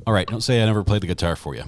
All right, don't say I never played the guitar for you.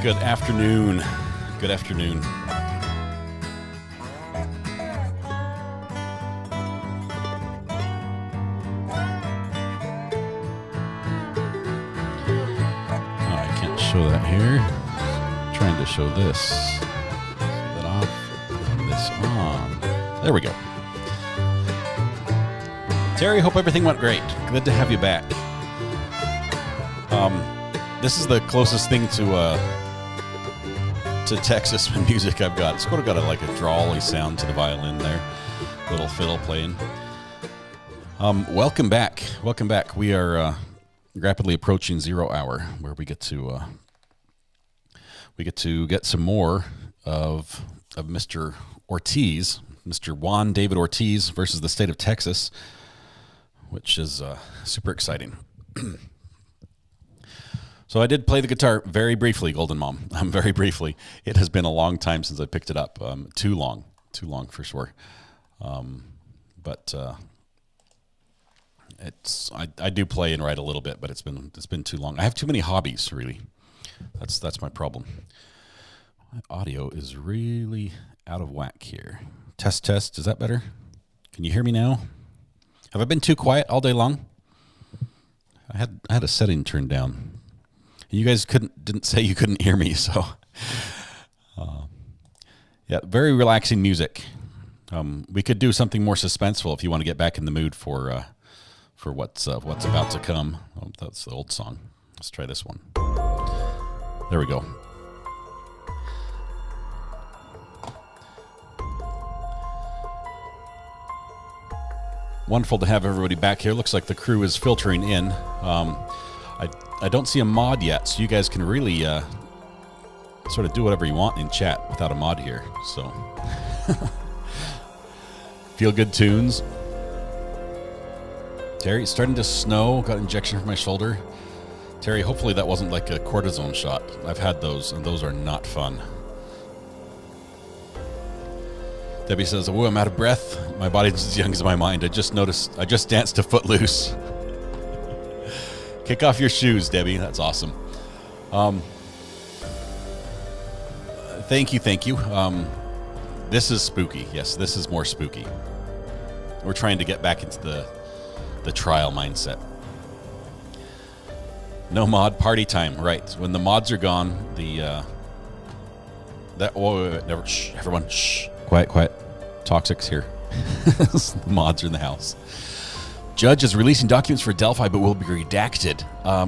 Good afternoon. Good afternoon. I can't show that here. I'm trying to show this. Set that off. And this on. There we go. Terry, hope everything went great. Good to have you back. This is the closest thing to Texas music I've got. It's sort of got a drawly sound to the violin there. Little fiddle playing. Welcome back. Welcome back. We are rapidly approaching 0 hour, where we get to get some more of Mr. Ortiz, Mr. Juan David Ortiz versus the state of Texas, which is super exciting. So I did play the guitar very briefly, Golden Mom. Very briefly. It has been a long time since I picked it up. Too long for sure. But I do play and write a little bit, but it's been too long. I have too many hobbies, really. That's my problem. My audio is really out of whack here. Test. Is that better? Can you hear me now? Have I been too quiet all day long? I had a setting turned down. You guys didn't say you couldn't hear me, so yeah, very relaxing music. We could do something more suspenseful if you want to get back in the mood for what's about to come. Oh, that's the old song. Let's try this one. There we go. Wonderful to have everybody back here. Looks like the crew is filtering in. I don't see a mod yet, so you guys can really sort of do whatever you want in chat without a mod here. So, feel good tunes. Terry, it's starting to snow. Got an injection for my shoulder. Terry, hopefully that wasn't like a cortisone shot. I've had those, and those are not fun. Debbie says, "Oh, I'm out of breath. My body's as young as my mind. I just danced to Footloose." Kick off your shoes, Debbie. That's awesome. Thank you. This is spooky. Yes, this is more spooky. We're trying to get back into the trial mindset. No mod, party time. Right. When the mods are gone, never. Shh, everyone. Shh. Quiet. Toxics here. The mods are in the house. Judge is releasing documents for Delphi, but will be redacted.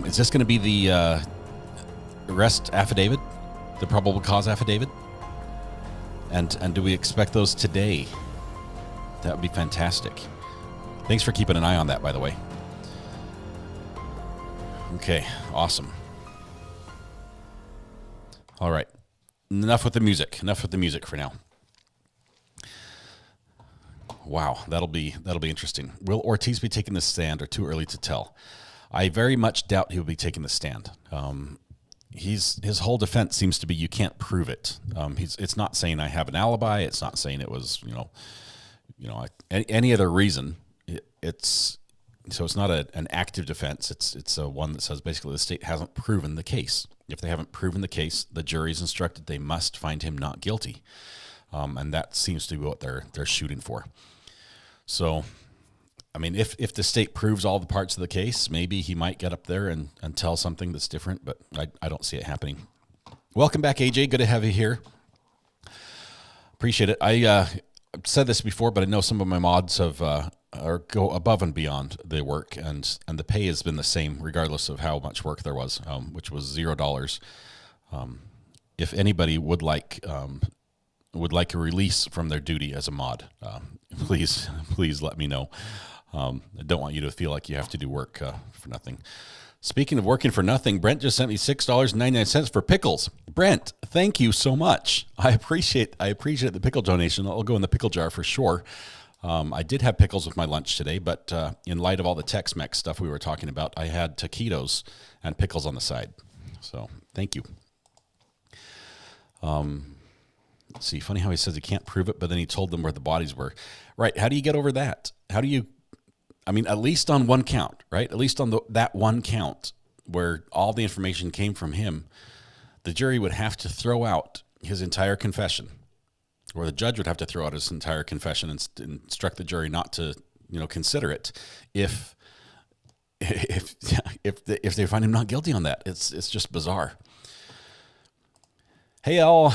Is this going to be the arrest affidavit, the probable cause affidavit? And do we expect those today? That would be fantastic. Thanks for keeping an eye on that, by the way. Okay, awesome. All right, enough with the music. Enough with the music for now. Wow, that'll be interesting. Will Ortiz be taking the stand, or too early to tell? I very much doubt he'll be taking the stand. His whole defense seems to be you can't prove it. It's not saying I have an alibi. It's not saying it was any other reason. It's not an active defense. It's a one that says basically the state hasn't proven the case. If they haven't proven the case, the jury's instructed they must find him not guilty. And that seems to be what they're shooting for. So, I mean, if the state proves all the parts of the case, maybe he might get up there and tell something that's different, but I don't see it happening. Welcome back, AJ. Good to have you here. Appreciate it. I've said this before, but I know some of my mods go above and beyond the work, and the pay has been the same regardless of how much work there was, which was $0. If anybody would like a release from their duty as a mod, please let me know. I don't want you to feel like you have to do work for nothing. Speaking of working for nothing, Brent just sent me $6.99 for pickles. Brent, thank you so much. I appreciate the pickle donation. I'll go in the pickle jar for sure. I did have pickles with my lunch today, but in light of all the Tex-Mex stuff we were talking about, I had taquitos and pickles on the side. So thank you. Let's see, funny how he says he can't prove it, but then he told them where the bodies were. Right, how do you get over that? How do you, I mean, at least on one count, right? At least on that one count where all the information came from him, the jury would have to throw out his entire confession, or the judge would have to throw out his entire confession and instruct the jury not to, consider it if they find him not guilty on that. It's just bizarre. Hey y'all,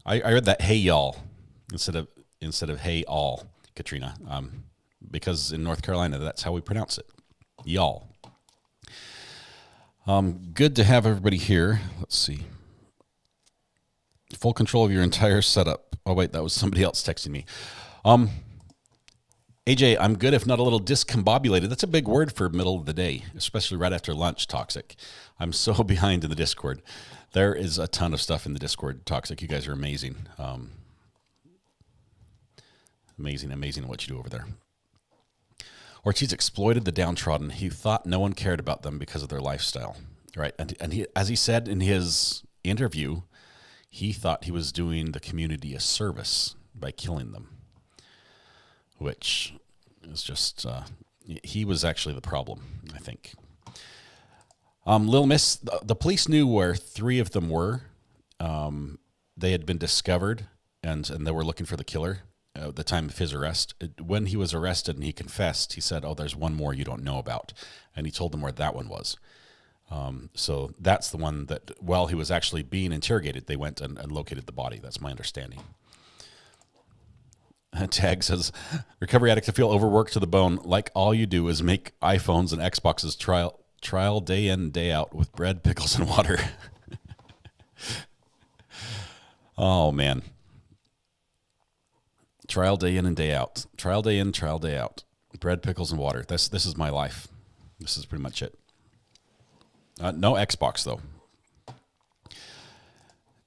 I read that hey y'all instead of hey all, Katrina, because in North Carolina that's how we pronounce it, y'all. Good to have everybody here. Let's see. Full control of your entire setup. Oh wait, that was somebody else texting me. AJ, I'm good, if not a little discombobulated. That's a big word for middle of the day, especially right after lunch, Toxic. I'm so behind in the Discord. There is a ton of stuff in the Discord, Toxic. You guys are amazing. Amazing at what you do over there. Ortiz exploited the downtrodden. He thought no one cared about them because of their lifestyle, right? And he, as he said in his interview, he thought he was doing the community a service by killing them, which is just, he was actually the problem, I think. Lil Miss, the police knew where 3 of them were. They had been discovered, and they were looking for the killer at the time of his arrest. When he was arrested and he confessed, he said, oh, there's one more you don't know about. And he told them where that one was. So that's the one that, while he was actually being interrogated, they went and located the body. That's my understanding. Tag says, recovery addict to feel overworked to the bone. Like all you do is make iPhones and Xboxes trial day in, day out with bread, pickles, and water. Oh, man. Trial day in and day out. Trial day in, trial day out. Bread, pickles, and water. This is my life. This is pretty much it. No Xbox, though.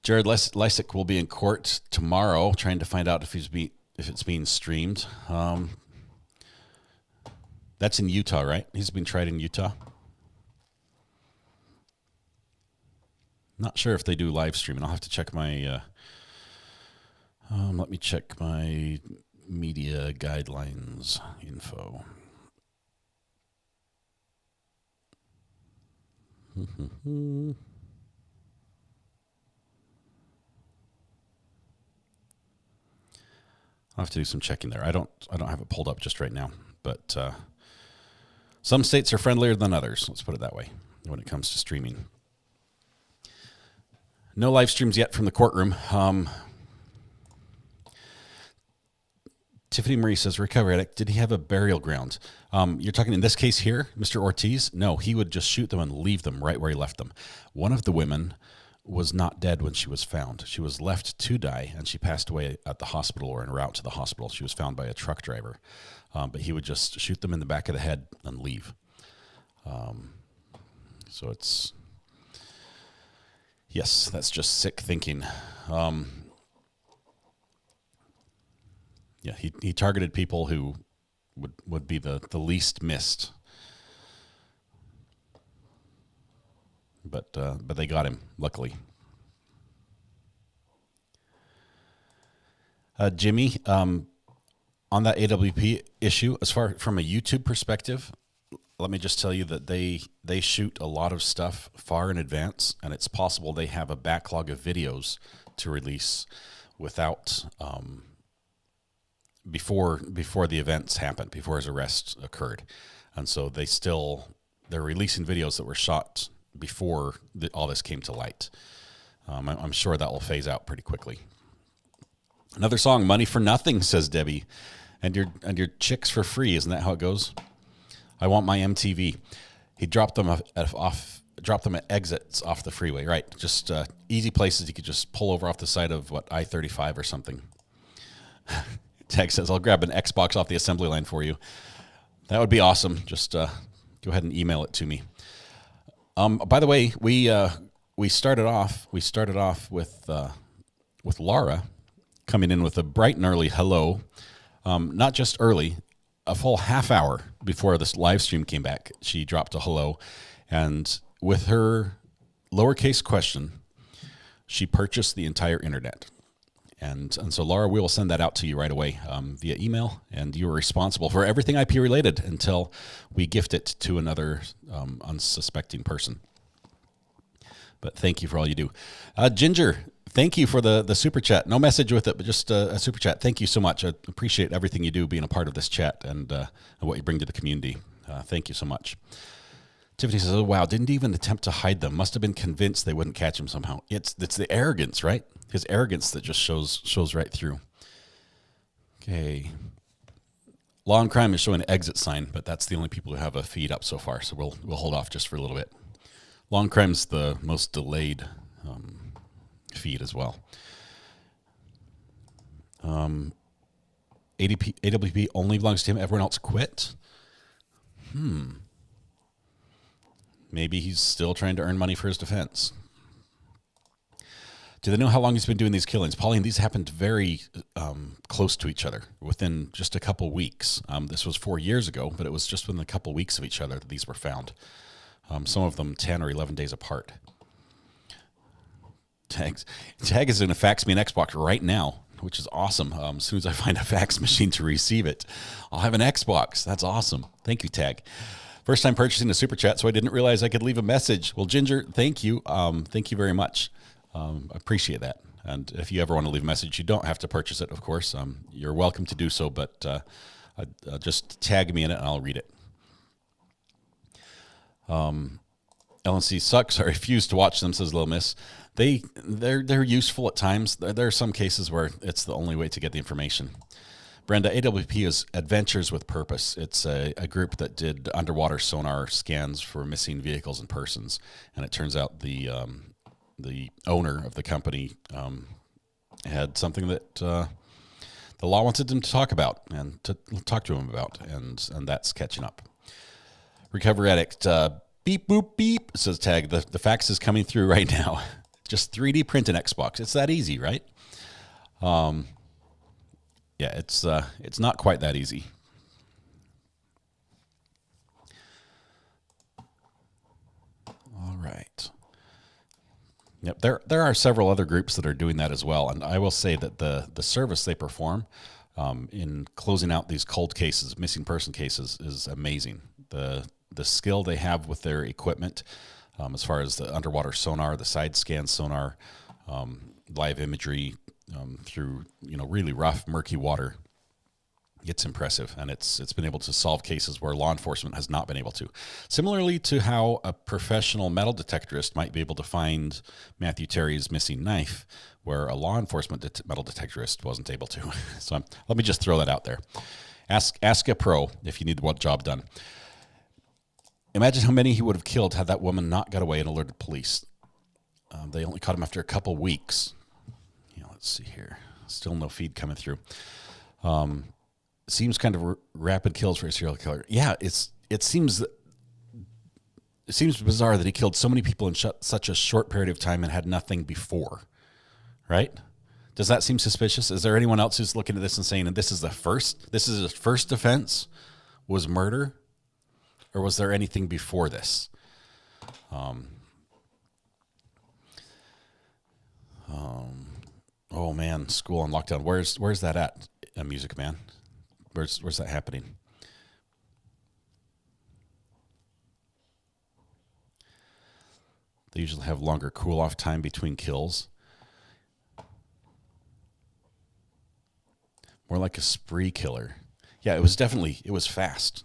Jared Lysick will be in court tomorrow trying to find out if it's being streamed. That's in Utah, right? He's been tried in Utah. Not sure if they do live streaming. I'll have to check my... let me check my media guidelines info. I'll have to do some checking there. I don't have it pulled up just right now, but some states are friendlier than others. Let's put it that way when it comes to streaming. No live streams yet from the courtroom. Tiffany Marie says, recovery addict, did he have a burial ground? You're talking in this case here, Mr. Ortiz? No, he would just shoot them and leave them right where he left them. One of the women was not dead when she was found. She was left to die, and she passed away at the hospital or en route to the hospital. She was found by a truck driver. But he would just shoot them in the back of the head and leave. So it's... Yes, that's just sick thinking. Yeah, he targeted people who would be the least missed. But they got him, luckily. Jimmy, on that AWP issue, as far from a YouTube perspective, let me just tell you that they shoot a lot of stuff far in advance, and it's possible they have a backlog of videos to release without before the events happened, before his arrest occurred. And so they're releasing videos that were shot before all this came to light. I'm sure that will phase out pretty quickly. Another song, Money for Nothing, says Debbie. And your chicks for free, isn't that how it goes? I want my MTV. He dropped them off drop them at exits off the freeway, right? Just easy places you could just pull over off the side of, I-35 or something. Tag says, I'll grab an Xbox off the assembly line for you. That would be awesome. Just go ahead and email it to me. By the way, we started off with Laura coming in with a bright and early hello. Not just early, a full half hour before this live stream came back, she dropped a hello. And with her lowercase question, she purchased the entire internet. And so, Laura, we will send that out to you right away via email. And you are responsible for everything IP related until we gift it to another unsuspecting person. But thank you for all you do. Ginger, thank you for the super chat. No message with it, but just a super chat. Thank you so much. I appreciate everything you do, being a part of this chat and what you bring to the community. Thank you so much. Tiffany says, oh, wow, didn't even attempt to hide them. Must have been convinced they wouldn't catch him somehow. It's the arrogance, right? His arrogance that just shows right through. Okay. Law and Crime is showing an exit sign, but that's the only people who have a feed up so far, so we'll hold off just for a little bit. Law and Crime's the most delayed feed as well. AWP only belongs to him. Everyone else quit. Maybe he's still trying to earn money for his defense. Do they know how long he's been doing these killings? Pauline, these happened very close to each other, within just a couple weeks. This was 4 years ago, but it was just within a couple weeks of each other that these were found. Some of them 10 or 11 days apart. Tag is going to fax me an Xbox right now, which is awesome. As soon as I find a fax machine to receive it, I'll have an Xbox. That's awesome. Thank you, Tag. First time purchasing a super chat, so I didn't realize I could leave a message. Well, Ginger, thank you. Thank you very much. I appreciate that. And if you ever want to leave a message, you don't have to purchase it, of course. You're welcome to do so, but just tag me in it and I'll read it. LNC sucks. I refuse to watch them, says Little Miss. They're useful at times. There are some cases where it's the only way to get the information. Brenda, AWP is Adventures with Purpose. It's a group that did underwater sonar scans for missing vehicles and persons. And it turns out the owner of the company had something that the law wanted him to talk about and to talk to him about. And that's catching up. Recover Addict, beep, boop, beep, says Tag. The fax is coming through right now. Just 3D print an Xbox. It's that easy, right? Yeah, it's not quite that easy. All right. Yep, there are several other groups that are doing that as well, and I will say that the service they perform in closing out these cold cases, missing person cases, is amazing. The skill they have with their equipment, as far as the underwater sonar, the side scan sonar, live imagery through really rough, murky water, it's impressive, and it's been able to solve cases where law enforcement has not been able to. Similarly to how a professional metal detectorist might be able to find Matthew Terry's missing knife, where a law enforcement metal detectorist wasn't able to. So let me just throw that out there. Ask a pro if you need the job done. Imagine how many he would have killed had that woman not got away and alerted police. They only caught him after a couple weeks. Let's see here. Still no feed coming through. Seems kind of rapid kills for a serial killer. Yeah, it seems bizarre that he killed so many people in such a short period of time and had nothing before, right? Does that seem suspicious? Is there anyone else who's looking at this and saying, and this is his first offense was murder? Or was there anything before this? Oh man, school on lockdown. Where's that at? Music Man. Where's that happening? They usually have longer cool off time between kills. More like a spree killer. Yeah, it was fast.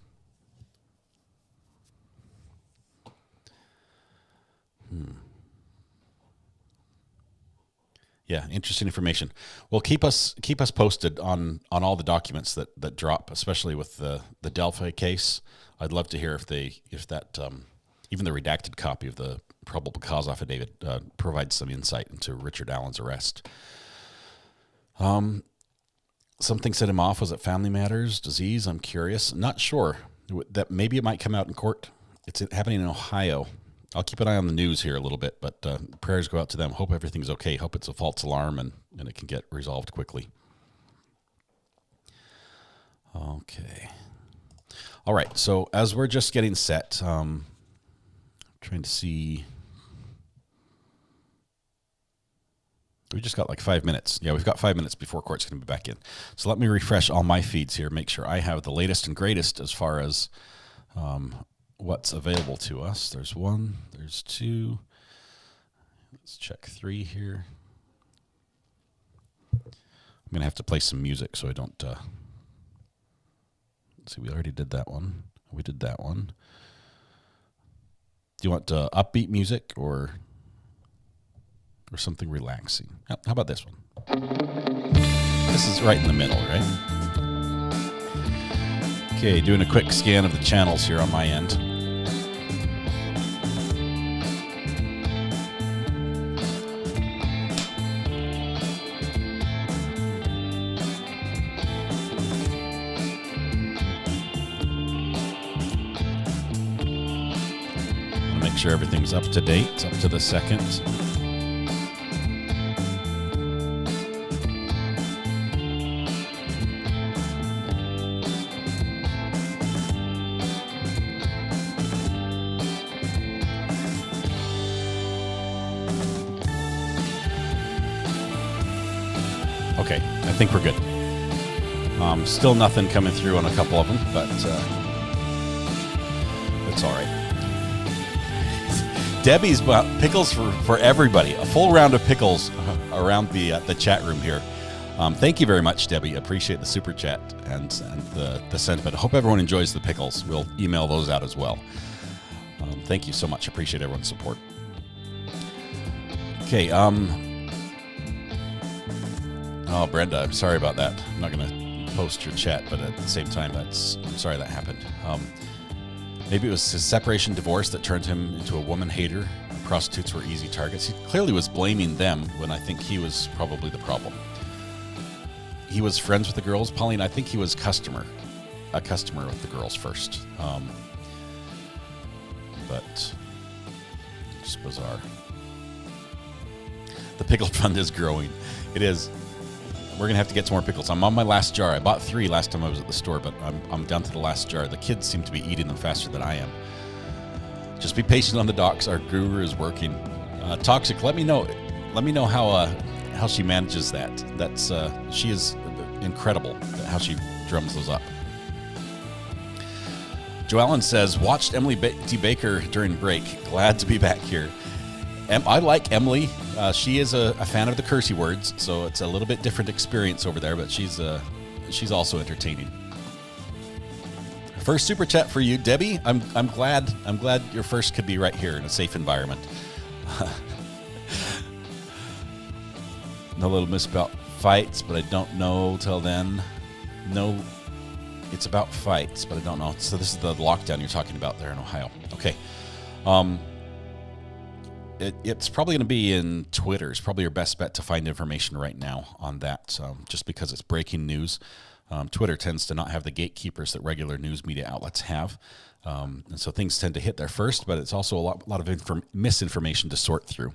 Yeah, interesting information. Well, keep us posted on all the documents that drop, especially with the Delphi case. I'd love to hear if that Even the redacted copy of the probable cause affidavit provides some insight into Richard Allen's arrest. Something set him off. Was it family matters, disease? I'm curious. Not sure. That maybe it might come out in court. It's happening in Ohio. I'll keep an eye on the news here a little bit, but prayers go out to them. Hope everything's okay. Hope it's a false alarm and it can get resolved quickly. Okay. All right. So as we're just getting set, trying to see. We just got like 5 minutes. Yeah, we've got 5 minutes before court's going to be back in. So let me refresh all my feeds here, make sure I have the latest and greatest as far as what's available to us. There's 1, there's 2. Let's check 3 here. I'm going to have to play some music so I don't... let's see, we already did that one. We did that one. Do you want upbeat music or something relaxing? How about this one? This is right in the middle, right? Okay, doing a quick scan of the channels here on my end. Make sure everything's up to date, up to the second. Okay, I think we're good. Still nothing coming through on a couple of them, but it's all right. Debbie's pickles for everybody. A full round of pickles around the chat room here. Thank you very much, Debbie. Appreciate the super chat and the sentiment. I hope everyone enjoys the pickles. We'll email those out as well. Thank you so much. Appreciate everyone's support. Okay. Oh, Brenda, I'm sorry about that. I'm not going to post your chat, but at the same time, I'm sorry that happened. Maybe it was his separation divorce that turned him into a woman hater. Prostitutes were easy targets. He clearly was blaming them when I think he was probably the problem. He was friends with the girls. Pauline, I think he was a customer with the girls first. But just bizarre. The pickle fund is growing. It is. We're going to have to get some more pickles. I'm on my last jar. I bought 3 last time I was at the store, but I'm down to the last jar. The kids seem to be eating them faster than I am. Just be patient on the docks. Our guru is working. Toxic, let me know how she manages that. She is incredible at how she drums those up. Joellen says, watched Emily T. Baker during break. Glad to be back here. I like Emily. She is a fan of the cursey words, so it's a little bit different experience over there, but she's also entertaining. First super chat for you, Debbie. I'm glad your first could be right here in a safe environment. No little miss about fights, but I don't know till then. No, it's about fights, but I don't know. So this is the lockdown you're talking about there in Ohio. Okay. It's probably going to be in Twitter. It's probably your best bet to find information right now on that, just because it's breaking news. Twitter tends to not have the gatekeepers that regular news media outlets have, and so things tend to hit there first, but it's also a lot of misinformation to sort through.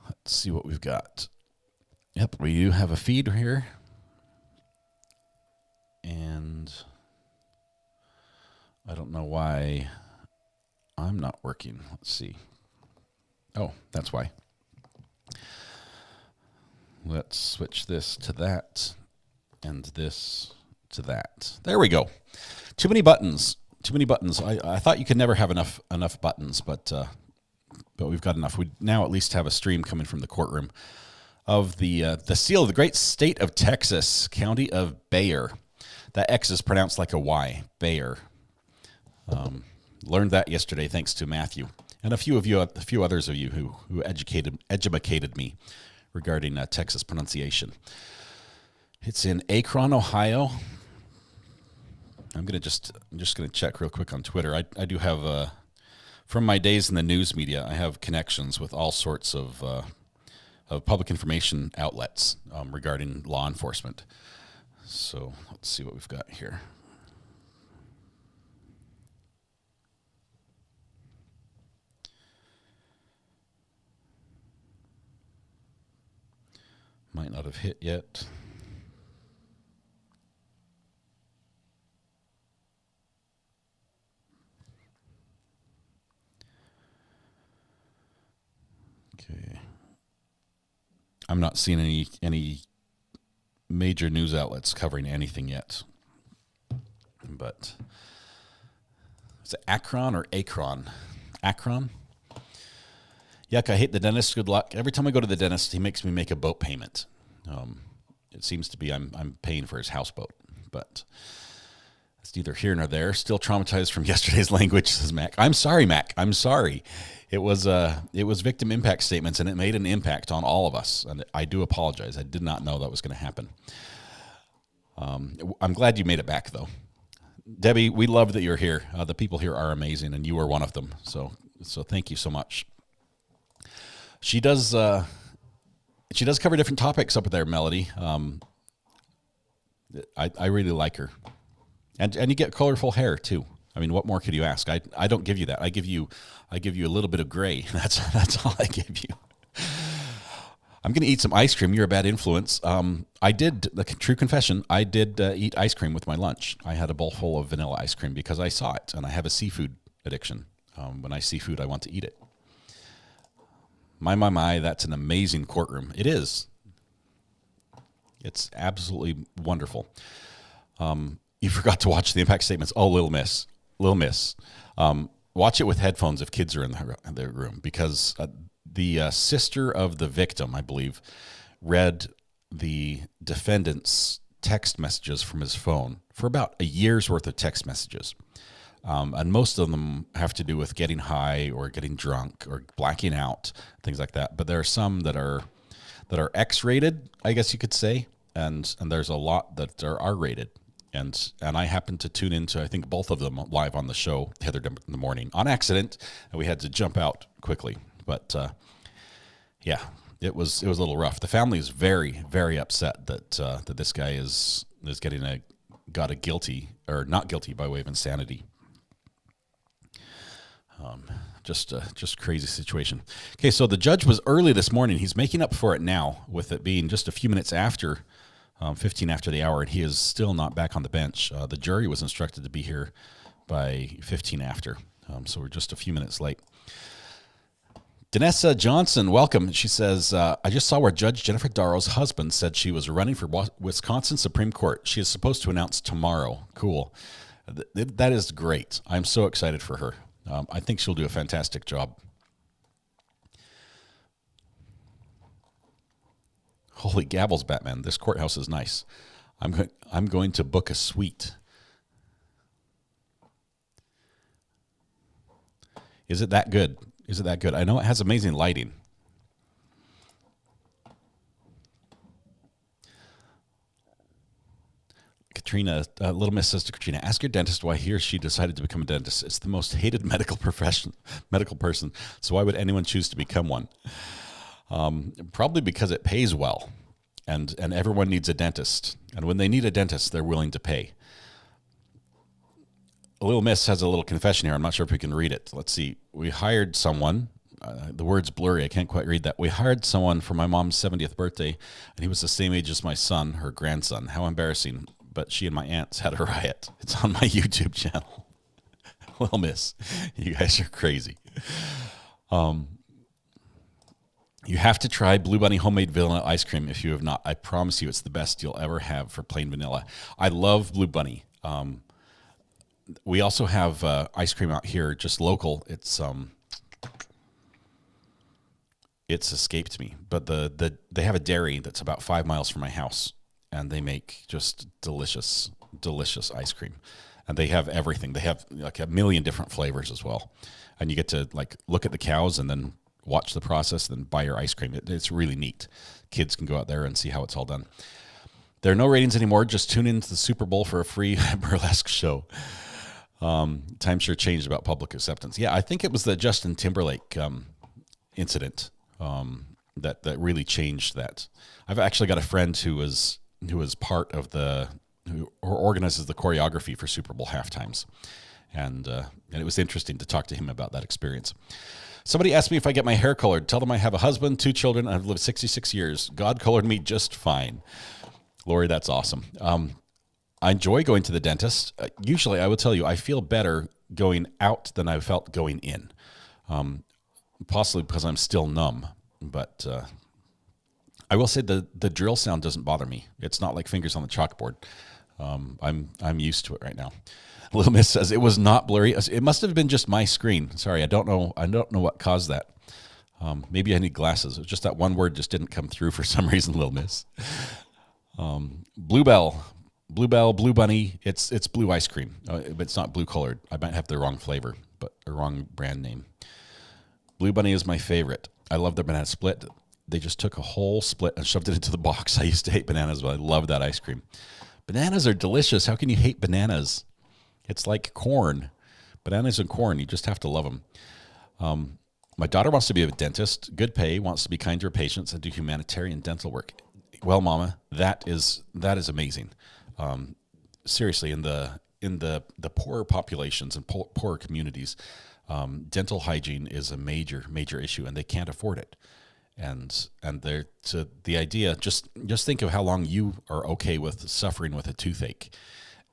Let's see what we've got. Yep, we do have a feed here, and I don't know why I'm not working. Let's see. Oh, that's why. Let's switch this to that and this to that. There we go. Too many buttons. I thought you could never have enough buttons, but we've got enough. We now at least have a stream coming from the courtroom of the seal of the great state of Texas, county of Bayer. That X is pronounced like a Y, Bayer. Learned that yesterday thanks to Matthew. And a few others of you who educated me regarding Texas pronunciation. It's in Akron, Ohio. I'm just gonna check real quick on Twitter. I do have From my days in the news media, I have connections with all sorts of public information outlets regarding law enforcement. So let's see what we've got here. Might not have hit yet. Okay. I'm not seeing any major news outlets covering anything yet. But is it Akron or Akron? Akron? Yuck, I hate the dentist. Good luck. Every time I go to the dentist, he makes me make a boat payment. It seems to be I'm paying for his houseboat, but it's neither here nor there. Still traumatized from yesterday's language, says Mac. I'm sorry, Mac. I'm sorry. It was victim impact statements, and it made an impact on all of us. And I do apologize. I did not know that was going to happen. I'm glad you made it back, though. Debbie, we love that you're here. The people here are amazing, and you are one of them. So thank you so much. She does cover different topics up there, Melody. I really like her, and you get colorful hair too. I mean, what more could you ask? I don't give you that. I give you a little bit of gray. That's all I give you. I'm going to eat some ice cream. You're a bad influence. I did, the true confession, I did eat ice cream with my lunch. I had a bowl full of vanilla ice cream because I saw it, and I have a seafood addiction. When I see food, I want to eat it. My, that's an amazing courtroom. It is. It's absolutely wonderful. You forgot to watch the impact statements. Oh, Little Miss. Watch it with headphones if kids are in the room, because the sister of the victim, I believe, read the defendant's text messages from his phone for about a year's worth of text messages. And most of them have to do with getting high or getting drunk or blacking out, things like that. But there are some that are X-rated, I guess you could say, and there's a lot that are R-rated. And I happened to tune into, I think, both of them live on the show the other day in the morning on accident, and we had to jump out quickly. But yeah, it was a little rough. The family is very, very upset that this guy is got a guilty or not guilty by way of insanity. Just crazy situation. Okay, so the judge was early this morning. He's making up for it now with it being just a few minutes after, 15 after the hour, and he is still not back on the bench. The jury was instructed to be here by 15 after, so we're just a few minutes late. Danessa Johnson, welcome. She says, I just saw where Judge Jennifer Darrow's husband said she was running for Wisconsin Supreme Court. She is supposed to announce tomorrow. Cool. That is great. I'm so excited for her. I think she'll do a fantastic job. Holy gavels, Batman. This courthouse is nice. I'm going to book a suite. Is it that good? Is it that good? I know it has amazing lighting. Katrina, Little Miss says to Katrina, ask your dentist why he or she decided to become a dentist. It's the most hated medical person. So why would anyone choose to become one? Probably because it pays well, and everyone needs a dentist. And when they need a dentist, they're willing to pay. Little Miss has a little confession here. I'm not sure if we can read it. Let's see. We hired someone. The word's blurry. I can't quite read that. We hired someone for my mom's 70th birthday, and he was the same age as my son, her grandson. How embarrassing. But she and my aunts had a riot. It's on my YouTube channel. Little Miss, you guys are crazy. You have to try Blue Bunny homemade vanilla ice cream if you have not. I promise you it's the best you'll ever have for plain vanilla. I love Blue Bunny. We also have ice cream out here, just local. It's escaped me, but they have a dairy that's about 5 miles from my house, and they make just delicious ice cream. And they have everything. They have like a million different flavors as well. And you get to like look at the cows and then watch the process, then buy your ice cream. It's really neat. Kids can go out there and see how it's all done. There are no ratings anymore. Just tune into the Super Bowl for a free burlesque show. Times sure changed about public acceptance. Yeah, I think it was the Justin Timberlake incident that really changed that. I've actually got a friend who was part of who organizes the choreography for Super Bowl halftimes, and it was interesting to talk to him about that experience. Somebody asked me if I get my hair colored. Tell them I have a husband, 2 children, and I've lived 66 years. God colored me just fine. Lori, that's awesome. I enjoy going to the dentist. Usually, I will tell you, I feel better going out than I felt going in. Possibly because I'm still numb, but I will say the drill sound doesn't bother me. It's not like fingers on the chalkboard. I'm used to it right now. Little Miss says it was not blurry. It must have been just my screen. Sorry, I don't know what caused that. Maybe I need glasses. It was just that one word just didn't come through for some reason. Little Miss. Bluebell, Blue Bunny. It's blue ice cream, but it's not blue colored. I might have the wrong flavor, but the wrong brand name. Blue Bunny is my favorite. I love their banana split. They just took a whole split and shoved it into the box. I used to hate bananas, but I love that ice cream. Bananas are delicious. How can you hate bananas? It's like corn. Bananas and corn, you just have to love them. My daughter wants to be a dentist, good pay, wants to be kind to her patients and do humanitarian dental work. Well, Mama, that is amazing. Seriously, in the poorer populations and poorer communities, dental hygiene is a major issue, and they can't afford it. And the idea, just think of how long you are okay with suffering with a toothache,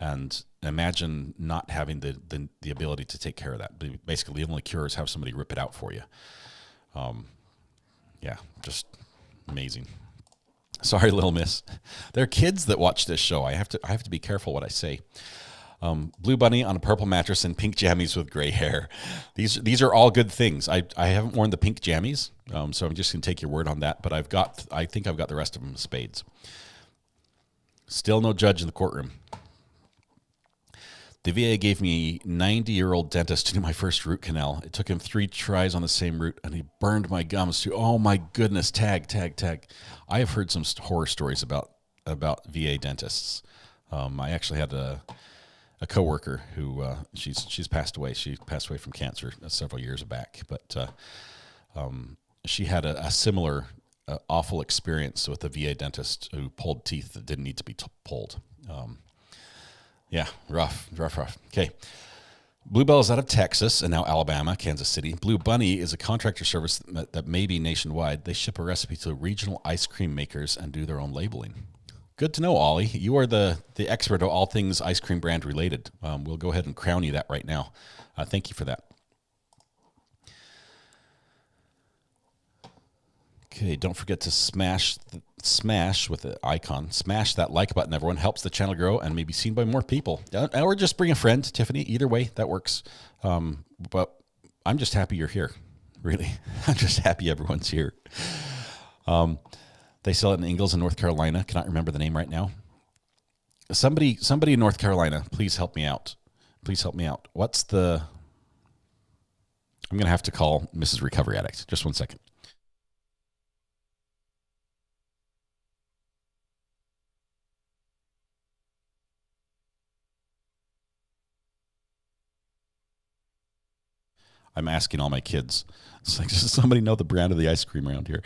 and imagine not having the ability to take care of that. Basically, the only cure is have somebody rip it out for you. Yeah, just amazing. Sorry, Little Miss. There are kids that watch this show. I have to be careful what I say. Blue Bunny on a purple mattress and pink jammies with gray hair. These are all good things. I haven't worn the pink jammies, so I'm just gonna take your word on that. But I think I've got the rest of them in spades. Still no judge in the courtroom. The VA gave me a 90-year-old dentist to do my first root canal. It took him 3 tries on the same root, and he burned my gums too. Oh my goodness! Tag. I have heard some horror stories about VA dentists. I actually had a coworker who she's passed away. She passed away from cancer several years back, but she had a similar awful experience with a VA dentist who pulled teeth that didn't need to be pulled. Yeah, rough. Okay. Bluebell is out of Texas and now Alabama, Kansas City. Blue Bunny is a contractor service that may be nationwide. They ship a recipe to regional ice cream makers and do their own labeling. Good to know, Ollie. You are the expert of all things ice cream brand related. We'll go ahead and crown you that right now. Thank you for that. Okay, don't forget to smash with the icon. Smash that like button, everyone. Helps the channel grow and may be seen by more people. Or just bring a friend, Tiffany. Either way, that works. But I'm just happy you're here, really. I'm just happy everyone's here. They sell it in Ingalls in North Carolina. Cannot remember the name right now. Somebody in North Carolina, please help me out. What's the... I'm going to have to call Mrs. Recovery Addict. Just one second. I'm asking all my kids. It's like, does somebody know the brand of the ice cream around here?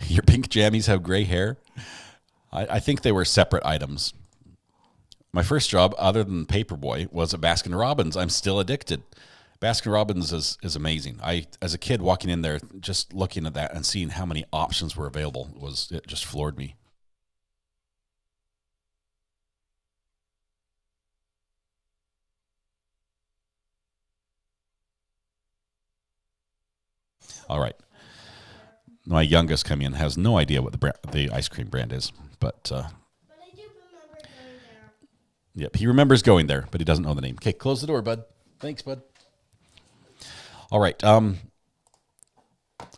Your pink jammies have gray hair. I think they were separate items. My first job, other than Paperboy, was at Baskin Robbins. I'm still addicted. Baskin Robbins is amazing. As a kid, walking in there, just looking at that and seeing how many options were available, it just floored me. All right. My youngest coming in has no idea what the ice cream brand is, but I do remember going there. Yep, he remembers going there, but he doesn't know the name. Okay, close the door, bud. Thanks, bud. All right.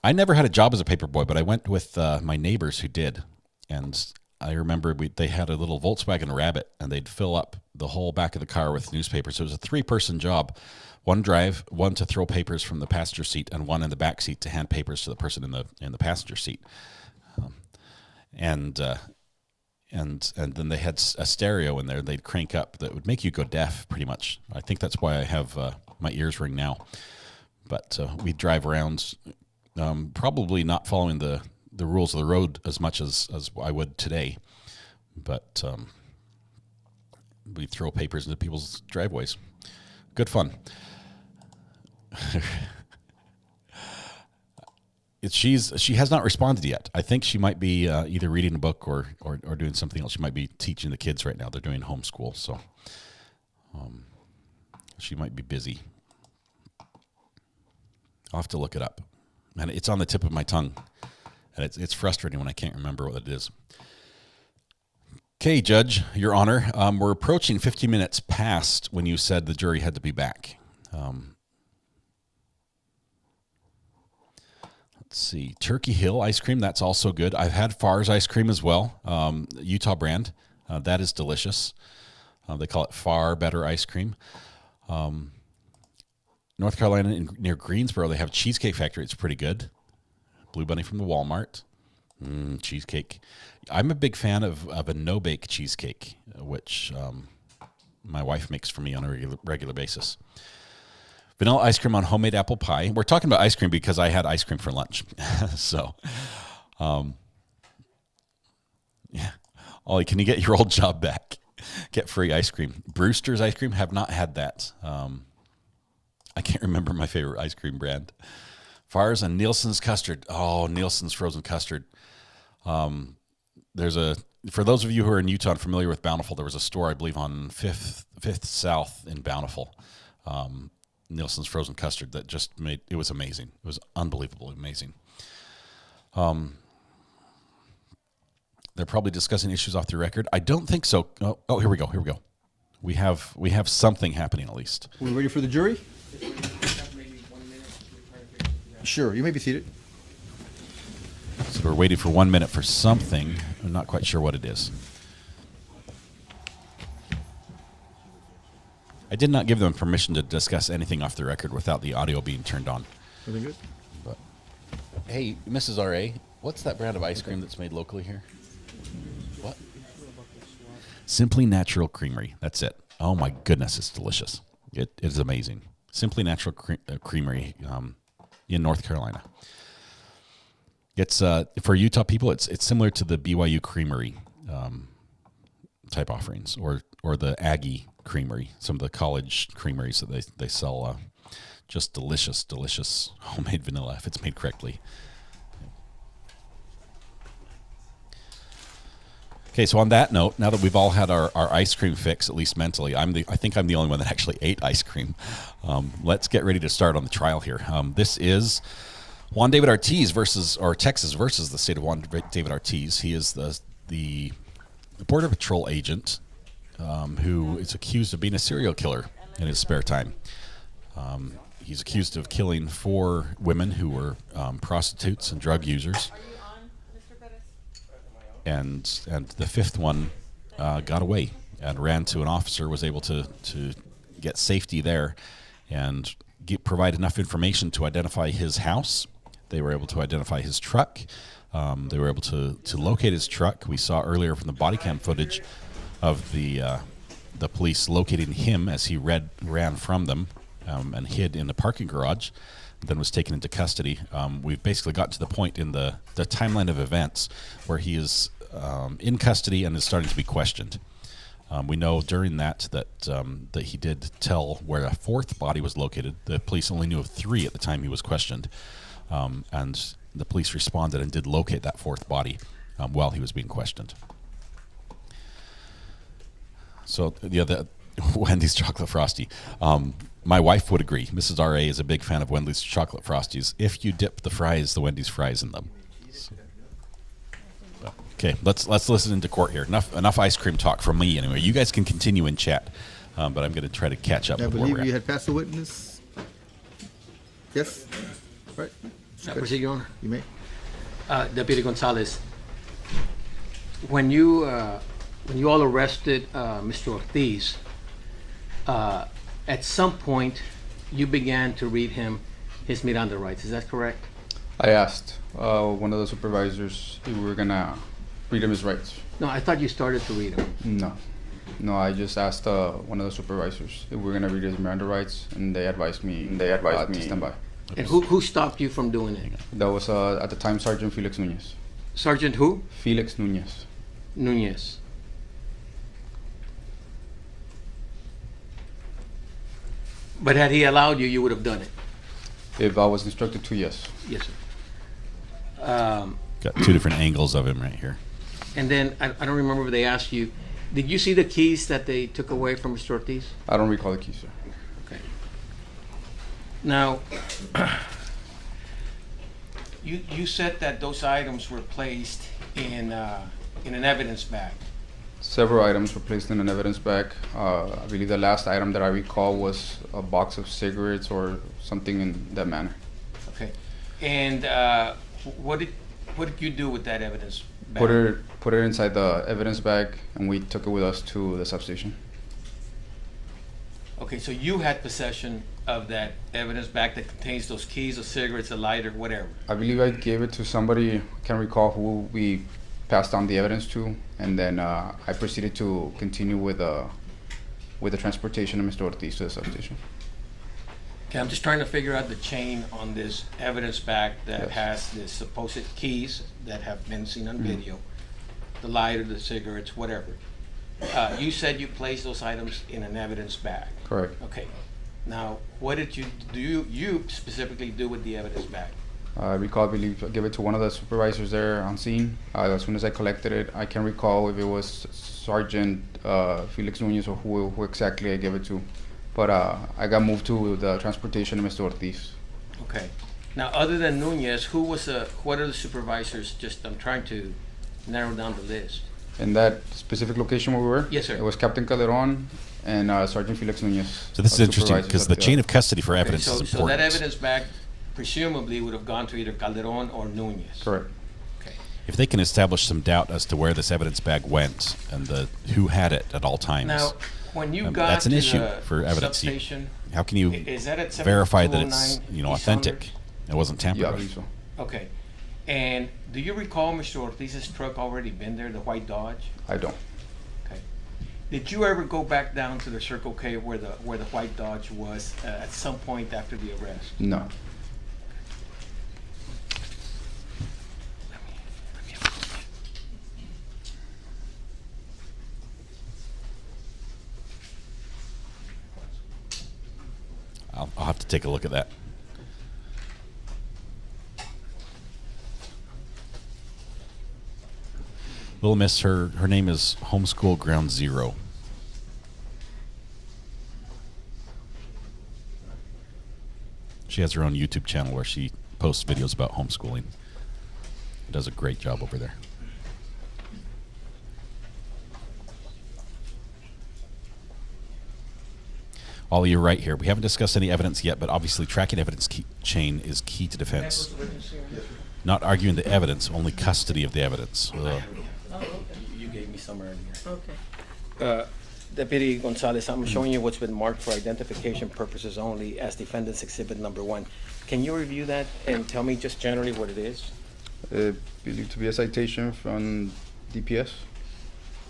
I never had a job as a paper boy, but I went with my neighbors who did, and I remember they had a little Volkswagen Rabbit, and they'd fill up the whole back of the car with newspapers. So it was a 3-person job. One drive, one to throw papers from the passenger seat, and one in the back seat to hand papers to the person in the passenger seat. and then they had a stereo in there they'd crank up that would make you go deaf pretty much. I think that's why I have my ears ring now. But we'd drive around, probably not following the rules of the road as much as I would today. But we'd throw papers into people's driveways. Good fun. She has not responded yet. I think she might be either reading a book or doing something else. She might be teaching the kids right now. They're doing homeschool, so she might be busy. I'll have to look it up. And it's on the tip of my tongue. And it's frustrating when I can't remember what it is. Okay, Judge, Your Honor, we're approaching 50 minutes past when you said the jury had to be back. Let's see. Turkey Hill ice cream, that's also good. I've had Farr's ice cream as well, Utah brand. That is delicious. They call it Far Better ice cream. North Carolina, near Greensboro, they have Cheesecake Factory. It's pretty good. Blue Bunny from the Walmart. Cheesecake. I'm a big fan of a no-bake cheesecake, which my wife makes for me on a regular basis. Vanilla ice cream on homemade apple pie. We're talking about ice cream because I had ice cream for lunch. So, yeah. Ollie, can you get your old job back? Get free ice cream. Brewster's ice cream, have not had that. I can't remember my favorite ice cream brand. Farr's and Nielsen's custard. Oh, Nielsen's frozen custard. For those of you who are in Utah and familiar with Bountiful, there was a store, I believe, on 5th South in Bountiful. Nielsen's frozen custard that just it was amazing. It was unbelievably amazing. They're probably discussing issues off the record. I don't think so. Oh, here we go. We have something happening at least. We ready for the jury? Sure, you may be seated. So we're waiting for 1 minute for something. I'm not quite sure what it is. I did not give them permission to discuss anything off the record without the audio being turned on. Everything good? But, hey, Mrs. R.A., what's that brand of ice cream that's made locally here? What? Simply Natural Creamery. That's it. Oh, my goodness, it's delicious. It is amazing. Simply Natural Creamery in North Carolina. It's for Utah people. It's similar to the BYU Creamery type offerings, or the Aggie Creamery. Some of the college creameries that they sell just delicious homemade vanilla if it's made correctly. Okay, so on that note, now that we've all had our ice cream fix, at least mentally, I think I'm the only one that actually ate ice cream. Let's get ready to start on the trial here. This is Juan David Ortiz Texas versus the state of Juan David Ortiz. He is the Border Patrol agent who is accused of being a serial killer in his spare time. He's accused of killing 4 women who were prostitutes and drug users. And the 5th one got away and ran to an officer, was able to get safety there and provide enough information to identify his house. They were able to identify his truck. They were able to locate his truck. We saw earlier from the body cam footage of the police locating him as he ran from them and hid in the parking garage, then was taken into custody. We've basically got to the point in the timeline of events where he is in custody and is starting to be questioned. We know during that he did tell where a 4th body was located. The police only knew of 3 at the time he was questioned, and the police responded and did locate that 4th body while he was being questioned. So the Wendy's Chocolate Frosty. My wife would agree. Mrs. R.A. is a big fan of Wendy's Chocolate Frosties if you dip the Wendy's fries in them. So, okay, let's listen into court here. Enough ice cream talk from me anyway. You guys can continue in chat, but I'm going to try to catch up. I believe you had passed the witness. Yes? All right. I proceed, Your Honor. You may. Deputy Gonzalez, when you all arrested Mr. Ortiz, at some point you began to read him his Miranda rights. Is that correct? I asked one of the supervisors if we were gonna Read him his rights. No, I thought you started to read them. No, I just asked one of the supervisors if we're gonna read his Miranda rights, and they advised me to stand by. And who stopped you from doing it? That was at the time Sergeant Felix Nunez. Sergeant who? Felix Nunez. Nunez. But had he allowed you, you would have done it. If I was instructed to, yes. Yes, sir. Got two different angles of him right here. And then I don't remember if they asked you. Did you see the keys that they took away from Mr. Ortiz? I don't recall the keys, sir. Okay. Now, you said that those items were placed in an evidence bag. Several items were placed in an evidence bag. I believe the last item that I recall was a box of cigarettes or something in that manner. Okay. And what did you do with that evidence bag? Put it inside the evidence bag, and we took it with us to the substation. Okay, so you had possession of that evidence bag that contains those keys, those cigarettes, a lighter, whatever. I believe I gave it to somebody. I can't recall who we passed on the evidence to, and then I proceeded to continue with the transportation of Mr. Ortiz to the substation. Okay, I'm just trying to figure out the chain on this evidence bag that Yes. has the supposed keys that have been seen on video, the lighter, the cigarettes, whatever. You said you placed those items in an evidence bag. Correct. Okay. Now, what did you specifically do with the evidence bag? I recall, I believe, I gave it to one of the supervisors there on scene. As soon as I collected it, I can't recall if it was Sergeant Felix Nunez or who exactly I gave it to. But I got moved to the transportation of Mr. Ortiz. Okay. Now, other than Nunez, what are the supervisors? I'm trying to narrow down the list. In that specific location where we were? Yes, sir. It was Captain Calderon and Sergeant Felix Nunez. So this is interesting supervisors because at the chain of custody for evidence is So important. that evidence bag presumably would have gone to either Calderon or Nunez. Correct. Okay. If they can establish some doubt as to where this evidence bag went and who had it at all times, Now, when you got that's an to issue the for evidence. substation, How can you is that at verify that 7209 it's East authentic? It wasn't tampered Yeah, I with. believe so. Okay. And do you recall Mr. Ortiz's truck already been there, the white Dodge? I don't. Okay. Did you ever go back down to the Circle K where the white Dodge was at some point after the arrest? No. Let me have a look. I'll have to take a look at that. Little Miss, her name is Homeschool Ground Zero. She has her own YouTube channel where she posts videos about homeschooling. Does a great job over there. Ollie, you're right here. We haven't discussed any evidence yet, but obviously tracking evidence chain is key to defense. Not arguing the evidence, only custody of the evidence. You gave me some earlier. Okay. Deputy Gonzalez, I'm showing you what's been marked for identification purposes only as defendant's exhibit number 1. Can you review that and tell me just generally what it is? Believed to be a citation from DPS.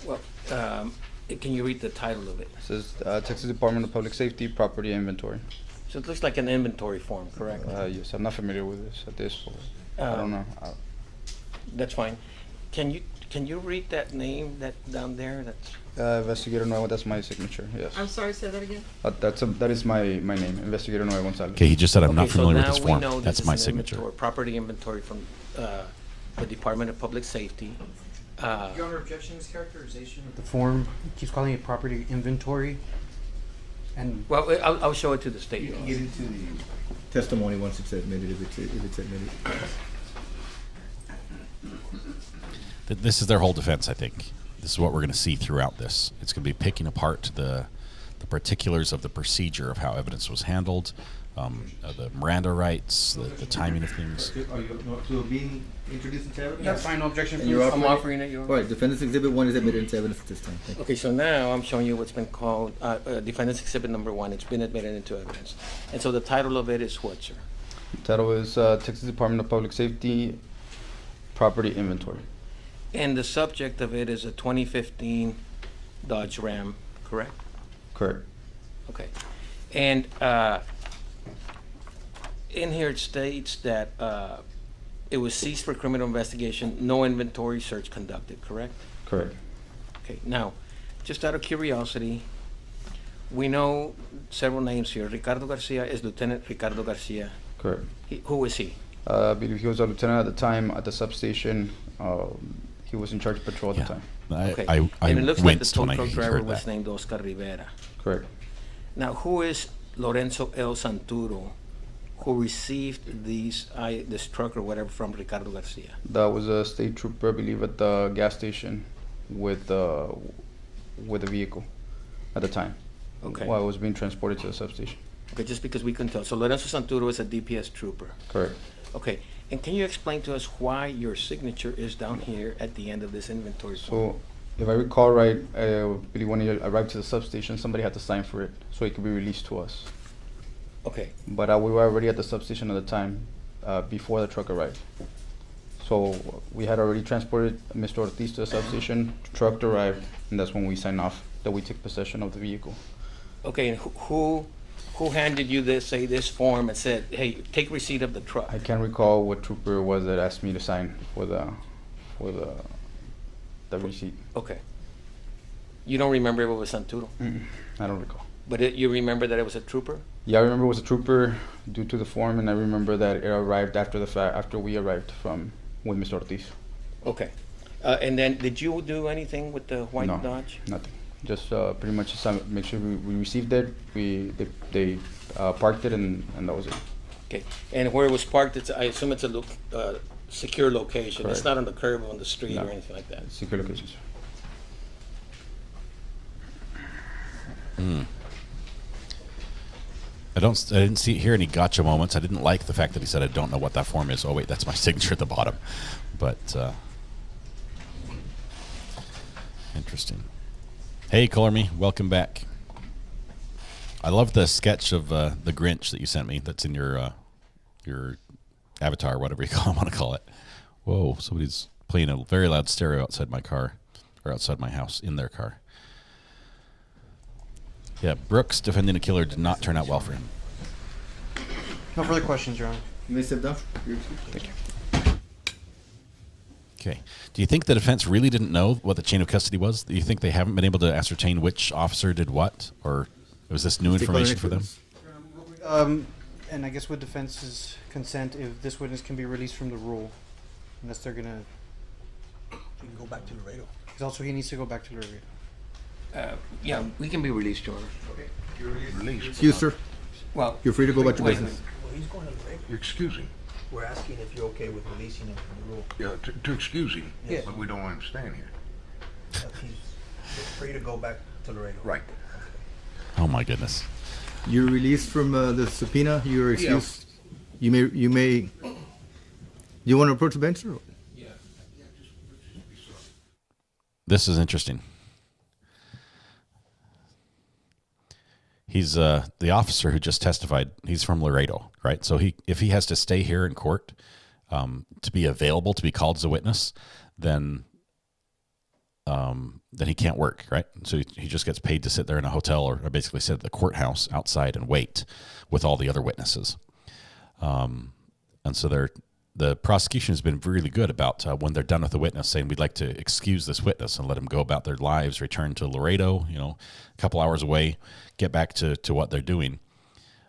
Well, can you read the title of it? It says Texas Department of Public Safety Property Inventory. So it looks like an inventory form, correct? Yes, I'm not familiar with this at this point. I don't know. That's fine. Can you read that name down there? That's Investigator Nuevo, that's my signature, yes. I'm sorry, say that again? That is my name, Investigator Nuevo Gonzalez. Okay, he just said I'm not Okay, familiar with so this now we form. know this That's is my an signature. inventory, property inventory from the Department of Public Safety. Your Honor, objection is characterization of the form. He keeps calling it property inventory. And Well, I'll show it to the state. You can get into the testimony once it's admitted, if it's admitted. This is their whole defense, I think. This is what we're going to see throughout this. It's going to be picking apart the particulars of the procedure of how evidence was handled, the Miranda rights, the timing of things. Are you being introduced into evidence? that's fine, no objection. And you're I'm offering it, Your Honor. All right, defendant's exhibit 1 is admitted into evidence at this time. Thank you. Okay, so now I'm showing you what's been called defendant's exhibit number 1. It's been admitted into evidence. And so the title of it is what, sir? The title is Texas Department of Public Safety Property Inventory. And the subject of it is a 2015 Dodge Ram, correct? Correct. Okay. And in here it states that it was seized for criminal investigation, no inventory search conducted, correct? Correct. Okay, now, just out of curiosity, we know several names here. Ricardo Garcia is Lieutenant Ricardo Garcia. Correct. Who is he? I believe he was a lieutenant at the time at the substation. He was in charge of patrol at Yeah. the time. Okay. I And it looks like the winced tow when I truck driver heard was that. named Oscar Rivera. Correct. Now, who is Lorenzo El Santuro, who received this truck or whatever from Ricardo Garcia? That was a state trooper, I believe, at the gas station with the vehicle at the time. Okay. While it was being transported to the substation. Okay, just because we couldn't tell. So Lorenzo Santuro is a DPS trooper. Correct. Okay, and can you explain to us why your signature is down here at the end of this inventory form? So, if I recall right, I believe when he arrived to the substation, somebody had to sign for it so it could be released to us. Okay, But we were already at the substation at the time before the truck arrived. So we had already transported Mr. Ortiz to the substation, truck arrived, and that's when we signed off that we took possession of the vehicle. okay, and who handed you this form and said, hey, take receipt of the truck? I can't recall what trooper it was that asked me to sign for the receipt. Okay. You don't remember if it was Santuro, I don't recall. but you remember that it was a trooper? Yeah, I remember it was a trooper due to the form, and I remember that it arrived after the fact, after we arrived with Mr. Ortiz. Okay. And then, did you do anything with the white No, Dodge? nothing. Just pretty much make sure we received it. They parked it, and that was it. Okay, and where it was parked, I assume it's a secure location. It's Correct. not on the curb on the street No. or anything like that. Secret locations. I didn't hear any gotcha moments. I didn't like the fact that he said, I don't know what that form is. Oh, wait, that's my signature at the bottom. But, interesting. Hey, Color Me, welcome back. I love the sketch of the Grinch that you sent me that's in your avatar, whatever you want to call it. Whoa, somebody's playing a very loud stereo outside my car, or outside my house, in their car. Yeah, Brooks defending a killer did not turn out well for him. No further questions, Your Honor. You may step down. Thank you. Okay. Do you think the defense really didn't know what the chain of custody was? Do you think they haven't been able to ascertain which officer did what? Or was this new information for them? And I guess with defense's consent, if this witness can be released from the rule, unless they're gonna, You can go back to Laredo. because also he needs to go back to Laredo. Yeah, we can be released, Your Honor. Released. Excuse, sir. Well, You're free to go back to wait a business. Well, he's going to Laredo. You're excusing. We're asking if you're okay with releasing him from the rule. Yeah, to excuse him. Yes. But we don't want him staying here. He's free to go back to Laredo. Right. Oh my goodness. You're released from the subpoena. You're excused. You may. You want to approach the bench, sir? This is interesting. He's the officer who just testified. He's from Laredo, right? So if he has to stay here in court to be available to be called as a witness, then he can't work, right? So he just gets paid to sit there in a hotel or basically sit at the courthouse outside and wait with all the other witnesses. And so the prosecution has been really good about when they're done with the witness saying, we'd like to excuse this witness and let them go about their lives, return to Laredo, a couple hours away, get back to what they're doing.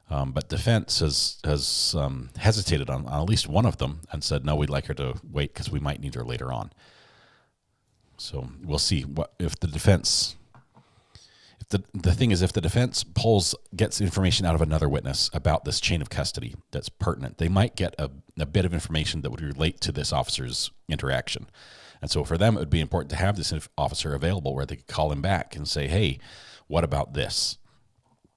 But defense has hesitated on at least one of them and said, no, we'd like her to wait because we might need her later on. So we'll see what if the defense. The thing is, if the defense gets information out of another witness about this chain of custody that's pertinent, they might get a bit of information that would relate to this officer's interaction. And so for them, it would be important to have this officer available where they could call him back and say, hey, what about this?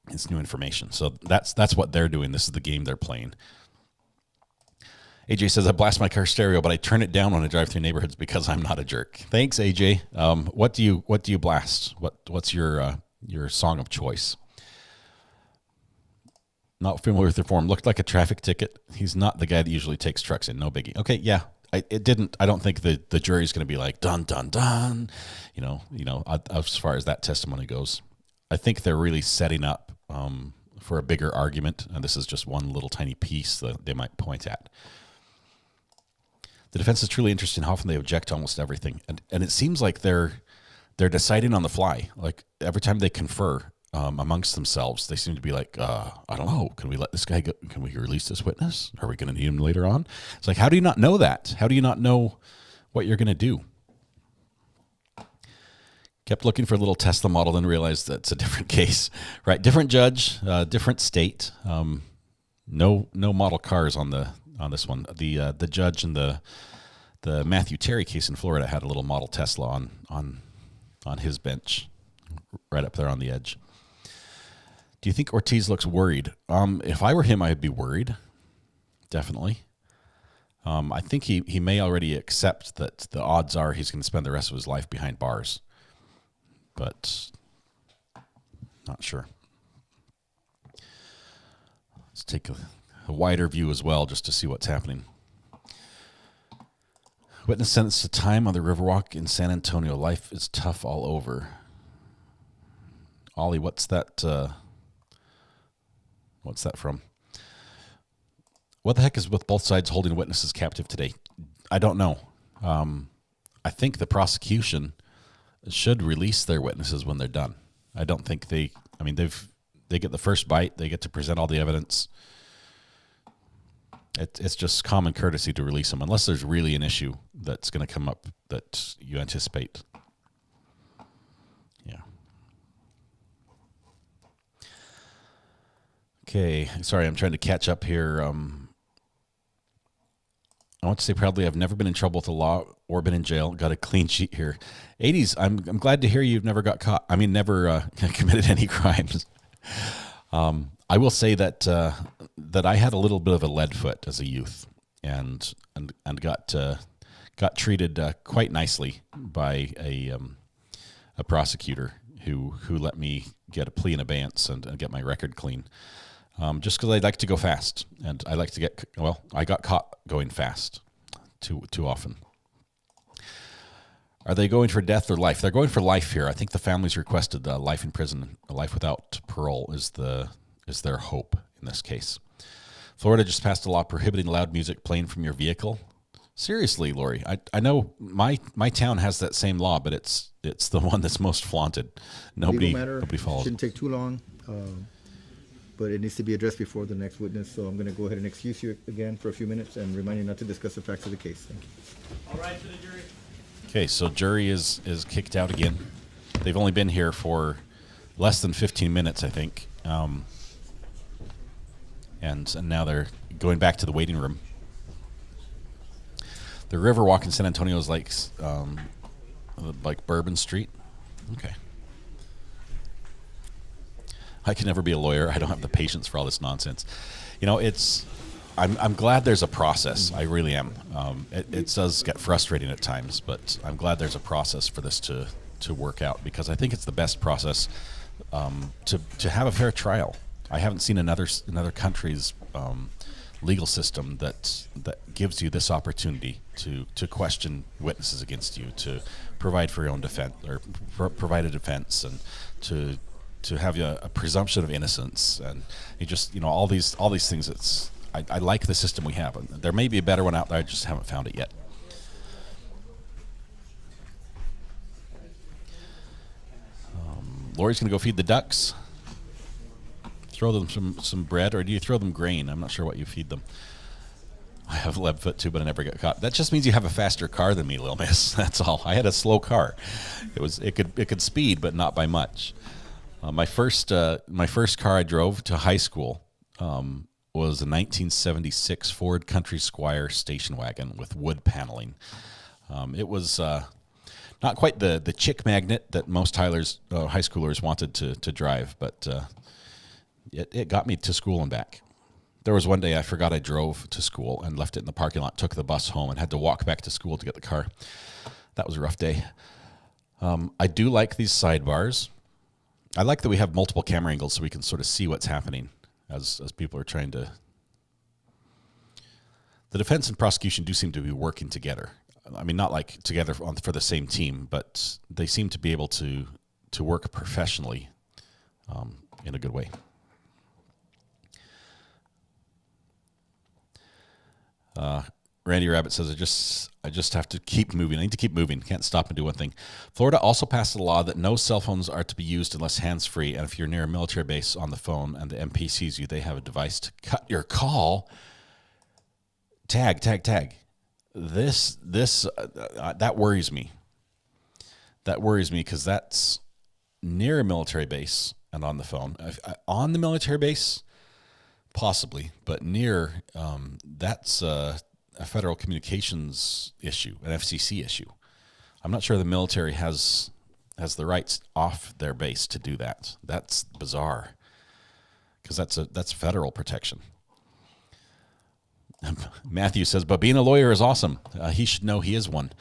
It's new information. So that's what they're doing. This is the game they're playing. AJ says, I blast my car stereo, but I turn it down when I drive through neighborhoods because I'm not a jerk. Thanks, AJ. What do you blast? What's your song of choice? Not familiar with the form. Looked like a traffic ticket. He's not the guy that usually takes trucks in. No biggie. Okay, yeah. I don't think the jury's going to be like dun dun dun, as far as that testimony goes. I think they're really setting up for a bigger argument, and this is just one little tiny piece that they might point at. The defense is truly interested in how often they object to almost everything, and it seems like they're deciding on the fly. Like every time they confer amongst themselves, they seem to be like, I don't know, can we let this guy go? Can we release this witness? Are we going to need him later on? It's like, how do you not know that? How do you not know what you're going to do? Kept looking for a little Tesla model, then realized that's a different case, right? Different judge, different state. No model cars on this one. The judge in the Matthew Terry case in Florida had a little model Tesla on his bench, right up there on the edge. Do you think Ortiz looks worried? If I were him, I'd be worried. Definitely. I think he may already accept that the odds are he's going to spend the rest of his life behind bars, but not sure. Let's take a wider view as well, just to see what's happening. Witness sentenced to time on the Riverwalk in San Antonio. Life is tough all over. Ollie, what's that from? What the heck is with both sides holding witnesses captive today? I don't know. I think the prosecution should release their witnesses when they're done. I don't think they get the first bite. They get to present all the evidence. It's just common courtesy to release them, unless there's really an issue that's going to come up that you anticipate. Yeah. Okay, sorry, I'm trying to catch up here. I want to say proudly I've never been in trouble with the law or been in jail. Got a clean sheet here. 80s, I'm glad to hear you've never got caught. Never committed any crimes. I will say that I had a little bit of a lead foot as a youth, and got treated quite nicely by a prosecutor who let me get a plea in abeyance and get my record clean. Just because I like to go fast, and I like to I got caught going fast too often. Are they going for death or life? They're going for life here. I think the family's requested life in prison. Life without parole is their hope in this case. Florida just passed a law prohibiting loud music playing from your vehicle. Seriously, Lori, I know my town has that same law, but it's the one that's most flaunted. Nobody follows. Shouldn't take too long, but it needs to be addressed before the next witness. So I'm going to go ahead and excuse you again for a few minutes and remind you not to discuss the facts of the case. Thank you. All right, to the jury. Okay, so jury is kicked out again. They've only been here for less than 15 minutes, I think. And now they're going back to the waiting room. The Riverwalk in San Antonio is like Bourbon Street. Okay. I can never be a lawyer. I don't have the patience for all this nonsense. I'm glad there's a process. I really am. It does get frustrating at times, but I'm glad there's a process for this to work out, because I think it's the best process to have a fair trial. I haven't seen another country's legal system that gives you this opportunity to question witnesses against you, to provide for your own defense, or provide a defense, and to have a presumption of innocence, and you just all these things. I like the system we have. There may be a better one out there. I just haven't found it yet. Lori's going to go feed the ducks. Throw them some bread, or do you throw them grain? I'm not sure what you feed them. I have lead foot too, but I never get caught. That just means you have a faster car than me, Lil Miss. That's all. I had a slow car. It could speed, but not by much. My first car I drove to high school was a 1976 Ford Country Squire station wagon with wood paneling. It was not quite the chick magnet that most high schoolers wanted to drive, but it got me to school and back. There was one day I forgot I drove to school and left it in the parking lot, took the bus home, and had to walk back to school to get the car. That was a rough day. I do like these sidebars. I like that we have multiple camera angles so we can sort of see what's happening as people are trying to... the defense and prosecution do seem to be working together. I mean, not like together for the same team, but they seem to be able to work professionally in a good way. Randy Rabbit says, I just have to keep moving. I need to keep moving. Can't stop and do one thing. Florida also passed a law that no cell phones are to be used unless hands-free. And if you're near a military base on the phone and the MP sees you, they have a device to cut your call. Tag. This that worries me. That worries me because that's near a military base and on the phone. On the military base, possibly, but near, that's a federal communications issue, an FCC issue. I'm not sure the military has the rights off their base to do that. That's bizarre because that's federal protection. Matthew says, but being a lawyer is awesome. He should know he is one.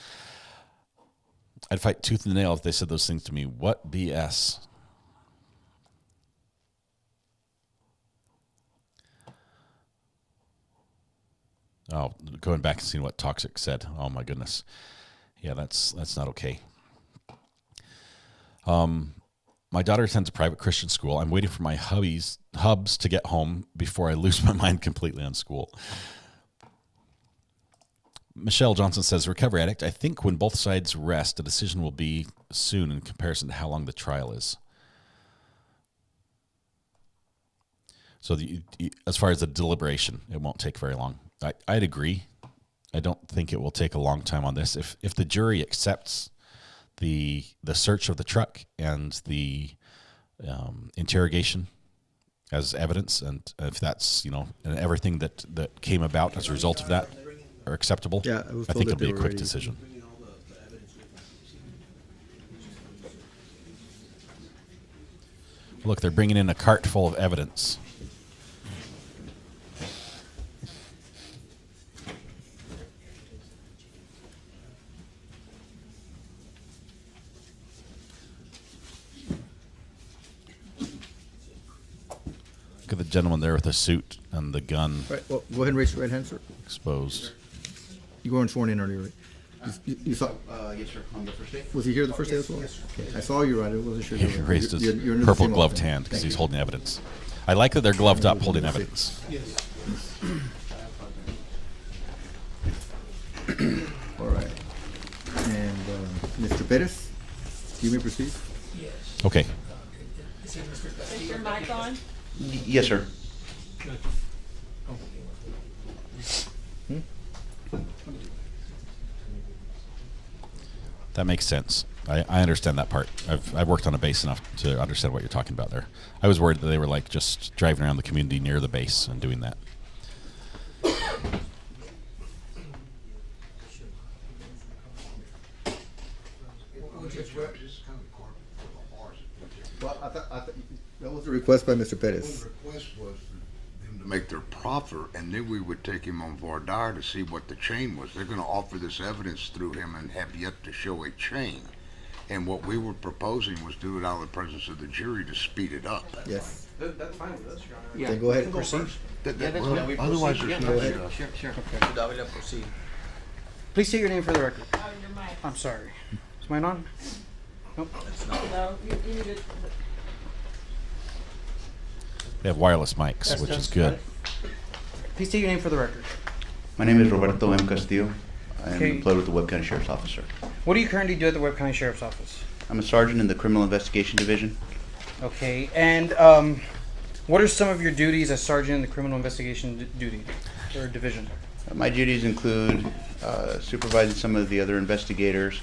I'd fight tooth and nail if they said those things to me. What BS? Oh, going back and seeing what Toxic said. Oh my goodness. Yeah, that's not okay. My daughter attends a private Christian school. I'm waiting for my hubs to get home before I lose my mind completely on school. Michelle Johnson says, recovery addict, I think when both sides rest, a decision will be soon in comparison to how long the trial is. So as far as the deliberation, it won't take very long. I'd agree. I don't think it will take a long time on this. If the jury accepts the search of the truck and the interrogation as evidence, and if that's, and everything that came about as a result of that are acceptable, Yeah, I think it'll be a quick decision. Look, they're bringing in a cart full of evidence. Look at the gentleman there with the suit and the gun. Right, well, go ahead and raise your right hand, sir. Exposed. You weren't sworn in earlier, right? You saw, Yes, sir. On the first day. was he here the first day as well? Okay. I saw you, right? I wasn't sure. He raised his You're under the purple same gloved office. hand because Thank he's you. holding evidence. I like that they're gloved up holding evidence. All right. And Mr. Perez, you may proceed. Okay. Is your mic on? Yes, sir. That makes sense. I understand that part. I've worked on a base enough to understand what you're talking about there. I was worried that they were like just driving around the community near the base and doing that. Well, I thought that was a request by Mr. Perez. The request was for them to make their proffer, and then we would take him on voir dire to see what the chain was. They're going to offer this evidence through him and have yet to show a chain. And what we were proposing was do it out of the presence of the jury to speed it up. Yes. That's fine with us, Your Honor. Then go ahead. Proceed. Well, otherwise, there's no. Sure. Proceed. Please state your name for the record. Oh, your mic. I'm sorry. Is mine on? Nope. No, you need to. They have wireless mics, which is good. Please state your name for the record. My name is Roberto M. Castillo. I am Okay. employed with the Webb County Sheriff's Office, sir. What do you currently do at the Webb County Sheriff's Office? I'm a sergeant in the Criminal Investigation Division. Okay, and what are some of your duties as sergeant in the Criminal Investigation Division? My duties include supervising some of the other investigators,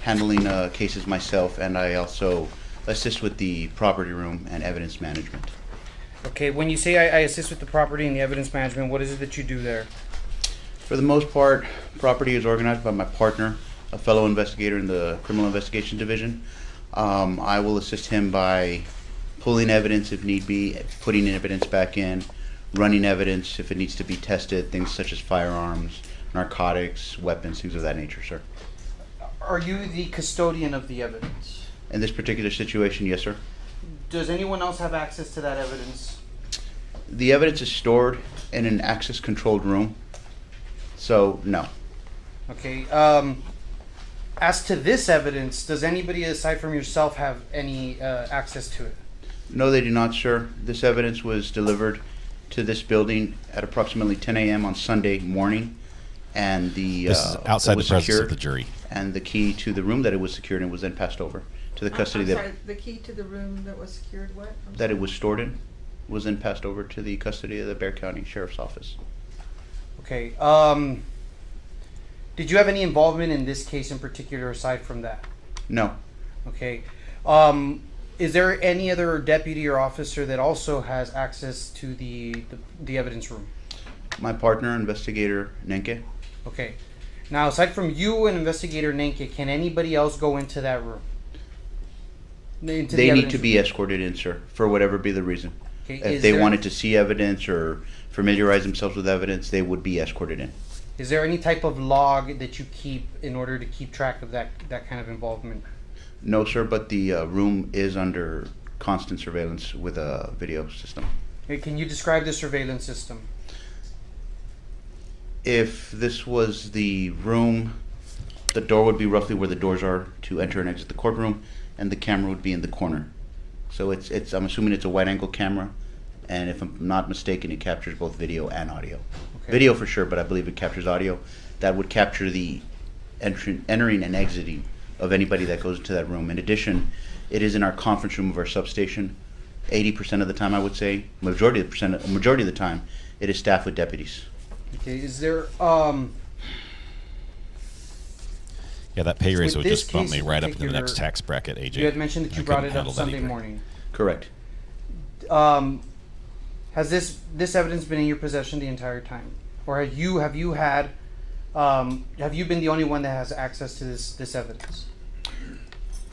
handling cases myself, and I also assist with the property room and evidence management. Okay, when you say I assist with the property and the evidence management, what is it that you do there? For the most part, property is organized by my partner, a fellow investigator in the Criminal Investigation Division. I will assist him by pulling evidence if need be, putting evidence back in, running evidence if it needs to be tested, things such as firearms, narcotics, weapons, things of that nature, sir. Are you the custodian of the evidence? In this particular situation, yes, sir. Does anyone else have access to that evidence? The evidence is stored in an access-controlled room. So, no. Okay. As to this evidence, does anybody aside from yourself have any access to it? No, they do not, sir. This evidence was delivered to this building at approximately 10 a.m. on Sunday morning, and This is outside the presence of the jury. And the key to the room that it was secured in was then passed over to the custody I'm that sorry, the key to the room that was secured, what? I'm that sorry. it was stored in was then passed over to the custody of the Bexar County Sheriff's Office. Okay. Did you have any involvement in this case in particular aside from that? No. Okay. Is there any other deputy or officer that also has access to the evidence room? My partner, Investigator Nenke. Okay. Now, aside from you and Investigator Nenke, can anybody else go into that room? Into the They need evidence to be escorted in, sir, for whatever be the reason. Okay, If is they there- wanted to see evidence or familiarize themselves with evidence, they would be escorted in. Is there any type of log that you keep in order to keep track of that kind of involvement? No, sir, but the room is under constant surveillance with a video system. Okay, can you describe the surveillance system? If this was the room, the door would be roughly where the doors are to enter and exit the courtroom, and the camera would be in the corner. So it's I'm assuming it's a wide angle camera, and if I'm not mistaken, it captures both video and audio. Okay. Video for sure, but I believe it captures audio. That would capture the entering and exiting of anybody that goes into that room. In addition, it is in our conference room of our substation. 80% of the time, I would say, majority of the time, it is staffed with deputies. Okay, is there Yeah, that pay raise With would this just bump case me in right up into the particular, next tax bracket, AJ. you had mentioned that you I brought couldn't it up handle that Sunday either. morning. Correct. Has this evidence been in your possession the entire time, or have you been the only one that has access to this evidence?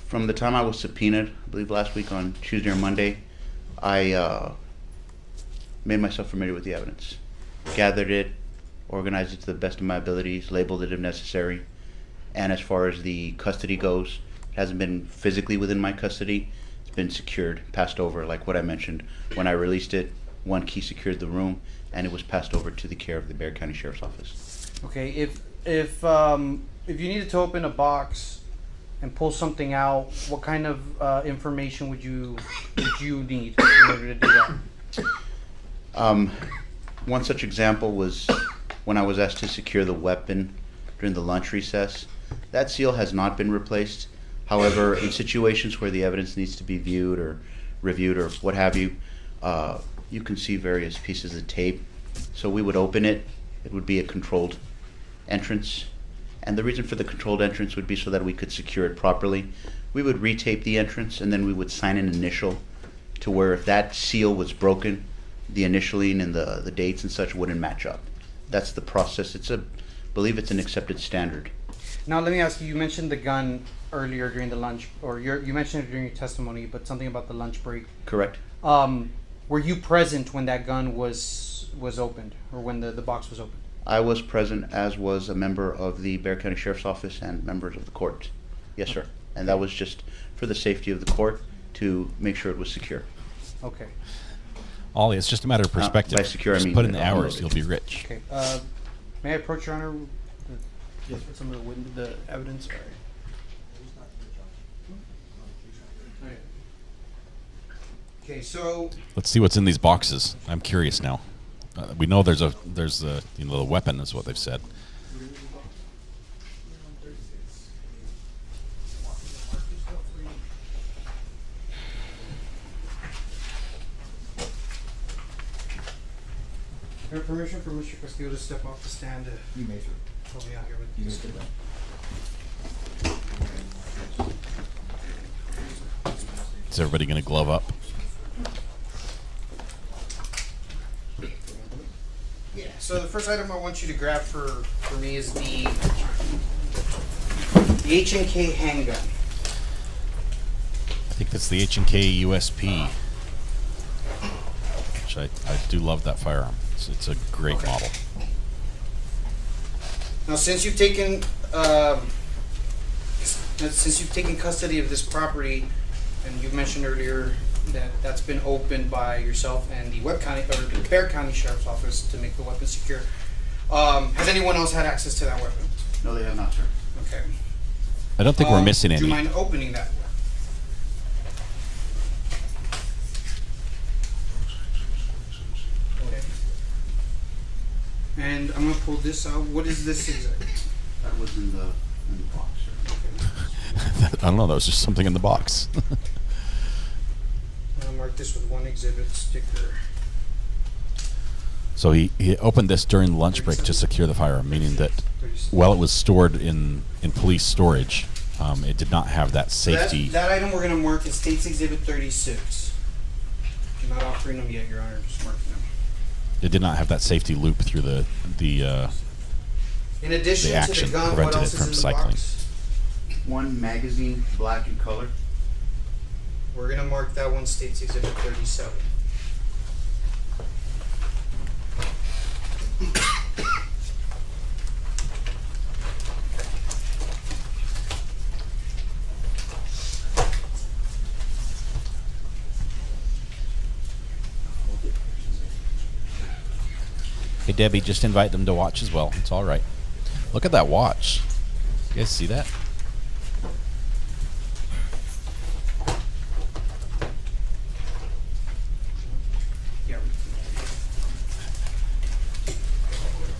From the time I was subpoenaed, I believe last week on Tuesday or Monday, I made myself familiar with the evidence, gathered it, organized it to the best of my abilities, labeled it if necessary. And as far as the custody goes, it hasn't been physically within my custody. It's been secured, passed over, like what I mentioned. When I released it, one key secured the room, and it was passed over to the care of the Bexar County Sheriff's Office. Okay, if you needed to open a box and pull something out, what kind of information would you need in order to do that? One such example was when I was asked to secure the weapon during the lunch recess. That seal has not been replaced. However, in situations where the evidence needs to be viewed or reviewed or what have you, you can see various pieces of tape. So we would open it. It would be a controlled entrance. And the reason for the controlled entrance would be so that we could secure it properly. We would retape the entrance, and then we would sign an initial to where if that seal was broken, the initialing and the dates and such wouldn't match up. That's the process. I believe it's an accepted standard. Now let me ask you. You mentioned the gun earlier during the lunch, or you mentioned it during your testimony, but something about the lunch break. Correct. Were you present when that gun was opened, or when the box was opened? I was present, as was a member of the Bexar County Sheriff's Office and members of the court. Yes, sir. And that was just for the safety of the court to make sure it was secure. Okay. Ollie, it's just a matter of perspective. by secure, I Just mean put in the unloaded. hours, you'll be rich. Okay. May I approach, Your Honor? Some of the evidence. All right. Okay, so Let's see what's in these boxes. I'm curious now. We know there's the weapon is what they've said. permission for Mr. Castillo to step off the stand. You may, sir. Help me out here with You may, this. sir. Is everybody going to glove up? Yeah. So the first item I want you to grab for me is the H&K handgun. I think that's the H&K USP, which I do love that firearm. It's a great model. Now, since you've taken custody of this property, and you mentioned earlier that that's been opened by yourself and the Bexar County Sheriff's Office to make the weapon secure, Has anyone else had access to that weapon? No, they have not, sir. Okay. I don't think we're missing Do any. you mind opening that weapon? Okay. And I'm gonna pull this out. What is this exactly? That was in the box, sir. I don't know. That was just something in the box. I'm gonna mark this with one exhibit sticker. So he opened this during the lunch break to secure the firearm, meaning that while it was stored in police storage, it did not have that safety. That item we're gonna mark as State's Exhibit 36. I'm not offering them yet, Your Honor. Just marking them. It did not have that safety loop through the In addition to action the gun, what prevented else it is from in the cycling. box? One magazine, black in color. We're gonna mark that one State's Exhibit 37. Hey Debbie, just invite them to watch as well. It's all right. Look at that watch. You guys see that? Yeah.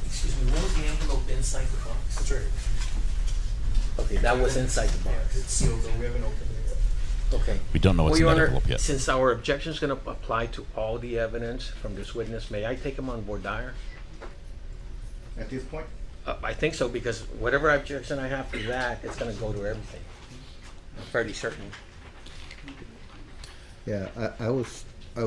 Excuse me, what was the envelope inside the box? That's right. Okay, that was inside the Yeah, box. it's sealed though. We haven't opened it yet. Okay. We don't know what's Well, in Your that Honor, envelope yet. since our objection is going to apply to all the evidence from this witness, may I take him on voir dire? At this point? I think so, because whatever objection I have to that, it's going to go to everything. I'm fairly certain. Yeah, I was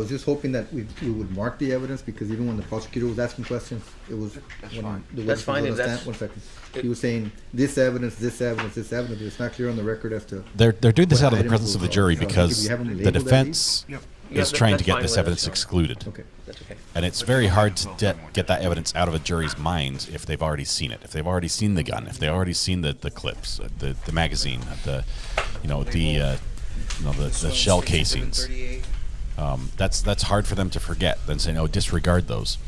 just hoping that we would mark the evidence, because even when the prosecutor was asking questions, it was when fine. the That's witness was fine on if the that's- stand. One second. He was saying this evidence, this evidence, this evidence. It's not clear on the record as to. They're doing this what out of the items presence of the those jury are. So, because you have them the labeled at defense Yeah, is trying to that's get fine this with us, evidence Your Honor. excluded. Okay. That's okay. And it's very hard to get that evidence out of a jury's mind if they've already seen it, if they've already seen the gun, if they've already seen the clips, the magazine, the shell casings. 38. That's hard for them to forget. Then saying, "Oh, disregard those."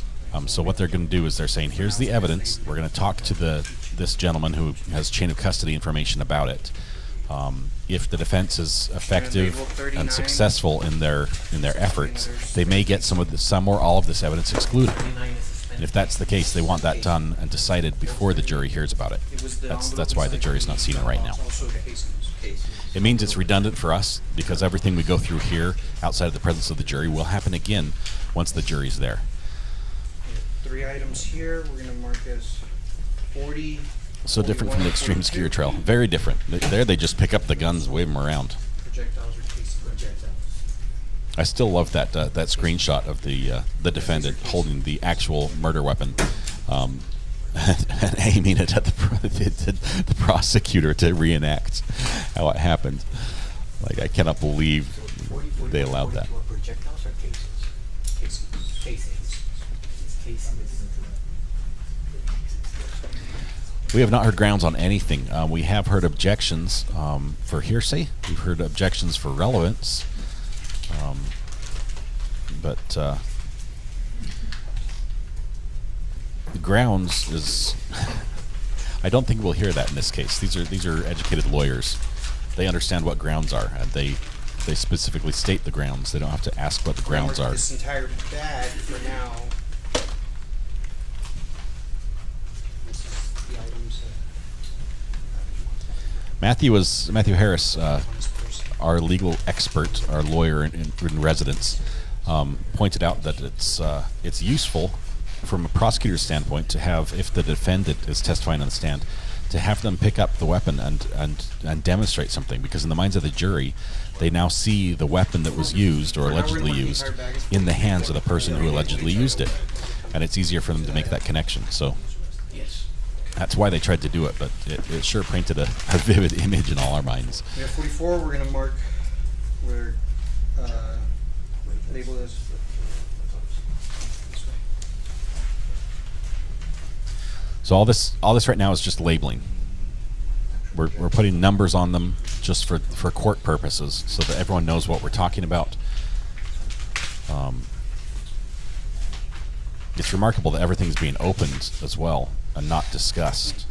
So what they're going to do is they're saying, "Here's the evidence. We're going to talk to this gentleman who has chain of custody information about it. If the defense is effective and successful in their efforts, they may get some or all of this evidence excluded. And if that's the case, they want that done and decided before the jury hears about it. It was the That's envelope why the inside jury's not seeing it right now. Also the casings. It means it's redundant for us because everything we go through here outside of the presence of the jury will happen again once the jury's there." Three items here. We're gonna mark as 40. So different from the extreme skier trail. Very different. There they just pick up the guns, wave them around. Projectiles or casings. Projectiles. I still love that screenshot of the defendant holding the actual murder weapon, and aiming it at the prosecutor to reenact how it happened. Like, I cannot believe they allowed that. Projectiles or cases? Casings. Casings. It's casings. We have not heard grounds on anything. We have heard objections for hearsay. We've heard objections for relevance. But the grounds is I don't think we'll hear that in this case. These are educated lawyers. They understand what grounds are, and they specifically state the grounds. They don't have to ask what the grounds Mark are. This entire bag for now. This is the items Matthew Harris, on this person. our legal expert, our lawyer in residence, pointed out that it's useful from a prosecutor's standpoint to have, if the defendant is testifying on the stand, to have them pick up the weapon and demonstrate something, because in the minds of the jury, they now see the weapon that was used or allegedly used in the hands of the person who allegedly used it, and it's easier for them to make that connection. So that's why they tried to do it, but it sure painted a vivid image in all our minds. We have 44. We're gonna mark. We're label this. This way. So all this right now is just labeling. We're putting numbers on them just for court purposes, so that everyone knows what we're talking about. it's remarkable that everything's being opened as well and not discussed.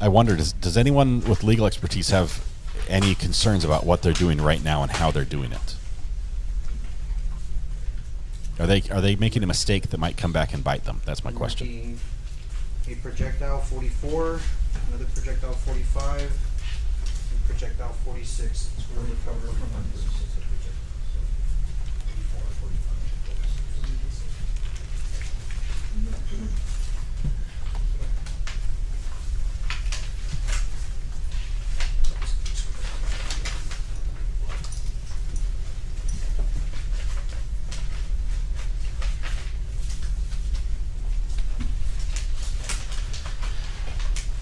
I wonder, does anyone with legal expertise have any concerns about what they're doing right now and how they're doing it? Are they making a mistake that might come back and bite them? That's my question. A projectile 44, another projectile 45, and projectile 46. That's where we recover from others.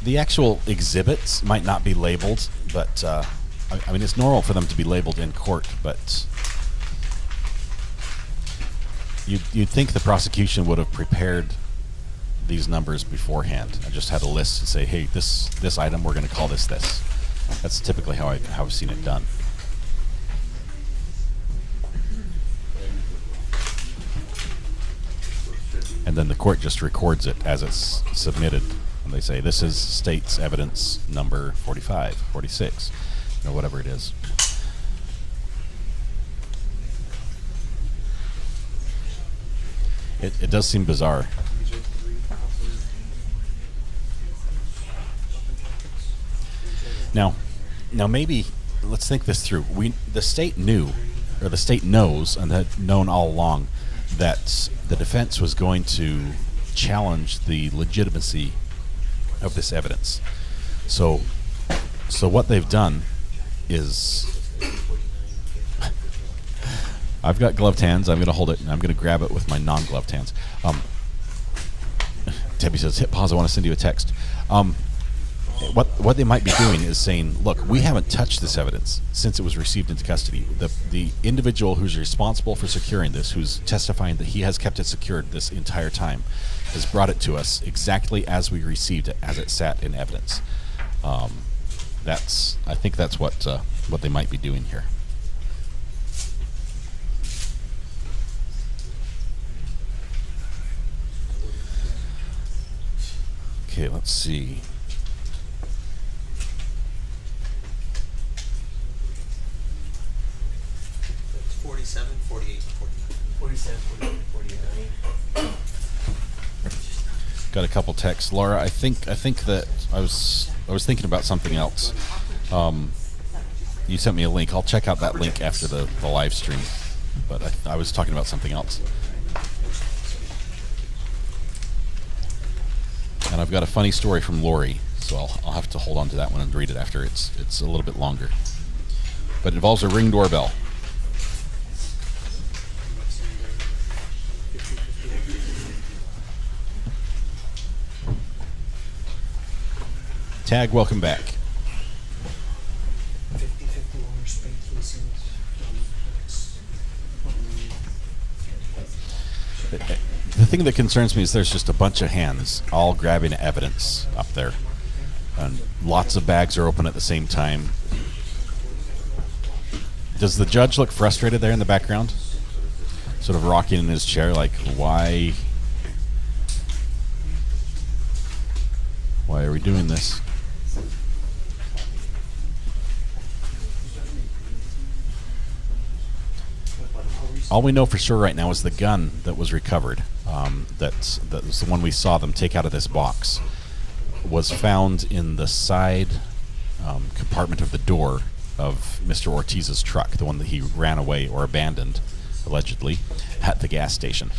The actual exhibits might not be labeled, but I mean, it's normal for them to be labeled in court, but you'd think the prosecution would have prepared these numbers beforehand. I just had a list to say, hey, this item, we're going to call this. That's typically how I've seen it done. And then the court just records it as it's submitted. And they say, this is state's evidence number 45, 46, or whatever it is. It does seem bizarre. Now maybe, let's think this through. The state knew, or the state knows, and had known all along, that the defense was going to challenge the legitimacy of this evidence. So what they've done is, I've got gloved hands. I'm going to hold it and I'm going to grab it with my non-gloved hands. Debbie says, hit pause. I want to send you a text. What they might be doing is saying, look, we haven't touched this evidence since it was received into custody. The individual who's responsible for securing this, who's testifying that he has kept it secured this entire time, has brought it to us exactly as we received it, as it sat in evidence. I think that's what they might be doing here. Okay, let's see. It's 47, 48, 49. 47, 48, 49. Got a couple texts, Laura. I think that I was thinking about something else. You sent me a link. I'll check out that link after the live stream. But I was talking about something else. And I've got a funny story from Lori, so I'll have to hold on to that one and read it after. It's a little bit longer, but it involves a Ring doorbell. Tag, welcome back. 50-51 spring casings. The thing that concerns me is there's just a bunch of hands all grabbing evidence up there. And lots of bags are open at the same time. Does the judge look frustrated there in the background? Sort of rocking in his chair, like, why are we doing this? All we know for sure right now is the gun that was recovered. That was the one we saw them take out of this box. Was found in the side compartment of the door of Mr. Ortiz's truck, the one that he ran away or abandoned, allegedly, at the gas station.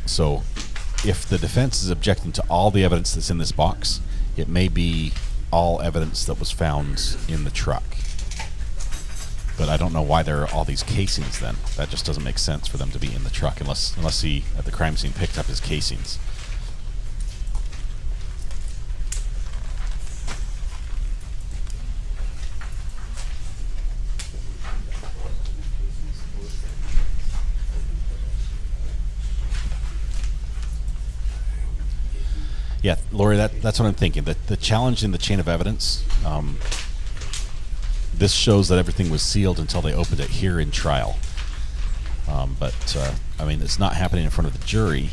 So if the defense is objecting to all the evidence that's in this box, it may be all evidence that was found in the truck. But I don't know why there are all these casings then. That just doesn't make sense for them to be in the truck unless he, at the crime scene, picked up his casings. Yeah, Lori, that's what I'm thinking. The challenge in the chain of evidence, this shows that everything was sealed until they opened it here in trial. But I mean, it's not happening in front of the jury.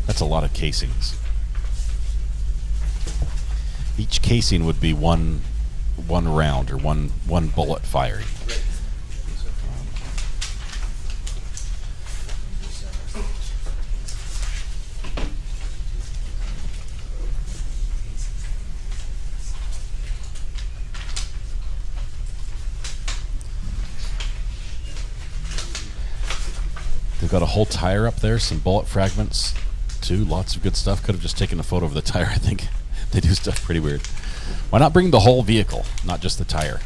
That's a lot of casings. Each casing would be one round or one bullet firing. They've got a whole tire up there, some bullet fragments too, lots of good stuff. Could have just taken a photo of the tire. I think they do stuff pretty weird. Why not bring the whole vehicle, not just the tire?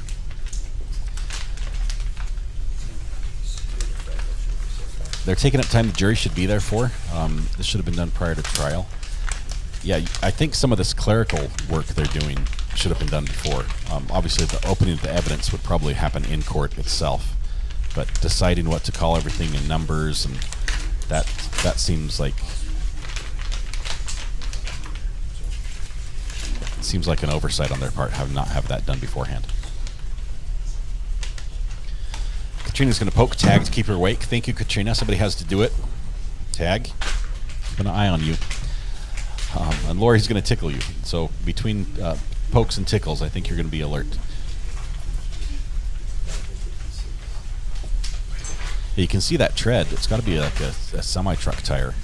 They're taking up time the jury should be there for. This should have been done prior to trial. Yeah, I think some of this clerical work they're doing should have been done before. Obviously, the opening of the evidence would probably happen in court itself, but deciding what to call everything in numbers, and that seems like an oversight on their part, not have that done beforehand. Katrina's going to poke Tag to keep her awake. Thank you, Katrina. Somebody has to do it. Tag, keep an eye on you. And Lori's going to tickle you. So between pokes and tickles, I think you're going to be alert. Yeah, you can see that tread. It's got to be like a semi-truck tire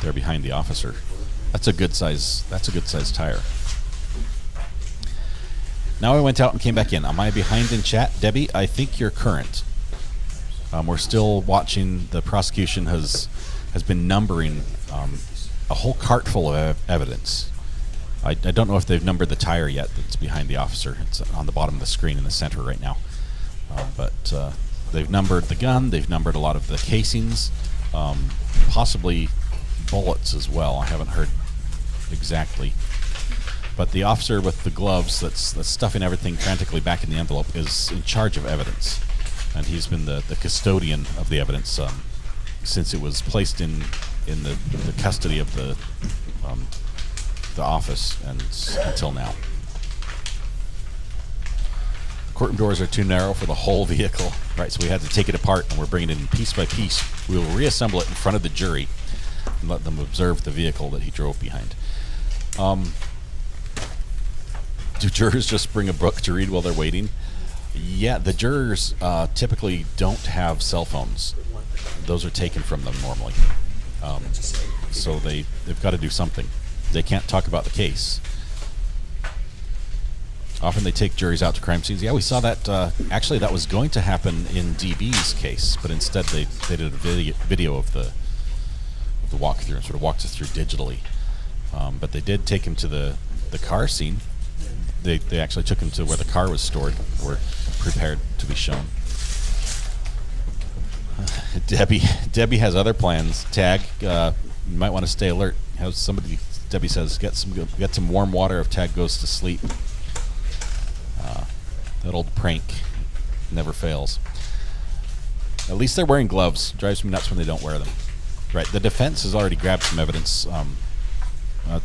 there behind the officer. That's a good size tire. Now I went out and came back in. Am I behind in chat? Debbie, I think you're current. We're still watching. The prosecution has been numbering a whole cart full of evidence. I don't know if they've numbered the tire yet that's behind the officer. It's on the bottom of the screen in the center right now. But they've numbered the gun. They've numbered a lot of the casings, possibly bullets as well. I haven't heard exactly. But the officer with the gloves that's stuffing everything frantically back in the envelope is in charge of evidence. And he's been the custodian of the evidence since it was placed in the custody of the office and until now. The courtroom doors are too narrow for the whole vehicle, right? So we had to take it apart, and we're bringing it in piece by piece. We will reassemble it in front of the jury and let them observe the vehicle that he drove behind. Do jurors just bring a book to read while they're waiting? Yeah, the jurors typically don't have cell phones. Those are taken from them normally. So they've got to do something. They can't talk about the case. Often they take juries out to crime scenes. Yeah, we saw that. Actually, that was going to happen in DB's case, but instead they did a video of the walkthrough and sort of walked us through digitally. But they did take him to the car scene. They actually took him to where the car was stored, or prepared to be shown. Debbie has other plans. Tag, you might want to stay alert. Debbie says, get some warm water if Tag goes to sleep. That old prank never fails. At least they're wearing gloves. Drives me nuts when they don't wear them. Right. The defense has already grabbed some evidence,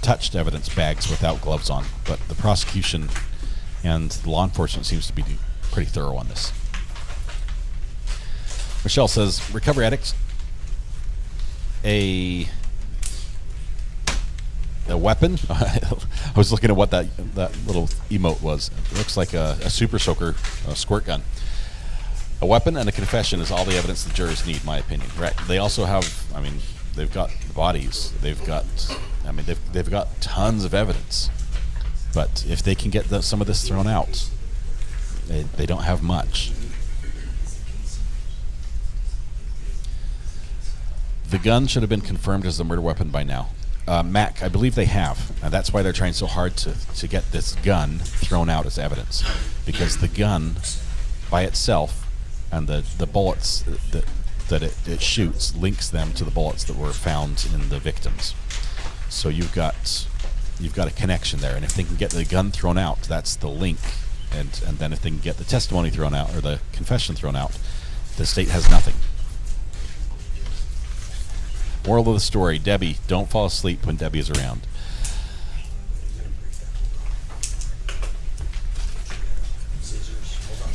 touched evidence bags without gloves on, but the prosecution and the law enforcement seems to be pretty thorough on this. Michelle says, recovery addicts, a weapon. I was looking at what that little emote was. It looks like a super soaker, a squirt gun. A weapon and a confession is all the evidence the jurors need, in my opinion. Right? They also have, they've got bodies. They've got tons of evidence. But if they can get some of this thrown out, they don't have much. The gun should have been confirmed as a murder weapon by now. Mac, I believe they have. And that's why they're trying so hard to get this gun thrown out as evidence. Because the gun by itself and the bullets that it shoots links them to the bullets that were found in the victims. So you've got you've got a connection there. And if they can get the gun thrown out, that's the link. And then if they can get the testimony thrown out or the confession thrown out, the state has nothing. Moral of the story, Debbie, don't fall asleep when Debbie is around.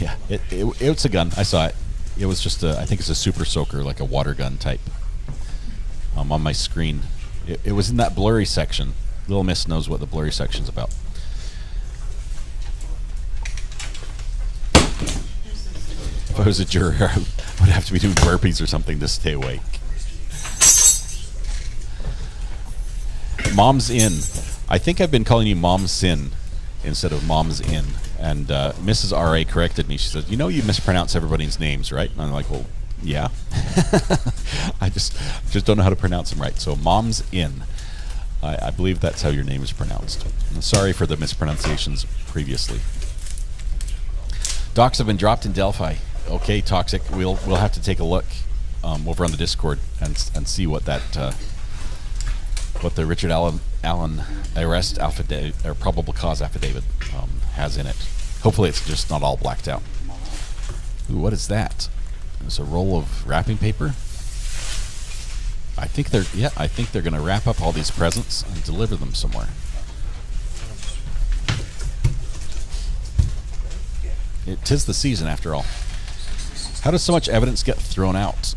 Yeah, it's a gun. I saw it. It was just I think it's a super soaker, like a water gun type. On my screen. It was in that blurry section. Little Miss knows what the blurry section's about. If I was a juror, I would have to be doing burpees or something to stay awake. Mom's In. I think I've been calling you Mom's Sin instead of Mom's In. And Mrs. R.A. corrected me. She said, you know you mispronounce everybody's names, right? And I'm like, well, yeah. I just don't know how to pronounce them right. So Mom's In. I believe that's how your name is pronounced. I'm sorry for the mispronunciations previously. Docs have been dropped in Delphi. Okay, Toxic. We'll have to take a look over on the Discord and see what that what the Richard Allen arrest affidavit or probable cause affidavit has in it. Hopefully, it's just not all blacked out. Ooh, what is that? It's a roll of wrapping paper. I think they're going to wrap up all these presents and deliver them somewhere. It 'tis the season, after all. How does so much evidence get thrown out?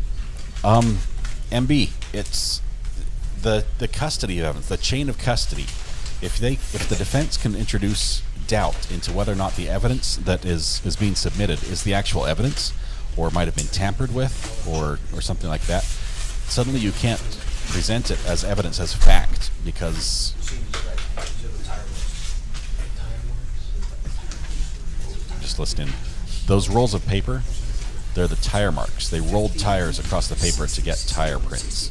MB, it's the custody of evidence, the chain of custody. If the defense can introduce doubt into whether or not the evidence that is being submitted is the actual evidence, or might have been tampered with, or something like that, suddenly you can't present it as evidence, as fact, because just listening. Those rolls of paper, they're the tire marks. They rolled tires across the paper to get tire prints.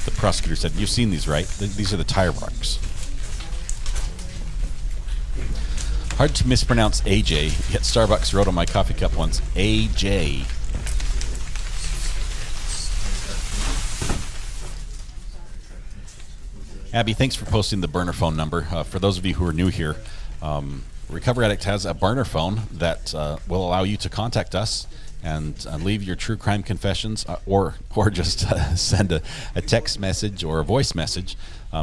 The prosecutor said, you've seen these, right? These are the tire marks. Hard to mispronounce AJ, yet Starbucks wrote on my coffee cup once, AJ. Abby, thanks for posting the burner phone number. For those of you who are new here, Recovery Addict has a burner phone that will allow you to contact us and leave your true crime confessions, or just send a text message or a voice message.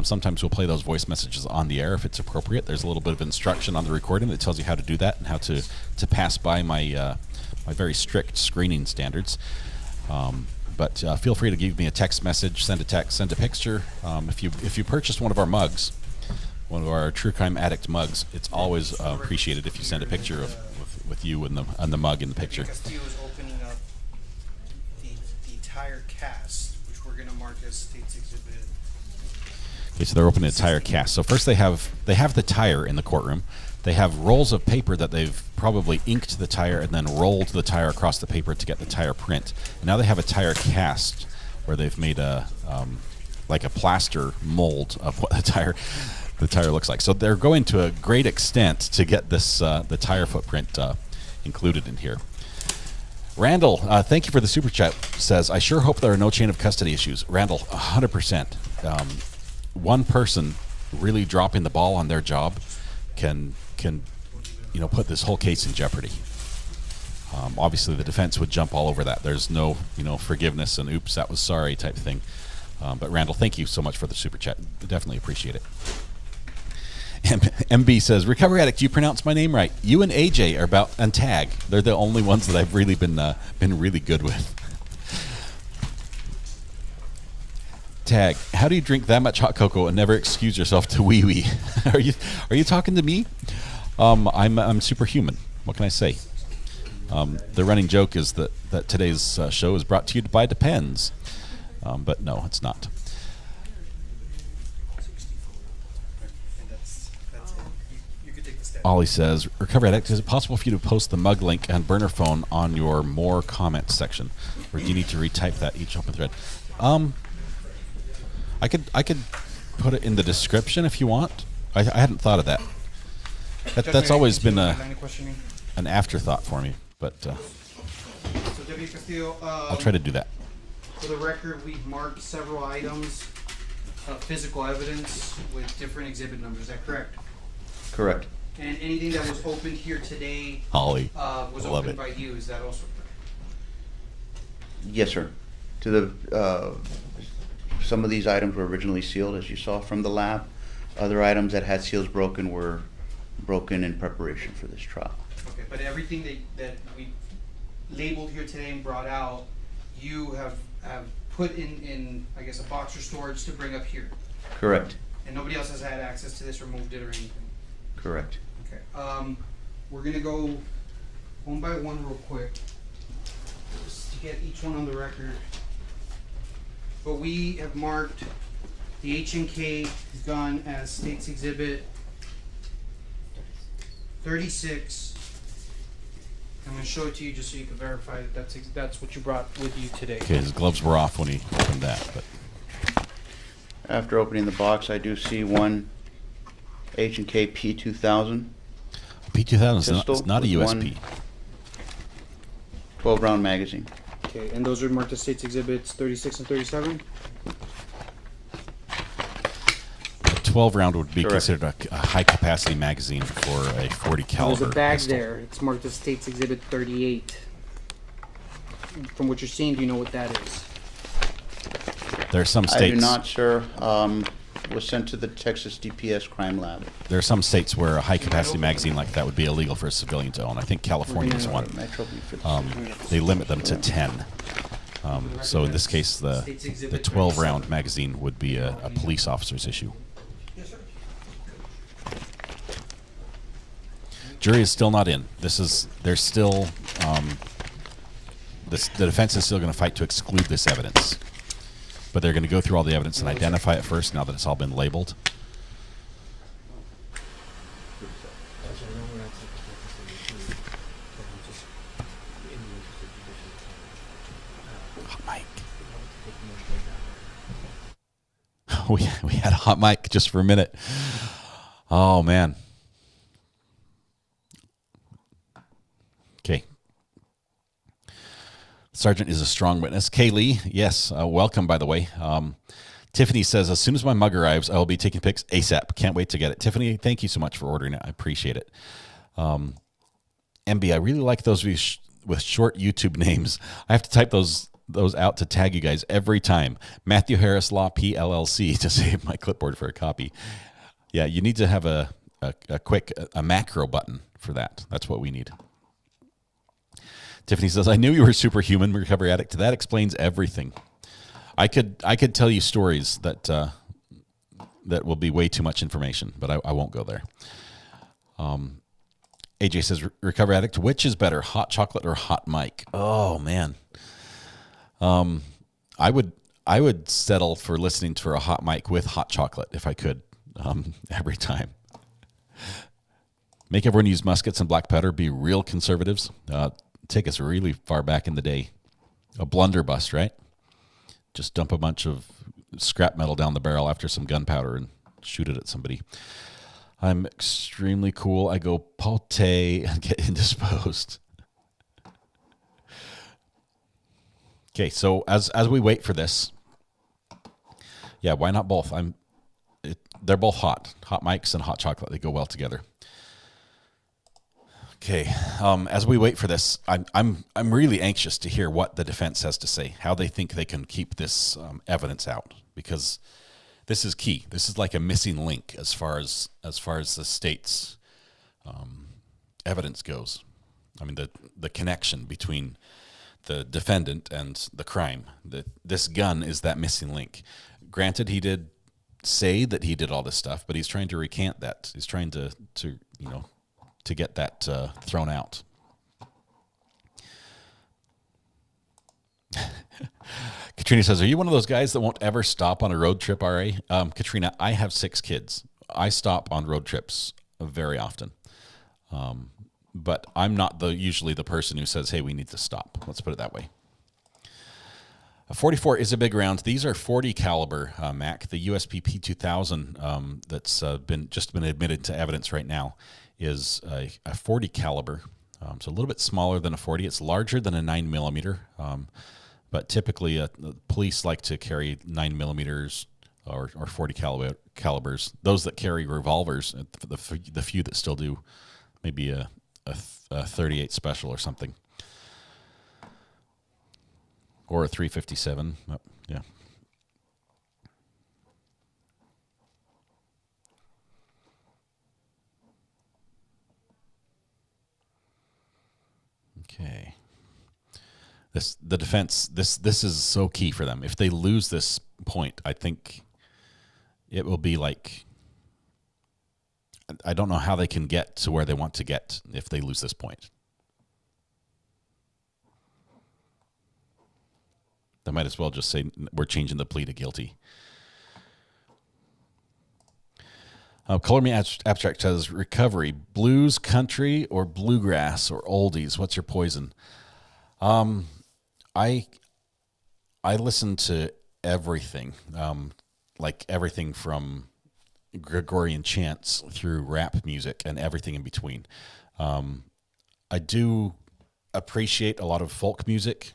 Sometimes we'll play those voice messages on the air if it's appropriate. There's a little bit of instruction on the recording that tells you how to do that and how to pass by my my very strict screening standards. But feel free to give me a text message, send a text, send a picture. If you purchased one of our mugs, one of our True Crime Addict mugs, it's always appreciated if you send a picture with you and the mug in the picture. Castillo is opening up the tire cast, which we're going to mark as State's Exhibit. Okay, so they're opening a tire cast. So first they have the tire in the courtroom. They have rolls of paper that they've probably inked the tire and then rolled the tire across the paper to get the tire print. And now they have a tire cast where they've made a like a plaster mold of what the tire looks like. So they're going to a great extent to get this the tire footprint included in here. Randall, thank you for the super chat. Says, I sure hope there are no chain of custody issues. Randall, 100%. One person really dropping the ball on their job can put this whole case in jeopardy. Obviously, the defense would jump all over that. There's no forgiveness and oops, that was sorry type thing. But Randall, thank you so much for the super chat. Definitely appreciate it. MB says, Recovery Addict, you pronounce my name right. You and AJ are about, and Tag, they're the only ones that I've really been really good with. Tag, how do you drink that much hot cocoa and never excuse yourself to wee wee? Are you talking to me? I'm superhuman. What can I say? The running joke is that today's show is brought to you by Depends, but no, it's not. Ollie says, Recovery Addict, is it possible for you to post the mug link and burner phone on your more comments section, or do you need to retype that each open thread? I could put it in the description if you want. I hadn't thought of that. That's always been an afterthought for me, but I'll try to do that. For the record, we've marked several items of physical evidence with different exhibit numbers. Is that correct? Correct. And anything that was opened here today Holly, was love opened it. by you. Is that also correct? Yes, sir. To the some of these items were originally sealed, as you saw from the lab. Other items that had seals broken were broken in preparation for this trial. Okay, but everything that we labeled here today and brought out, you have put in I guess a box or storage to bring up here, Correct. and nobody else has had access to this or moved it or anything. Correct. Okay. We're gonna go one by one real quick, just to get each one on the record. But we have marked the H&K gun as State's Exhibit 36. I'm gonna show it to you just so you can verify that that's what you brought with you today. Okay, his gloves were off when he opened that, but After opening the box, I do see one H&K P2000 P2000 is pistol not a with USP. one 12-round magazine. Okay, and those are marked as State's Exhibits 36 and 37? A 12 round would be Correct. considered a high capacity magazine for a 40 caliber. There's a bag pistol. there. It's marked as State's Exhibit 38. From what you're seeing, do you know what that is? There are some I states. do not, sir. Was sent to the Texas DPS crime lab. There are some states where a high capacity magazine like that would be illegal for a civilian to own. I think California is one. Metro B They limit them to 10. So in this case, the 12 round magazine would be a police officer's issue. Jury is still not in. There's still, the defense is still going to fight to exclude this evidence. But they're going to go through all the evidence and identify it first now that it's all been labeled. Hot mic. We had a hot mic just for a minute. Oh, man. Okay. Sergeant is a strong witness. Kaylee, yes, welcome, by the way. Tiffany says, as soon as my mug arrives, I will be taking pics ASAP. Can't wait to get it. Tiffany, thank you so much for ordering it. I appreciate it. MB, I really like those with short YouTube names. I have to type those out to tag you guys every time. Matthew Harris Law PLLC to save my clipboard for a copy. Yeah, you need to have a quick macro button for that. That's what we need. Tiffany says, I knew you were a superhuman recovery addict. That explains everything. I could tell you stories that will be way too much information, but I won't go there. AJ says, recovery addict, which is better, hot chocolate or hot mic? Oh, man. I would settle for listening to a hot mic with hot chocolate if I could, every time. Make everyone use muskets and black powder. Be real conservatives. Take us really far back in the day. A blunderbuss, right? Just dump a bunch of scrap metal down the barrel after some gunpowder and shoot it at somebody. I'm extremely cool. I go paute and get indisposed. Okay, so as we wait for this, yeah, why not both? They're both hot mics and hot chocolate. They go well together. Okay, as we wait for this, I'm really anxious to hear what the defense has to say, how they think they can keep this evidence out, because this is key. This is like a missing link as far as the state's evidence goes. I mean, the connection between the defendant and the crime. This gun is that missing link. Granted, he did say that he did all this stuff, but he's trying to recant that. He's trying to get that thrown out. Katrina says, are you one of those guys that won't ever stop on a road trip, RA? Katrina, I have 6 kids. I stop on road trips very often. But I'm not usually the person who says, hey, we need to stop. Let's put it that way. A 44 is a big round. These are 40 caliber Mac. The USP P2000 that's been admitted to evidence right now is a 40 caliber. So a little bit smaller than a 40. It's larger than a 9mm. But typically, the police like to carry 9mm or 40 calibers. Those that carry revolvers, the few that still do, maybe a 38 special or something, or a 357. Yeah. Okay. The defense. This is so key for them. If they lose this point, I think it will be like, I don't know how they can get to where they want to get if they lose this point. They might as well just say we're changing the plea to guilty. Color Me Abstract says, recovery, blues, country, or bluegrass, or oldies. What's your poison? I listen to everything, like everything from Gregorian chants through rap music and everything in between. I do appreciate a lot of folk music,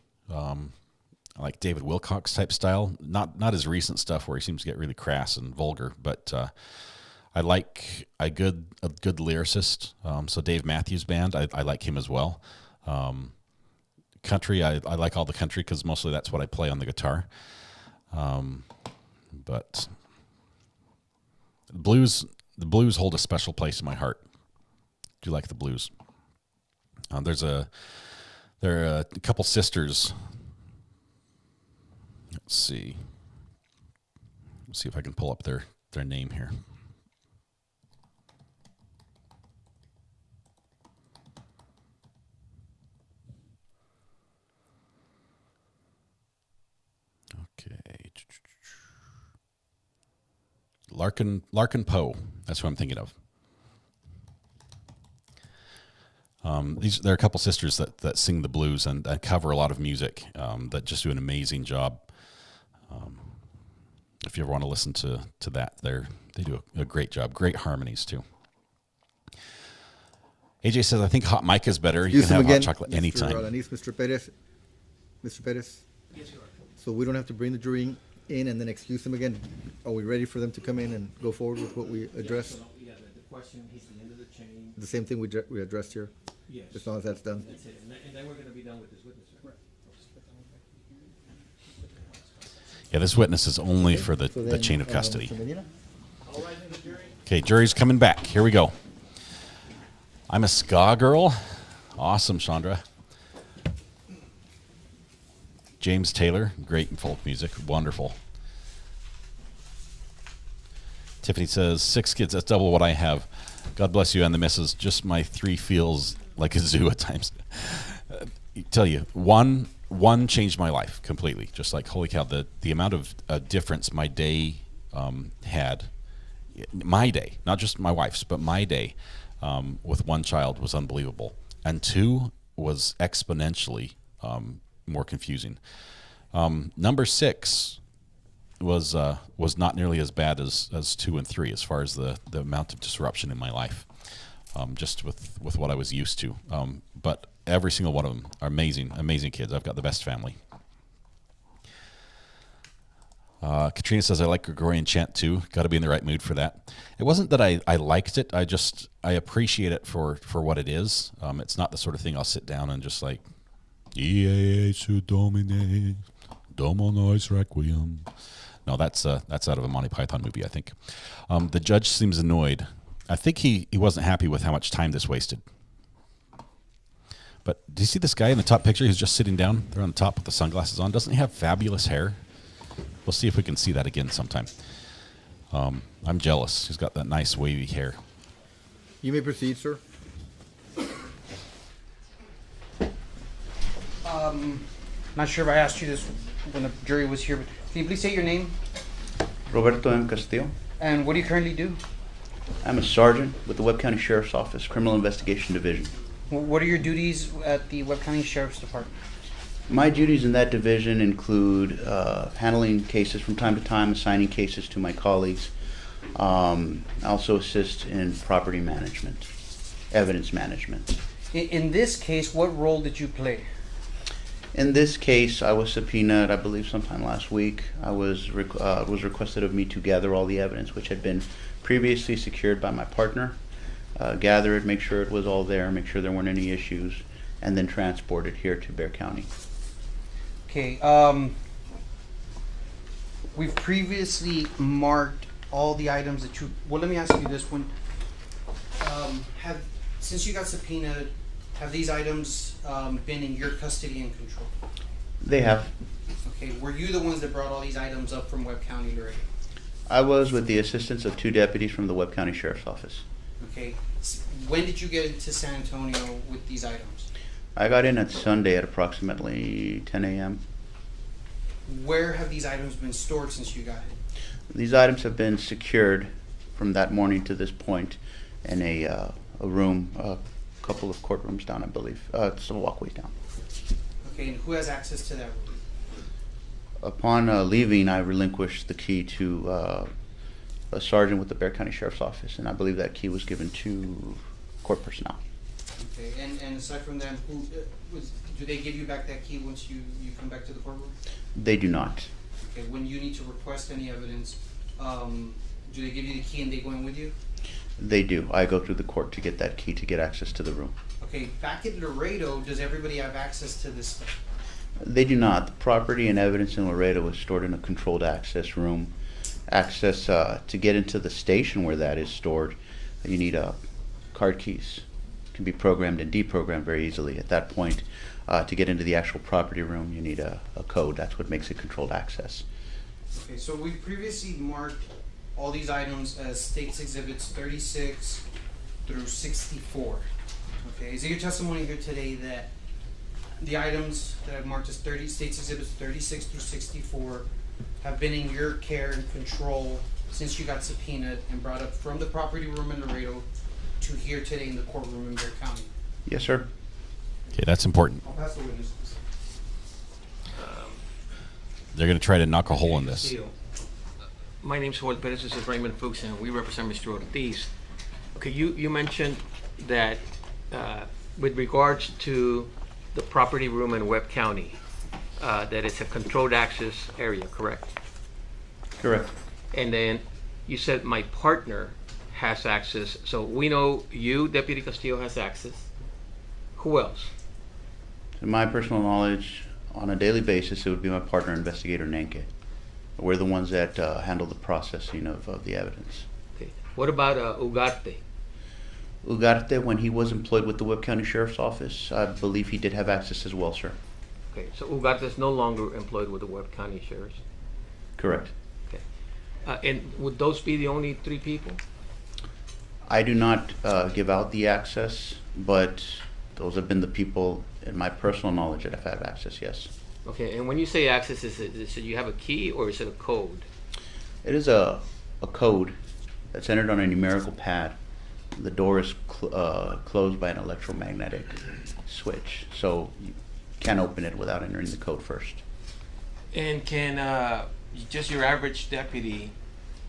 like David Wilcox type style. Not his recent stuff where he seems to get really crass and vulgar, but I like a good lyricist. So Dave Matthews Band, I like him as well. Country, I like all the country because mostly that's what I play on the guitar. But the blues hold a special place in my heart. Do you like the blues? There are a couple sisters. Let's see if I can pull up their name here. Okay. Larkin Poe. That's who I'm thinking of. There are a couple sisters that sing the blues and cover a lot of music that just do an amazing job. If you ever want to listen to that, they do a great job. Great harmonies too. AJ says, I think hot mic is better. You can have hot chocolate anytime. Mr. Perez. Mr. Perez. Yes, you are. So we don't have to bring the jury in and then excuse them again. Are we ready for them to come in and go forward with what we addressed? Yeah, the question, he's the end of the chain. The same thing we addressed here? Yes. As long as that's done? That's it. And then we're going to be done with this witness, right? Yeah, this witness is only for the chain of custody. Okay, jury's coming back. Here we go. I'm a ska girl. Awesome, Chandra. James Taylor, great in folk music, wonderful. Tiffany says, 6 kids, that's double what I have. God bless you and the missus. Just my 3 feels like a zoo at times. I tell you, one changed my life completely. Just like, holy cow, the amount of difference my day had. My day, not just my wife's, but my day with one child was unbelievable. And 2 was exponentially more confusing. Number 6 was not nearly as bad as 2 and 3 as far as the amount of disruption in my life, just with what I was used to. But every single one of them are amazing kids. I've got the best family. Katrina says, I like Gregorian chant too. Got to be in the right mood for that. It wasn't that I liked it. I appreciate it for what it is. It's not the sort of thing I'll sit down and just like, Iesu Domine, Dominis Requiem. No, that's out of a Monty Python movie, I think. The judge seems annoyed. I think he wasn't happy with how much time this wasted. But do you see this guy in the top picture who's just sitting down there on the top with the sunglasses on? Doesn't he have fabulous hair? We'll see if we can see that again sometime. I'm jealous. He's got that nice wavy hair. You may proceed, sir. Not sure if I asked you this when the jury was here, but can you please say your name? Roberto M. Castillo. And what do you currently do? I'm a sergeant with the Webb County Sheriff's Office Criminal Investigation Division. What are your duties at the Webb County Sheriff's Department? My duties in that division include handling cases from time to time, assigning cases to my colleagues. I also assist in property management, evidence management. In this case, what role did you play? In this case, I was subpoenaed, I believe, sometime last week. I was was requested of me to gather all the evidence which had been previously secured by my partner, gather it, make sure it was all there, make sure there weren't any issues, and then transport it here to Bexar County. Okay, we've previously marked all the items that you, well, let me ask you this one. Since you got subpoenaed, have these items been in your custody and control? They have. Okay, were you the ones that brought all these items up from Webb County, Laredo? I was with the assistance of 2 deputies from the Webb County Sheriff's Office. Okay, when did you get into San Antonio with these items? I got in at Sunday at approximately 10 a.m. Where have these items been stored since you got in? These items have been secured from that morning to this point in a room, a couple of courtrooms down, I believe. It's a walkway down. Okay, and who has access to that room? Upon leaving, I relinquished the key to a sergeant with the Bexar County Sheriff's Office, and I believe that key was given to court personnel. Okay, and aside from that, who do they give you back that key once you come back to the courtroom? They do not. Okay, when you need to request any evidence, do they give you the key and they go in with you? They do. I go through the court to get that key to get access to the room. Okay, back at Laredo, does everybody have access to this stuff? They do not. The property and evidence in Laredo is stored in a controlled access room. Access to get into the station where that is stored, you need card keys. Can be programmed and deprogrammed very easily. At that point, to get into the actual property room, you need a code. That's what makes it controlled access. Okay, so we previously marked all these items as States Exhibits 36 through 64. Okay, is it your testimony here today that the items that I've marked as States Exhibits 36 through 64 have been in your care and control since you got subpoenaed and brought up from the property room in Laredo to here today in the courtroom in Bexar County? Yes, sir. Okay, that's important. I'll pass the witnesses. They're going to try to knock a hole in this. My name's Juan Ortiz, this is Raymond Fuchs, and we represent Mr. Ortiz. Okay, you mentioned that with regards to the property room in Webb County, that it's a controlled access area, correct? Correct. And then you said my partner has access, so we know you, Deputy Castillo, has access. Who else? In my personal knowledge, on a daily basis, it would be my partner, Investigator Nenke. We're the ones that handle the processing of the evidence. Okay. What about Ugarte? Ugarte, when he was employed with the Webb County Sheriff's Office, I believe he did have access as well, sir. Okay, so Ugarte is no longer employed with the Webb County Sheriff's? Correct. Okay. And would those be the only 3 people? I do not give out the access, but those have been the people in my personal knowledge that have had access, yes. Okay, and when you say access, is it you have a key or is it a code? It is a code that's entered on a numerical pad. The door is closed by an electromagnetic switch, so you can't open it without entering the code first. And can just your average deputy,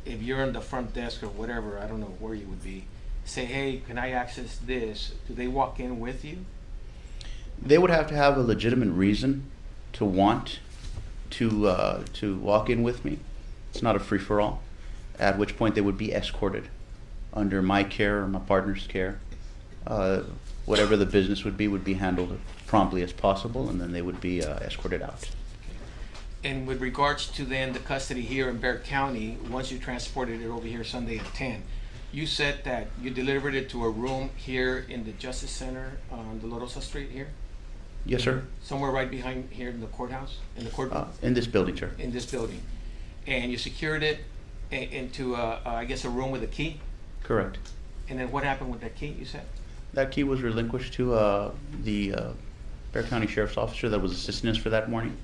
if you're on the front desk or whatever, I don't know where you would be, say, hey, can I access this? Do they walk in with you? They would have to have a legitimate reason to want to walk in with me. It's not a free-for-all, at which point they would be escorted under my care or my partner's care. Whatever the business would be handled promptly as possible, and then they would be escorted out. And with regards to then the custody here in Bexar County, once you transported it over here Sunday at 10, you said that you delivered it to a room here in the Justice Center on Dolorosa Street here? Yes, sir. Somewhere right behind here in the courthouse, in the courtroom? In this building, sir. In this building. And you secured it into, I guess, a room with a key? Correct. And then what happened with that key, you said? That key was relinquished to the Bexar County Sheriff's officer that was assisting us for that morning,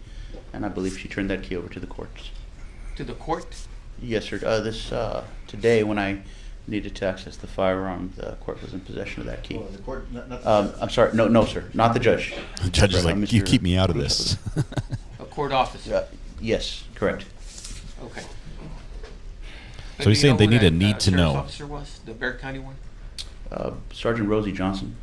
and I believe she turned that key over to the courts. To the court? Yes, sir. Today, when I needed to access the firearm, the court was in possession of that key. Well, the court, not the judge. I'm sorry. No, sir. Not the judge. The judge is like, Mr. you keep me out of this. A court officer? Yes, correct. Okay. So he's saying they need a need to sheriff's know. officer was, the Bexar County one? Sergeant Rosie Johnson.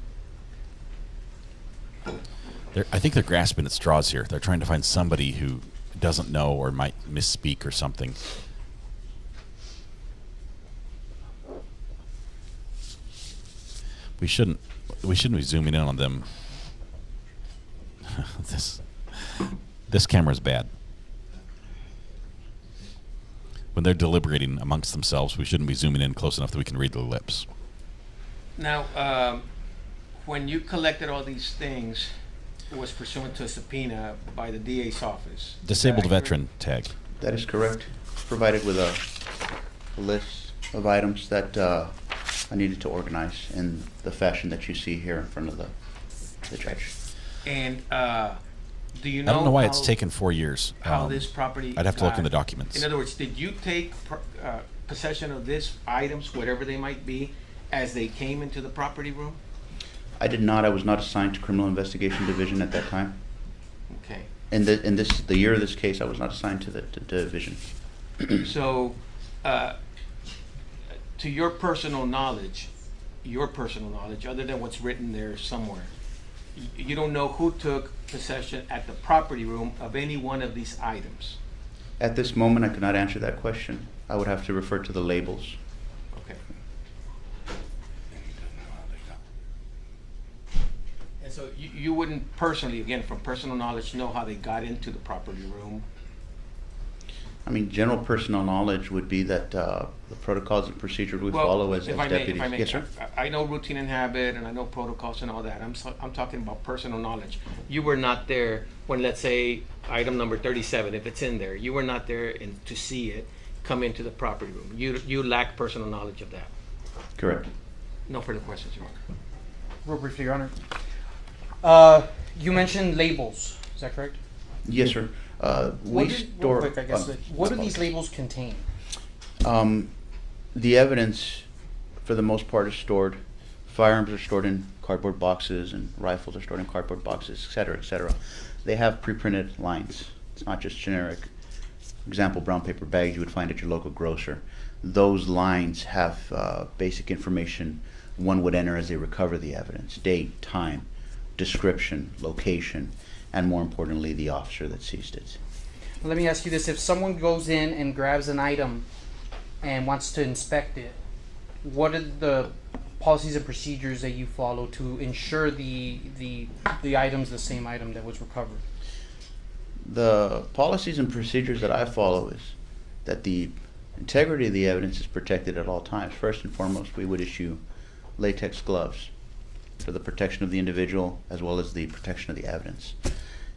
I think they're grasping at straws here. They're trying to find somebody who doesn't know or might misspeak or something. We shouldn't be zooming in on them. This camera's bad. When they're deliberating amongst themselves, we shouldn't be zooming in close enough that we can read their lips. Now, when you collected all these things, it was pursuant to a subpoena by the DA's office. Disabled Is that veteran tag. That is correct. Provided with a list of items that I needed to organize in the fashion that you see here in front of the judge. And do you know? I don't know why how, it's taken 4 years. how this property? I'd have to look in got- the documents. In other words, did you take possession of these items, whatever they might be, as they came into the property room? I did not. I was not assigned to Criminal Investigation Division at that time. Okay. In the year of this case, I was not assigned to the division. So, to your personal knowledge, other than what's written there somewhere, you don't know who took possession at the property room of any one of these items? At this moment, I could not answer that question. I would have to refer to the labels. Okay. And so you wouldn't personally, again, from personal knowledge, know how they got into the property room? I mean, general personal knowledge would be that the protocols and procedures we follow as if I may, deputies. if I may, Yes, sir. I know routine and habit, and I know protocols and all that. I'm talking about personal knowledge. You were not there when, let's say, item number 37, if it's in there, you were not there to see it come into the property room. You lack personal knowledge of that. Correct. No further questions, Your Honor. Real briefly, Your Honor. You mentioned labels. Is that correct? Yes, sir. We store. Real quick, I guess. What do my these apologies. labels contain? The evidence, for the most part, is stored. Firearms are stored in cardboard boxes, and rifles are stored in cardboard boxes, et cetera, et cetera. They have pre-printed lines. It's not just generic. Example, brown paper bags you would find at your local grocer. Those lines have basic information one would enter as they recover the evidence: date, time, description, location, and more importantly, the officer that seized it. Let me ask you this: if someone goes in and grabs an item and wants to inspect it, what are the policies and procedures that you follow to ensure the item's the same item that was recovered? The policies and procedures that I follow is that the integrity of the evidence is protected at all times. First and foremost, we would issue latex gloves for the protection of the individual as well as the protection of the evidence.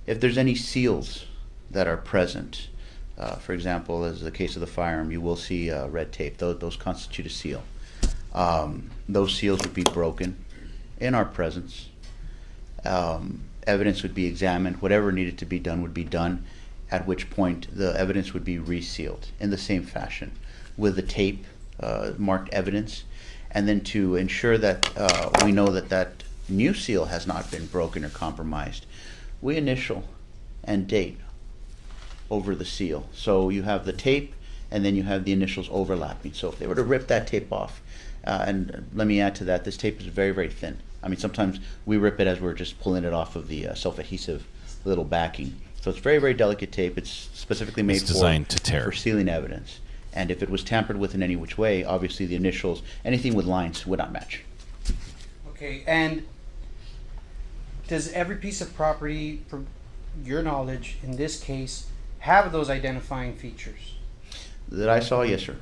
If there's any seals that are present, for example, as the case of the firearm, you will see red tape. Those constitute a seal. Those seals would be broken in our presence. Evidence would be examined. Whatever needed to be done would be done, at which point the evidence would be resealed in the same fashion with the tape marked evidence. And then to ensure that we know that that new seal has not been broken or compromised, we initial and date over the seal. So you have the tape and then you have the initials overlapping. So if they were to rip that tape off, and let me add to that, this tape is very, very thin. I mean, sometimes we rip it as we're just pulling it off of the self-adhesive little backing. So it's very, very delicate tape. It's specifically made It's designed to tear. for sealing evidence. And if it was tampered with in any which way, obviously the initials, anything with lines, would not match. Okay, and does every piece of property, from your knowledge, in this case, have those identifying features? That I saw, yes, sir.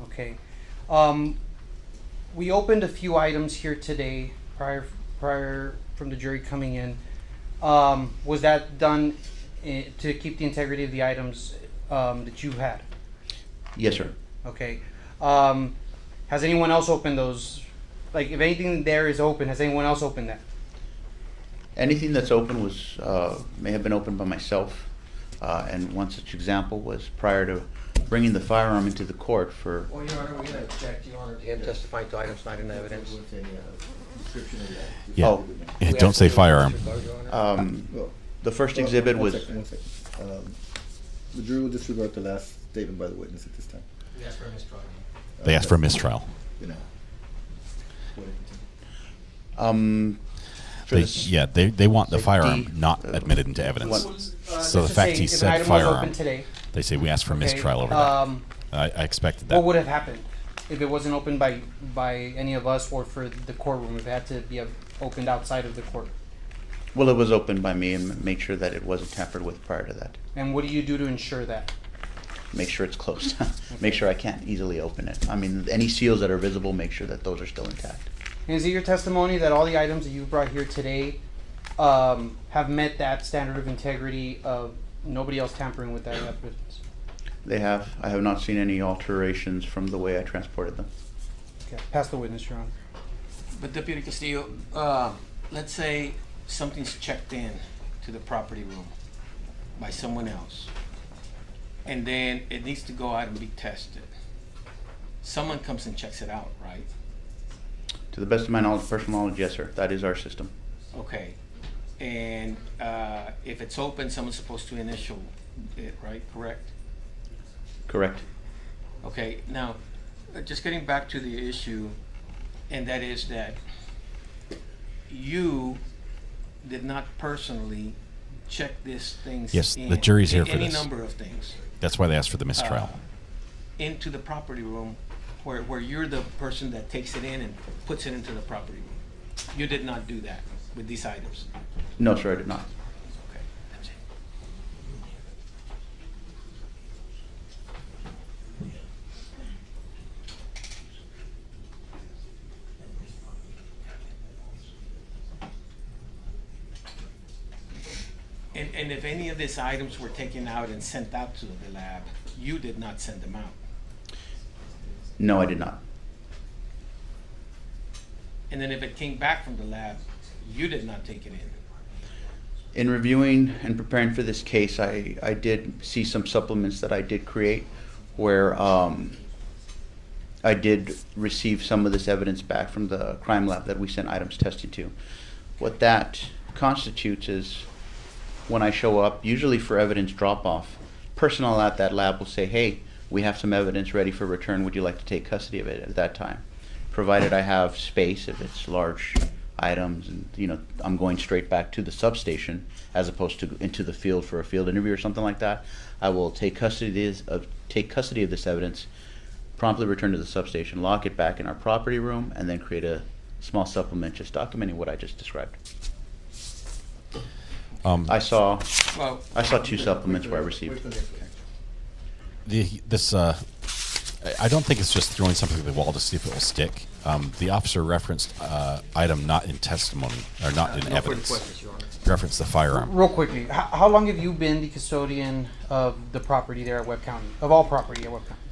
Okay. We opened a few items here today prior from the jury coming in. Was that done to keep the integrity of the items that you had? Yes, sir. Okay. Has anyone else opened those? Like, if anything there is open, has anyone else opened that? Anything that's open was may have been opened by myself, and one such example was prior to bringing the firearm into the court for. Well, Your Honor, we're going to object, Your Honor, to him testifying to items not in evidence. Yeah. Oh. Yeah, don't say firearm. The first exhibit was. One second. The jury will disregard the last statement by the witness at this time. We asked for a mistrial. They asked for a mistrial. You know. For this, they want the like firearm D, not admitted into evidence. So the Let's fact just he say if an said item was firearm, open today, they say we asked for okay, mistrial over that. I expected that. what would have happened if it wasn't opened by any of us or for the courtroom? If it had to be opened outside of the court, well, it was opened by me and made sure that it wasn't tampered with prior to that. and what do you do to ensure that? Make sure it's closed. Make sure I can't easily open it. I mean, any seals that are visible, make sure that those are still intact. And is it your testimony that all the items that you brought here today have met that standard of integrity of nobody else tampering with that evidence? They have. I have not seen any alterations from the way I transported them. Okay, pass the witness, Your Honor. But Deputy Castillo, let's say something's checked in to the property room by someone else, and then it needs to go out and be tested. Someone comes and checks it out, right? To the best of my knowledge, personal knowledge, yes, sir. That is our system. Okay. And if it's open, someone's supposed to initial it, right? Correct? Correct. Okay, now, just getting back to the issue, and that is that you did not personally check these things Yes, in, the jury's here for any this. number of things, That's why they asked for the mistrial. into the property room where you're the person that takes it in and puts it into the property room. You did not do that with these items. No, sir, I did not. Okay, that's it. And if any of these items were taken out and sent out to the lab, you did not send them out. No, I did not. And then if it came back from the lab, you did not take it in. In reviewing and preparing for this case, I did see some supplements that I did create where I did receive some of this evidence back from the crime lab that we sent items tested to. What that constitutes is when I show up, usually for evidence drop-off, personnel at that lab will say, hey, we have some evidence ready for return. Would you like to take custody of it at that time? Provided I have space, if it's large items, and I'm going straight back to the substation as opposed to into the field for a field interview or something like that, I will take custody of this evidence, promptly return to the substation, lock it back in our property room, and then create a small supplement just documenting what I just described. I saw two supplements where I received. I don't think it's just throwing something at the wall to see if it will stick. The officer referenced item not in testimony or not in evidence. Referenced the firearm. Real quickly, how long have you been the custodian of the property there at Webb County, of all property at Webb County?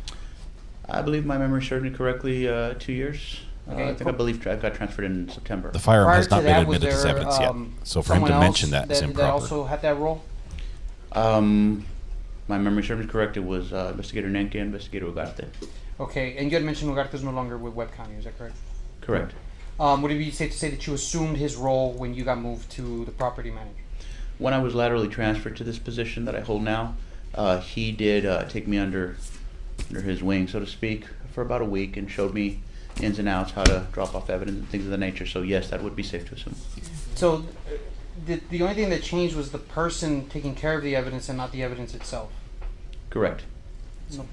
I believe my memory served me correctly, 2 years. Okay, I believe I got transferred in September. The firearm Prior has to not been that, was admitted as there, evidence yet. So for him to someone mention else that is that improper. also had that role? My memory serves me correct. It was Investigator Nenke, Investigator Ugarte. Okay, and you had mentioned Ugarte's no longer with Webb County, is that correct? Correct. Would it be safe to say that you assumed his role when you got moved to the property manager? When I was laterally transferred to this position that I hold now, he did take me under his wing, so to speak, for about a week and showed me ins and outs, how to drop off evidence and things of that nature. So yes, that would be safe to assume. So the only thing that changed was the person taking care of the evidence and not the evidence itself. Correct. So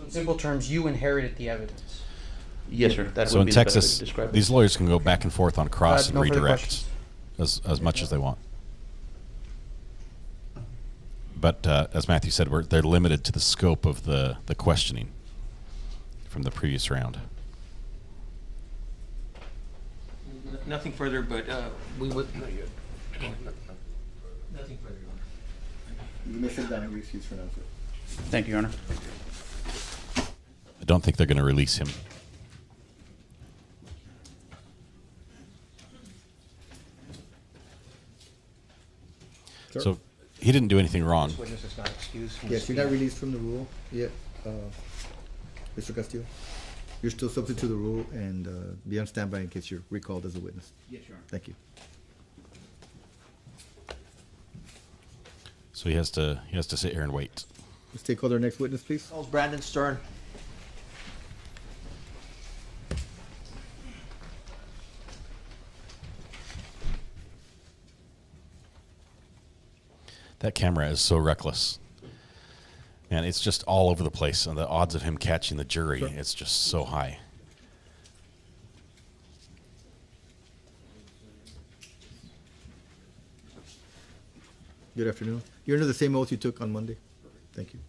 in simple terms, you inherited the evidence. Yes, sir. That So would in be the best way to Texas, describe it. these lawyers can go back and forth on cross and No further redirect questions. as much as they want. But as Matthew said, they're limited to the scope of the questioning from the previous round. Nothing further, but we would. Nothing further. You may sit down and excuse for now, sir. Thank you, Your Honor. I don't think they're going to release him. Sir? So he didn't do anything wrong. This witness is not excused from Yes, you're not speaking. released from the rule yet, Mr. Castillo. You're still subject to the rule and be on standby in case you're recalled as a witness. Yes, Your Honor. Thank you. So he has to sit here and wait. Let's take call our next witness, please. Calls Brandon Stern. That camera is so reckless. And it's just all over the place. And the odds of him catching the jury, it's just so high. Good afternoon. You're under the same oath you took on Monday. Thank you.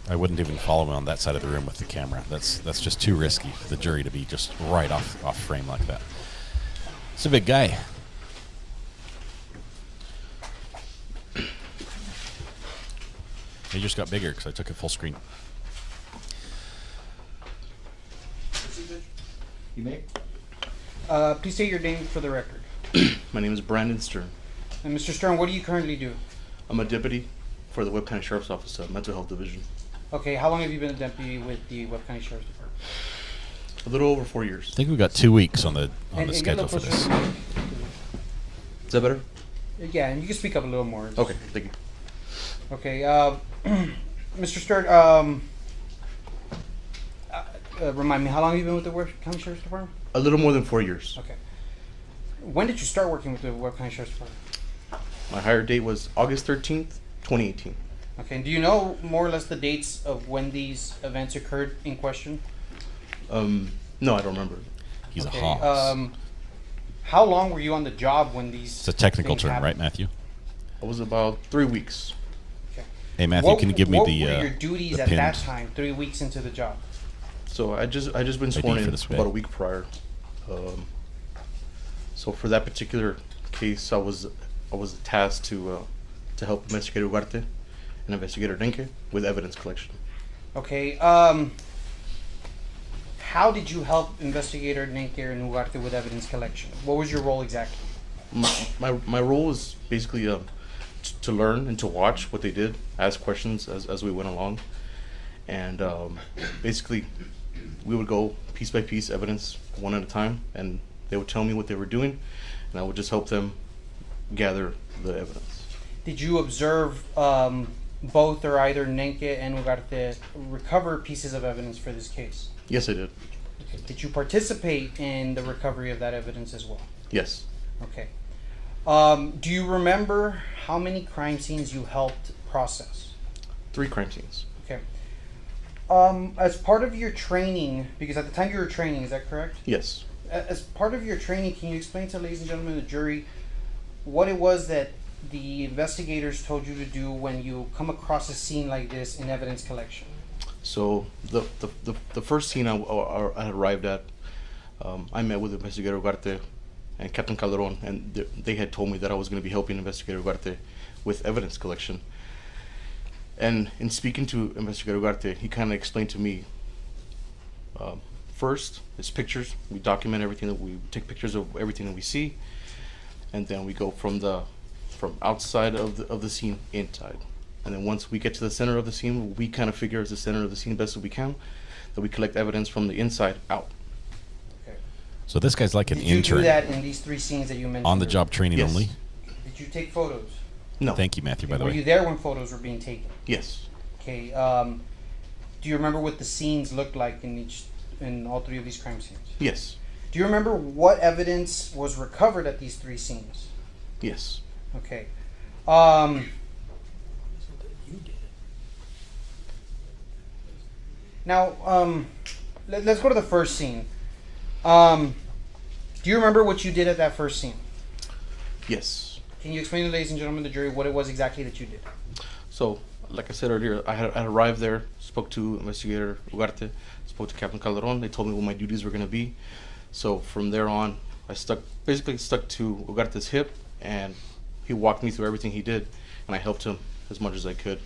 I wouldn't even follow him on that side of the room with the camera. That's just too risky for the jury to be just right off frame like that. It's a big guy. He just got bigger because I took it full screen. You may. Please state your name for the record. My name is Brandon Stern. And Mr. Stern, what do you currently do? I'm a deputy for the Webb County Sheriff's Office, Mental Health Division. Okay, how long have you been a deputy with the Webb County Sheriff's Department? A little over 4 years. I think we've got 2 weeks on the And get a schedule little for closer this. to the mic. Is that better? Yeah, and you can speak up a little more. Okay, thank you. Okay, Mr. Stern, remind me, how long have you been with the Webb County Sheriff's Department? A little more than 4 years. Okay. When did you start working with the Webb County Sheriff's Department? My hire date was August 13th, 2018. Okay, and do you know more or less the dates of when these events occurred in question? No, I don't remember. He's Okay, a hoss. How long were you on the job when these It's a technical things term, happened? right, Matthew? I was about 3 weeks. Okay. Hey, Matthew, can you give me what the were your duties the at that pins? time, 3 weeks into the job? So I just been ID sworn for in this about a bit. week prior. So for that particular case, I was tasked to help Investigator Ugarte and Investigator Renke with evidence collection. Okay, how did you help Investigator Nenker and Ugarte with evidence collection? What was your role exactly? My role was basically to learn and to watch what they did, ask questions as we went along, and basically we would go piece by piece, evidence one at a time, and they would tell me what they were doing, and I would just help them gather the evidence. Did you observe both or either Nenke and Ugarte recover pieces of evidence for this case? Yes, I did. Okay. Did you participate in the recovery of that evidence as well? Yes. Okay. Do you remember how many crime scenes you helped process? 3 crime scenes. Okay. As part of your training, because at the time you were training, is that correct? Yes. As part of your training, can you explain to ladies and gentlemen of the jury what it was that the investigators told you to do when you come across a scene like this in evidence collection? So the first scene I had arrived at, I met with Investigator Ugarte and Captain Calderon, and they had told me that I was going to be helping Investigator Ugarte with evidence collection. And in speaking to Investigator Ugarte, he kind of explained to me, first, it's pictures. We document everything, we take pictures of everything that we see, and then we go from outside of the scene inside. And then once we get to the center of the scene, we kind of figure as the center of the scene best as we can, that we collect evidence from the inside out. Okay. So this guy's like an Did you intern do that in these 3 scenes that you mentioned? on the job training Yes. only. Did you take photos? No. Thank you, Matthew, by the Were way. you there when photos were being taken? Yes. Okay. Do you remember what the scenes looked like in all 3 of these crime scenes? Yes. Do you remember what evidence was recovered at these 3 scenes? Yes. Okay. Now, let's go to the first scene. Do you remember what you did at that first scene? Yes. Can you explain to ladies and gentlemen of the jury what it was exactly that you did? So, like I said earlier, I had arrived there, spoke to Investigator Ugarte, spoke to Captain Calderon. They told me what my duties were going to be. So from there on, I basically stuck to Ugarte's hip, and he walked me through everything he did, and I helped him as much as I could.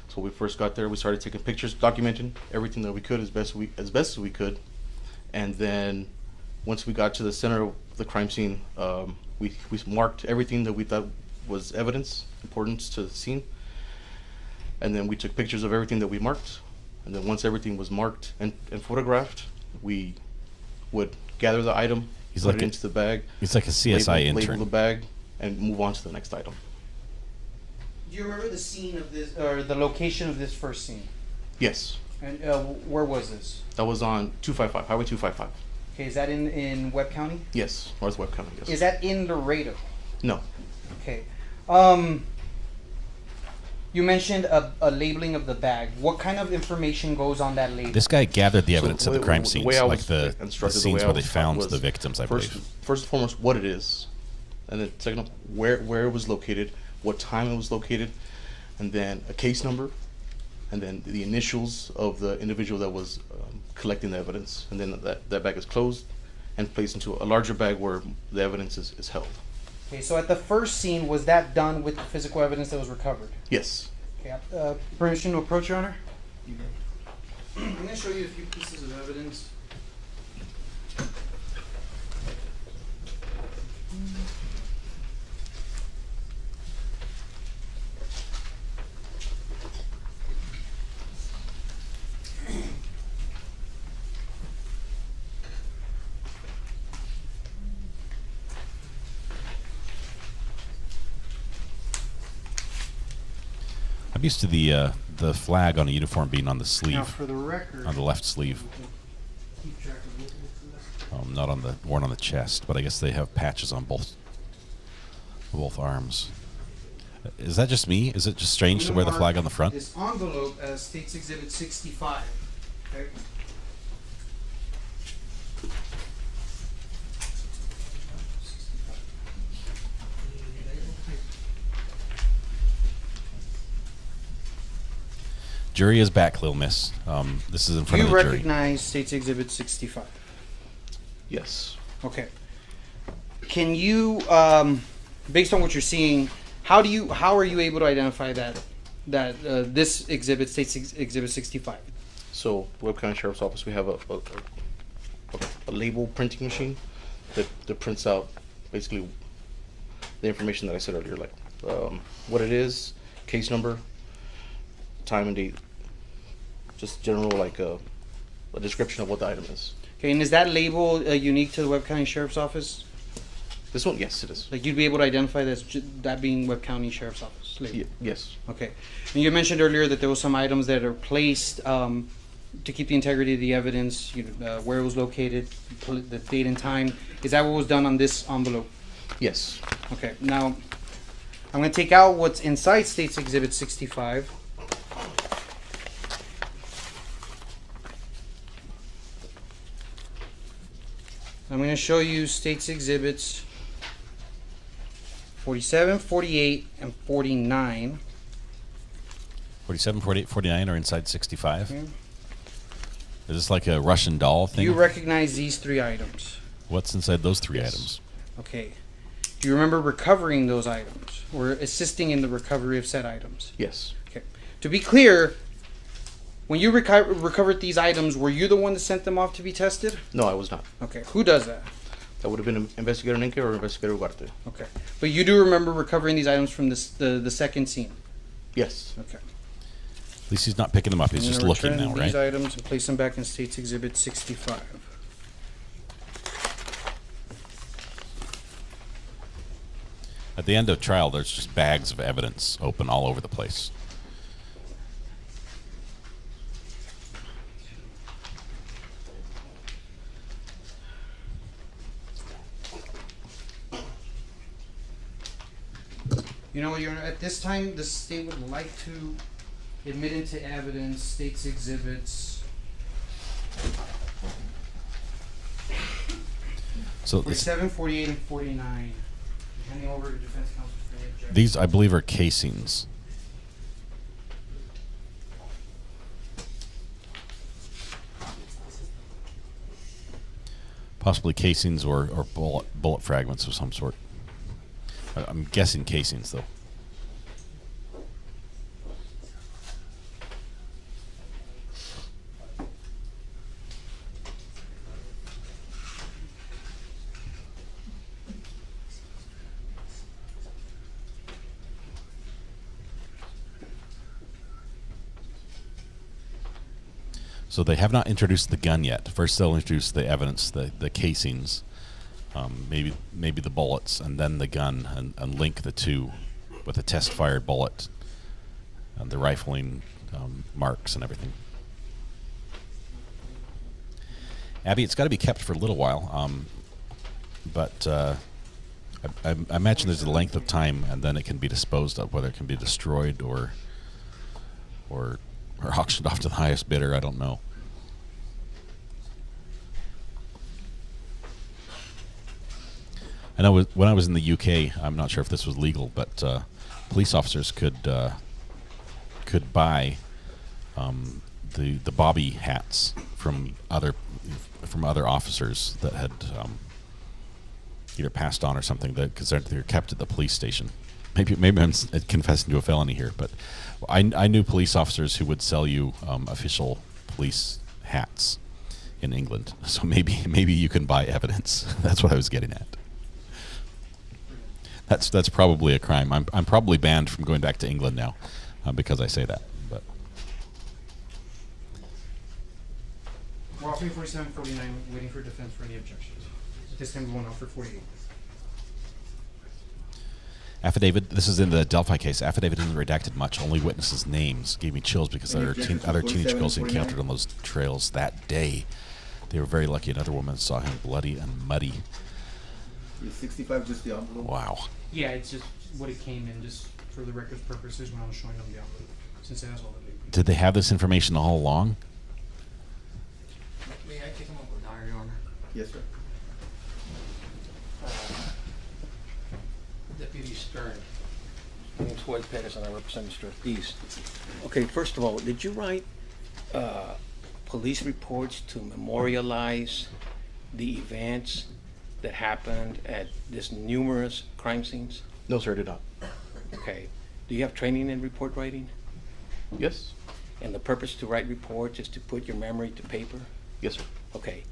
So when we first got there, we started taking pictures, documenting everything that we could as best as we could, and then once we got to the center of the crime scene, we marked everything that we thought was evidence, importance to the scene, and then we took pictures of everything that we marked, and then once everything was marked and photographed, we would gather the item, put it into the bag. He's like a CSI intern. Label the bag, and move on to the next item. Do you remember the scene of this, or the location of this first scene? Yes. And where was this? That was on 255, Highway 255. Okay, is that in Webb County? Yes, North Webb County. Yes. Is that in Laredo? No. Okay. You mentioned a labeling of the bag. What kind of information goes on that label? This guy gathered the evidence So at the crime scenes, way I like was the instructed, scenes way I where they was taught found was the victims, I first, believe. First and foremost, what it is, and then second, where it was located, what time it was located, and then a case number, and then the initials of the individual that was collecting the evidence, and then that bag is closed and placed into a larger bag where the evidence is held. Okay, so at the first scene, was that done with the physical evidence that was recovered? Yes. Okay, permission to approach, Your Honor? I'm going to show you a few pieces of evidence. I'm used to the flag on a uniform being on the sleeve, Now, for the record, on the left sleeve. keep track of this. Not on the worn on the chest, but I guess they have patches on both arms. Is that just me? Is it just strange to wear the flag on the front? This envelope as State's Exhibit 65. Okay. Jury is back, Lil Miss. This is in Do front you of the jury. recognize State's Exhibit 65? Yes. Okay. Can you, based on what you're seeing, how are you able to identify that this exhibit, State's Exhibit 65? So, Webb County Sheriff's Office, we have a label printing machine that prints out basically the information that I said earlier, like what it is, case number, time and date, just general like a description of what the item is. Okay, and is that label unique to the Webb County Sheriff's Office? This one, yes, it is. Like you'd be able to identify that being Webb County Sheriff's Office label? Yes. Okay. And you mentioned earlier that there were some items that are placed to keep the integrity of the evidence, where it was located, the date and time. Is that what was done on this envelope? Yes. Okay. Now, I'm going to take out what's inside State's Exhibit 65. I'm going to show you State's Exhibits 47, 48, and 49. 47, 48, 49 are inside 65. Okay. Is this like a Russian doll Do thing? you recognize these three items? What's inside those three Yes. items? Okay. Do you remember recovering those items or assisting in the recovery of said items? Yes. Okay. To be clear, when you recovered these items, were you the one that sent them off to be tested? No, I was not. Okay. Who does that? That would have been Investigator Ninke or Investigator Ugarte. Okay. But you do remember recovering these items from the second scene? Yes. Okay. At least he's not picking them up. He's I'm just gonna looking return now, these right? items and place them back in State's Exhibit 65. At the end of trial, there's just bags of evidence open all over the place. You know, Your Honor, at this time, the state would like to admit into evidence State's Exhibits So this, 47, 48, and 49. Handing over to defense counsel for the objection. these, I believe, are casings. Possibly casings or bullet fragments of some sort. I'm guessing casings, though. So they have not introduced the gun yet. First, they'll introduce the evidence, the casings, maybe the bullets, and then the gun, and link the two with a test-fired bullet, and the rifling marks and everything. Abby, it's got to be kept for a little while, but I imagine there's a length of time, and then it can be disposed of, whether it can be destroyed or auctioned off to the highest bidder. I don't know. I know when I was in the UK, I'm not sure if this was legal, but police officers could buy the bobby hats from other officers that had either passed on or something, because they're kept at the police station. Maybe I'm confessing to a felony here, but I knew police officers who would sell you official police hats in England. So maybe you can buy evidence. That's what I was getting at. That's probably a crime. I'm probably banned from going back to England now because I say that. But We're offering 47.49, waiting for defense for any objections. At this time, we won't offer 48. affidavit. This is in the Delphi case. Affidavit isn't redacted much. Only witnesses' names. Gave me chills because there are other teenage girls encountered on those trails that day. They were very lucky. Another woman saw him bloody and muddy. Is 65 just the envelope? Wow. Yeah, it's just what it came in, just for the record's purposes when I was showing them the envelope, since it has all the data. Did they have this information all along? May I take them up with diary, Your Honor? Yes, sir. Deputy Stern. My name's Juan Ortiz, and I represent Mr. Ortiz. Okay, first of all, did you write police reports to memorialize the events that happened at this numerous crime scenes? No, sir, I did not. Okay. Do you have training in report writing? Yes? And the purpose to write reports is to put your memory to paper? Yes, sir. Okay.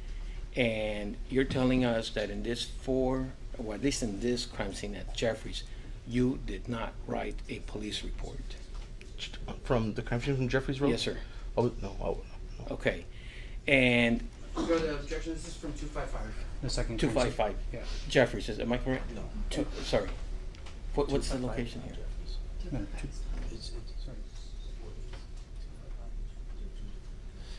And you're telling us that in this or at least in this crime scene at Jeffries, you did not write a police report? From the crime scene from Jeffries Road? Yes, sir. Oh, no. No. Okay. And Go to the objection. This is from 255. The second. 255. Yeah. Jeffries, am I correct? No. Sorry. What's the location here? No,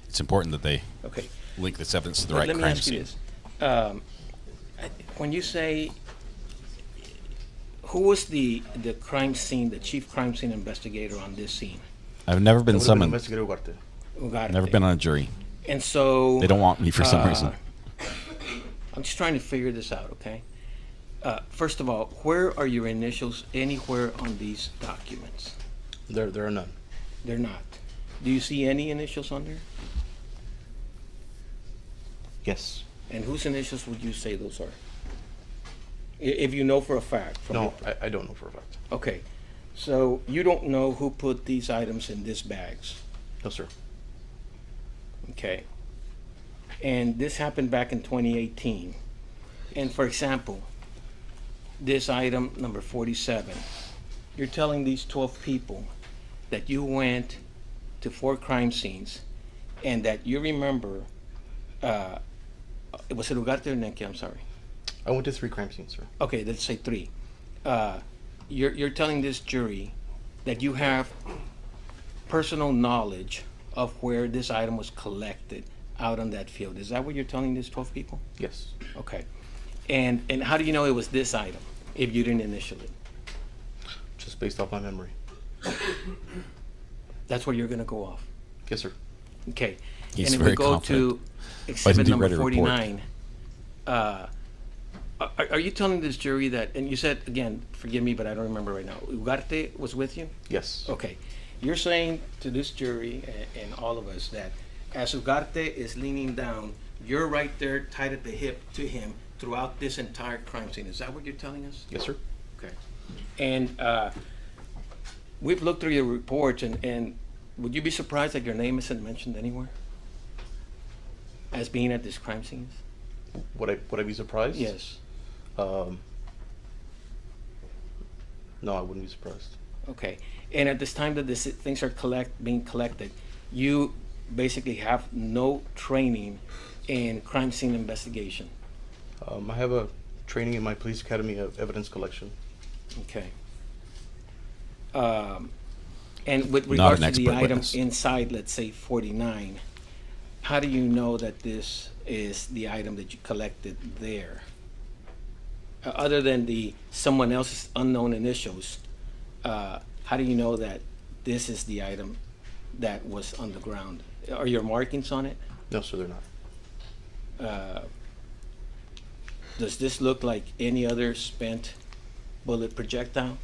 It's important that they Okay. link this evidence to the Let right me crime ask you scene. this. When you say, who was the crime scene, the chief crime scene investigator on this scene? I've never been That would've summoned. Investigator Ugarte. Ugarte. Never been on a jury. And so They don't want me for some reason. I'm just trying to figure this out, okay? First of all, where are your initials anywhere on these documents? There are none. They're not. Do you see any initials on there? Yes. And whose initials would you say those are? If you know for a fact. From No, your- I don't know for a fact. Okay, so you don't know who put these items in these bags? No, sir. Okay. And this happened back in 2018. And for example, this item number 47, you're telling these 12 people that you went to 4 crime scenes and that you remember, was it Ugarte or Nenke? I'm sorry. I went to 3 crime scenes, sir. Okay, let's say 3. You're telling this jury that you have personal knowledge of where this item was collected out on that field. Is that what you're telling these 12 people? Yes. Okay. And how do you know it was this item if you didn't initial it? Just based off my memory. That's where you're going to go off. Yes, sir. Okay. He's and if very we go confident. to exhibit didn't he number write a report? 49, are you telling this jury that, and you said, again, forgive me, but I don't remember right now, Ugarte was with you? Yes. Okay. You're saying to this jury and all of us that as Ugarte is leaning down, you're right there tied at the hip to him throughout this entire crime scene. Is that what you're telling us? Yes, sir. Okay. And we've looked through your reports, and would you be surprised that your name isn't mentioned anywhere as being at these crime scenes? Would I be surprised? Yes. No, I wouldn't be surprised. Okay. And at this time that these things are being collected, you basically have no training in crime scene investigation. I have a training in my police academy of evidence collection. Okay. And with Not regards an to the expert item witness. inside, let's say 49, how do you know that this is the item that you collected there? Other than someone else's unknown initials, how do you know that this is the item that was on the ground? Are your markings on it? No, sir, they're not. Does this look like any other spent bullet projectile?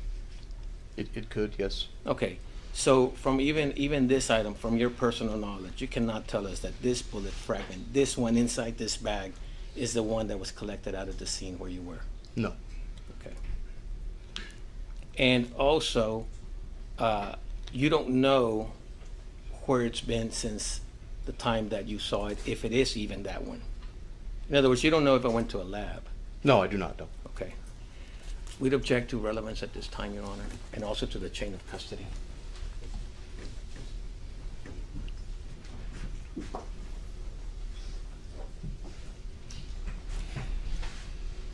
It could, yes. Okay, so from even this item, from your personal knowledge, you cannot tell us that this bullet fragment, this one inside this bag, is the one that was collected out of the scene where you were? No. Okay. And also, you don't know where it's been since the time that you saw it, if it is even that one. In other words, you don't know if it went to a lab. No, I do not know. Okay. We'd object to relevance at this time, Your Honor, and also to the chain of custody.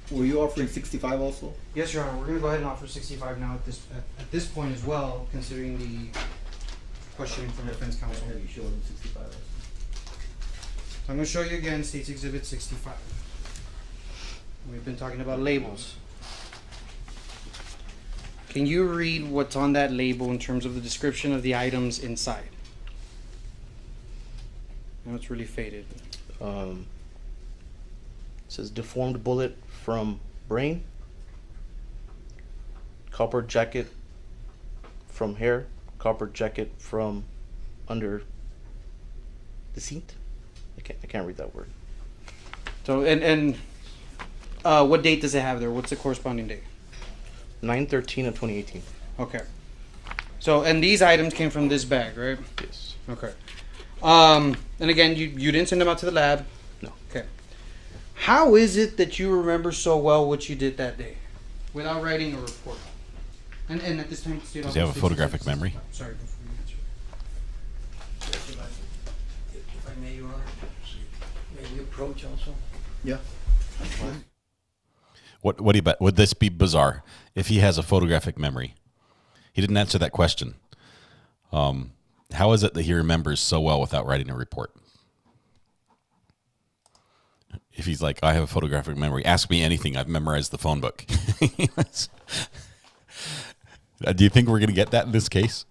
Were you offering 65 also? Yes, Your Honor. We're going to go ahead and offer 65 now at this point as well, considering the questioning from defense counsel. You showed him 65 also. So I'm going to show you again State's Exhibit 65. We've been talking about labels. Can you read what's on that label in terms of the description of the items inside? I know it's really faded. It says deformed bullet from brain, copper jacket from hair, copper jacket from under the seat. I can't read that word. So and what date does it have there? What's the corresponding date? 9/13 of 2018. Okay. So and these items came from this bag, right? Yes. Okay. And again, you didn't send them out to the lab? No. Okay. How is it that you remember so well what you did that day without writing a report? And at this time, Does he have a photographic memory? Sorry, before you answer. If I may, Your Honor, may we approach also? Yeah. What do you bet? Would this be bizarre if he has a photographic memory? He didn't answer that question. How is it that he remembers so well without writing a report? If he's like, I have a photographic memory, ask me anything. I've memorized the phone book. Do you think we're going to get that in this case?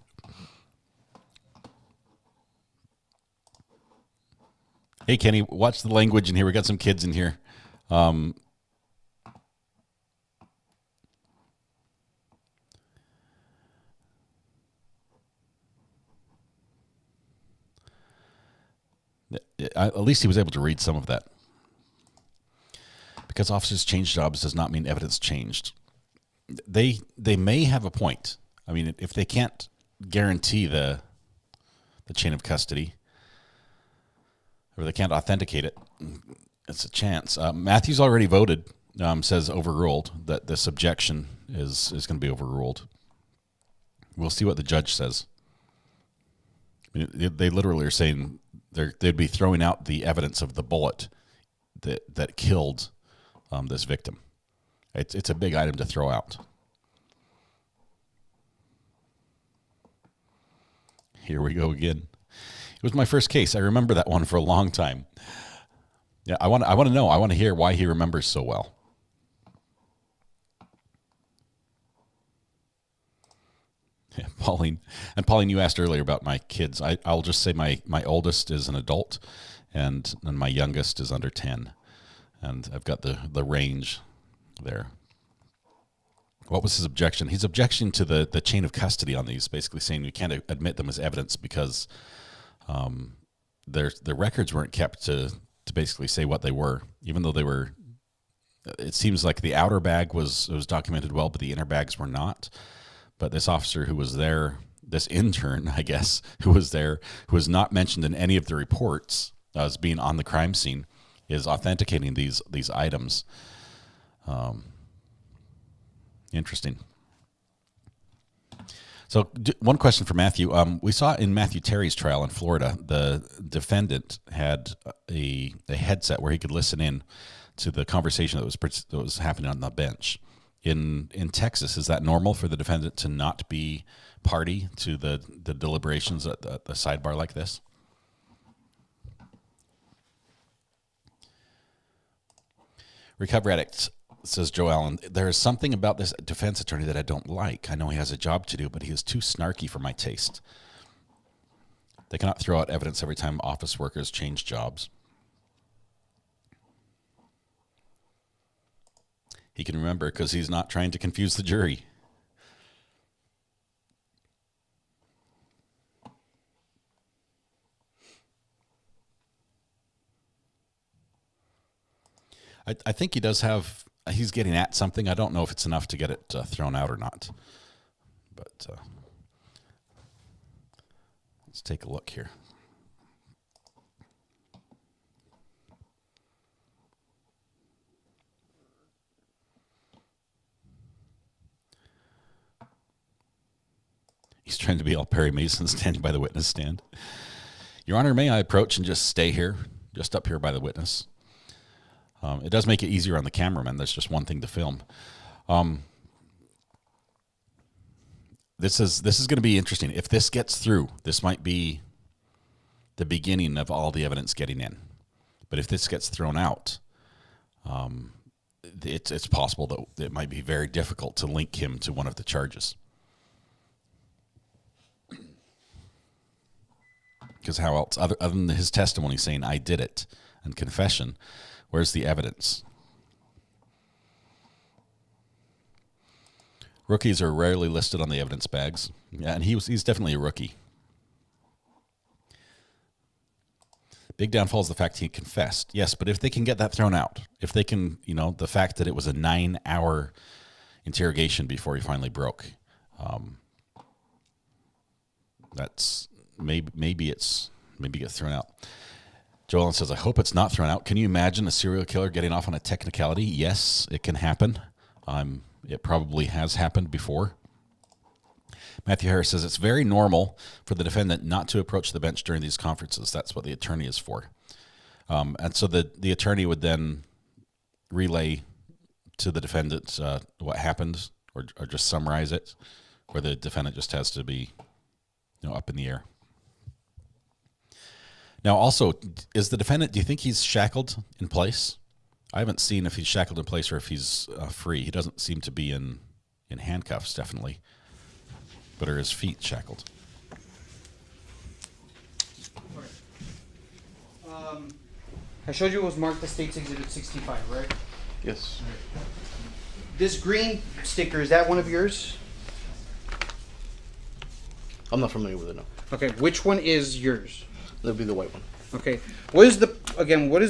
Hey, Kenny, watch the language in here. We got some kids in here. At least he was able to read some of that. Because officers change jobs does not mean evidence changed. They may have a point. I mean, if they can't guarantee the chain of custody, or they can't authenticate it, it's a chance. Matthews already voted, says overruled, that this objection is going to be overruled. We'll see what the judge says. I mean, they literally are saying they'd be throwing out the evidence of the bullet that killed this victim. It's a big item to throw out. Here we go again. It was my first case. I remember that one for a long time. Yeah, I want to know. I want to hear why he remembers so well. Yeah, Pauline, you asked earlier about my kids. I'll just say my oldest is an adult, and my youngest is under 10, and I've got the range there. What was his objection? His objection to the chain of custody on these, basically saying we can't admit them as evidence because their records weren't kept to basically say what they were, even though they were. It seems like the outer bag was documented well, but the inner bags were not. But this officer who was there, this intern, I guess, who was there, who was not mentioned in any of the reports as being on the crime scene, is authenticating these items. Interesting. So one question for Matthew. We saw in Matthew Terry's trial in Florida, the defendant had a headset where he could listen in to the conversation that was happening on the bench. In Texas, is that normal for the defendant to not be party to the deliberations at the sidebar like this? Recovery addict, says Joe Allen, there is something about this defense attorney that I don't like. I know he has a job to do, but he is too snarky for my taste. They cannot throw out evidence every time office workers change jobs. He can remember because he's not trying to confuse the jury. I think he does have, he's getting at something. I don't know if it's enough to get it thrown out or not. But let's take a look here. He's trying to be all Perry Mason standing by the witness stand. Your Honor, may I approach and just stay here, just up here by the witness? It does make it easier on the cameraman. There's just one thing to film. This is going to be interesting. If this gets through, this might be the beginning of all the evidence getting in. But if this gets thrown out, it's possible that it might be very difficult to link him to one of the charges. Because how else, other than his testimony saying, I did it, and confession, where's the evidence? Rookies are rarely listed on the evidence bags. Yeah, and he's definitely a rookie. Big downfall is the fact he confessed. Yes, but if they can get that thrown out, if they can, the fact that it was a 9-hour interrogation before he finally broke, that's maybe it gets thrown out. Joellen says, I hope it's not thrown out. Can you imagine a serial killer getting off on a technicality? Yes, it can happen. It probably has happened before. Matthew Harris says, it's very normal for the defendant not to approach the bench during these conferences. That's what the attorney is for. And so the attorney would then relay to the defendant what happened or just summarize it, where the defendant just has to be up in the air. Now, also, is the defendant, do you think he's shackled in place? I haven't seen if he's shackled in place or if he's free. He doesn't seem to be in handcuffs, definitely. But are his feet shackled? I showed you it was marked the State's Exhibit 65, right? Yes. This green sticker, is that one of yours? I'm not familiar with it, no. Okay, which one is yours? That'll be the white one. Okay, what is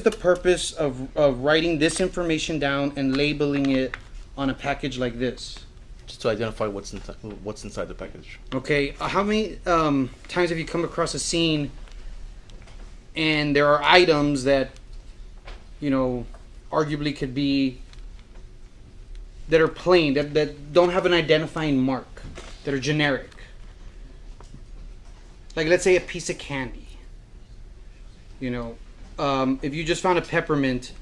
the purpose of writing this information down and labeling it on a package like this? Just to identify what's inside the package. Okay, how many times have you come across a scene and there are items that, arguably could be, that are plain, that don't have an identifying mark, that are generic? Like, let's say a piece of candy. If you just found a peppermint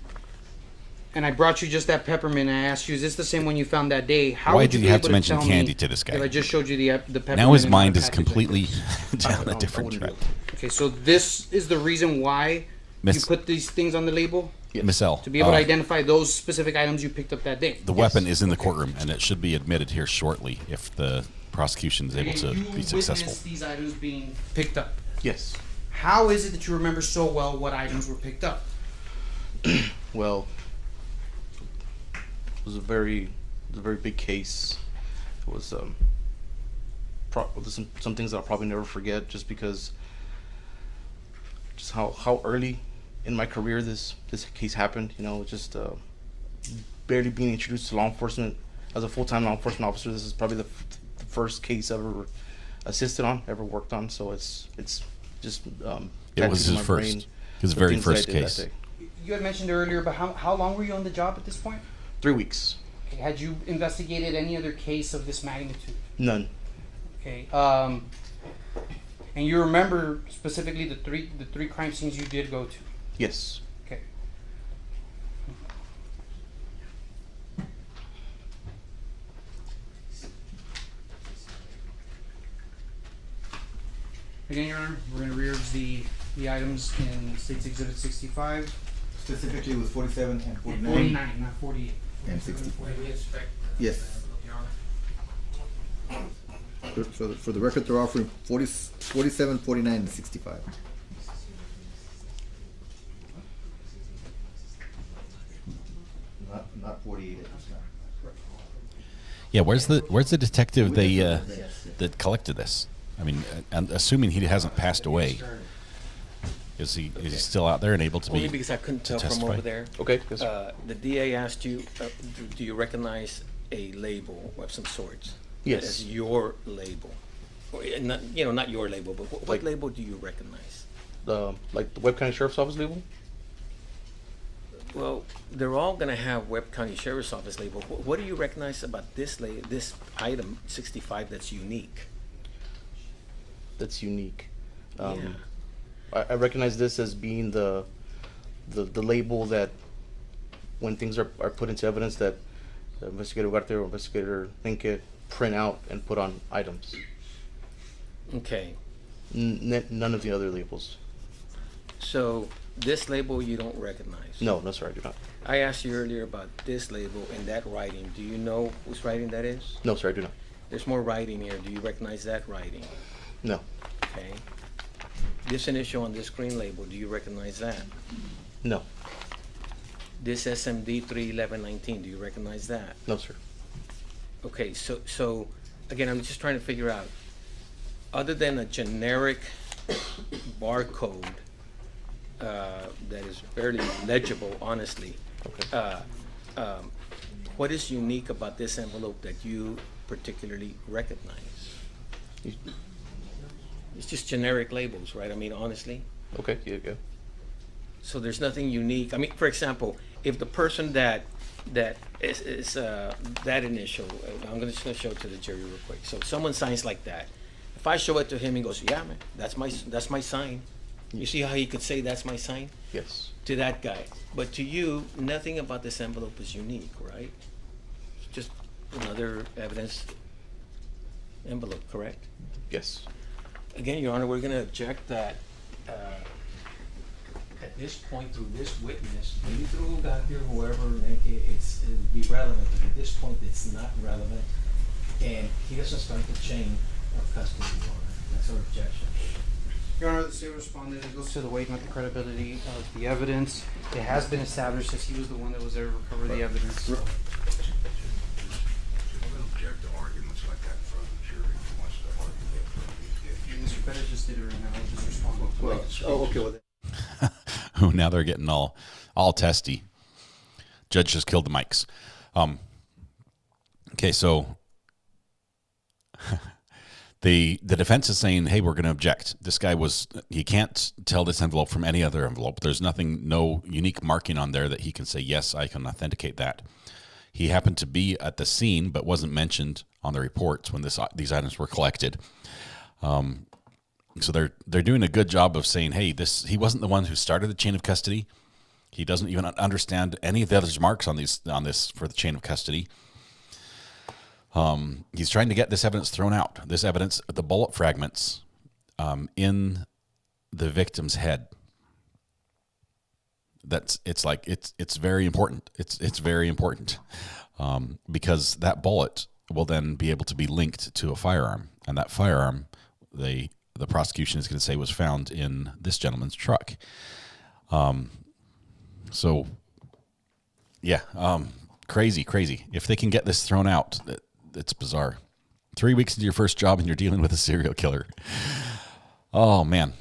and I brought you just that peppermint and I asked you, is this the same one you found that day? How Why would did you you have be to able mention tell candy me to this guy? If I just showed you the peppermint. Now his in mind a is package completely like down a different track. Okay, so this is the reason why you put these things on the label? Yes. Miss L. To be able to identify those specific items you picked up that day. The weapon is in the courtroom, and it should be admitted here shortly if the prosecution is able to be successful. You witnessed these items being picked up. Yes. How is it that you remember so well what items were picked up? Well, it was a very big case. It was some things that I'll probably never forget, just because just how early in my career this case happened. Just barely being introduced to law enforcement as a full-time law enforcement officer. This is probably the first case I've ever assisted on, ever worked on. So it's just it was his first, his very first case. You had mentioned earlier, but how long were you on the job at this point? 3 weeks. Okay. Had you investigated any other case of this magnitude? None. Okay. And you remember specifically the three crime scenes you did go to? Yes. Okay. Again, Your Honor, we're going to rearrange the items in State's Exhibit 65. Specifically, it was 47 and 49. 49, not 48. And 60. Yes. So for the record, they're offering 47, 49, and 65. Not 48 at this time. Yeah, where's the detective that collected this? I mean, and assuming he hasn't passed away, is he still out there and able to be? Only because I couldn't tell from testify? over there. Okay. Yes. The DA asked you, do you recognize a label of some sort? Yes. As your label, or, not not your label, but what label do you recognize? Like the Webb County Sheriff's Office label. Well, they're all going to have Webb County Sheriff's Office label. What do you recognize about this item 65 that's unique? That's unique. Yeah. I recognize this as being the label that when things are put into evidence that Investigator Ugarte or Investigator Linkett print out and put on items. Okay. None of the other labels. So this label you don't recognize? No, sir, I do not. I asked you earlier about this label and that writing. Do you know whose writing that is? No, sir, I do not. There's more writing here. Do you recognize that writing? No. Okay. This initial on this green label, do you recognize that? No. This SMD 31119, do you recognize that? No, sir. Okay, so again, I'm just trying to figure out, other than a generic barcode that is barely legible, honestly, Okay. what is unique about this envelope that you particularly recognize? It's just generic labels, right? I mean, honestly. Okay. Yeah. So there's nothing unique. I mean, for example, if the person that is that initial, I'm just going to show it to the jury real quick. So if someone signs like that, if I show it to him, he goes, "Yeah, man, that's my sign." You see how he could say that's my sign? Yes. To that guy. But to you, nothing about this envelope is unique, right? It's just another evidence envelope, correct? Yes. Again, Your Honor, we're going to object that at this point through this witness, maybe through Ugarte or whoever, it'd be relevant, but at this point it's not relevant, and he doesn't start the chain of custody, Your Honor. That's our objection. Your Honor, the state responded, it goes to the weight, not the credibility of the evidence. It has been established that he was the one that was there to recover the evidence. I would object to arguments like that in front of the jury if he wants to argue that. Mr. Pettis just did it right now, I just responded. Okay. Who now they're getting all testy. Judge just killed the mics. Okay, so the defense is saying, hey, we're going to object. This guy he can't tell this envelope from any other envelope. There's no unique marking on there that he can say, yes, I can authenticate that. He happened to be at the scene, but wasn't mentioned on the reports when these items were collected. So they're doing a good job of saying, hey, he wasn't the one who started the chain of custody. He doesn't even understand any of the other marks on this for the chain of custody. He's trying to get this evidence thrown out. This evidence, the bullet fragments in the victim's head. It's very important. It's very important because that bullet will then be able to be linked to a firearm, and that firearm, the prosecution is going to say, was found in this gentleman's truck. Crazy. If they can get this thrown out, it's bizarre. 3 weeks into your first job and you're dealing with a serial killer. Oh man,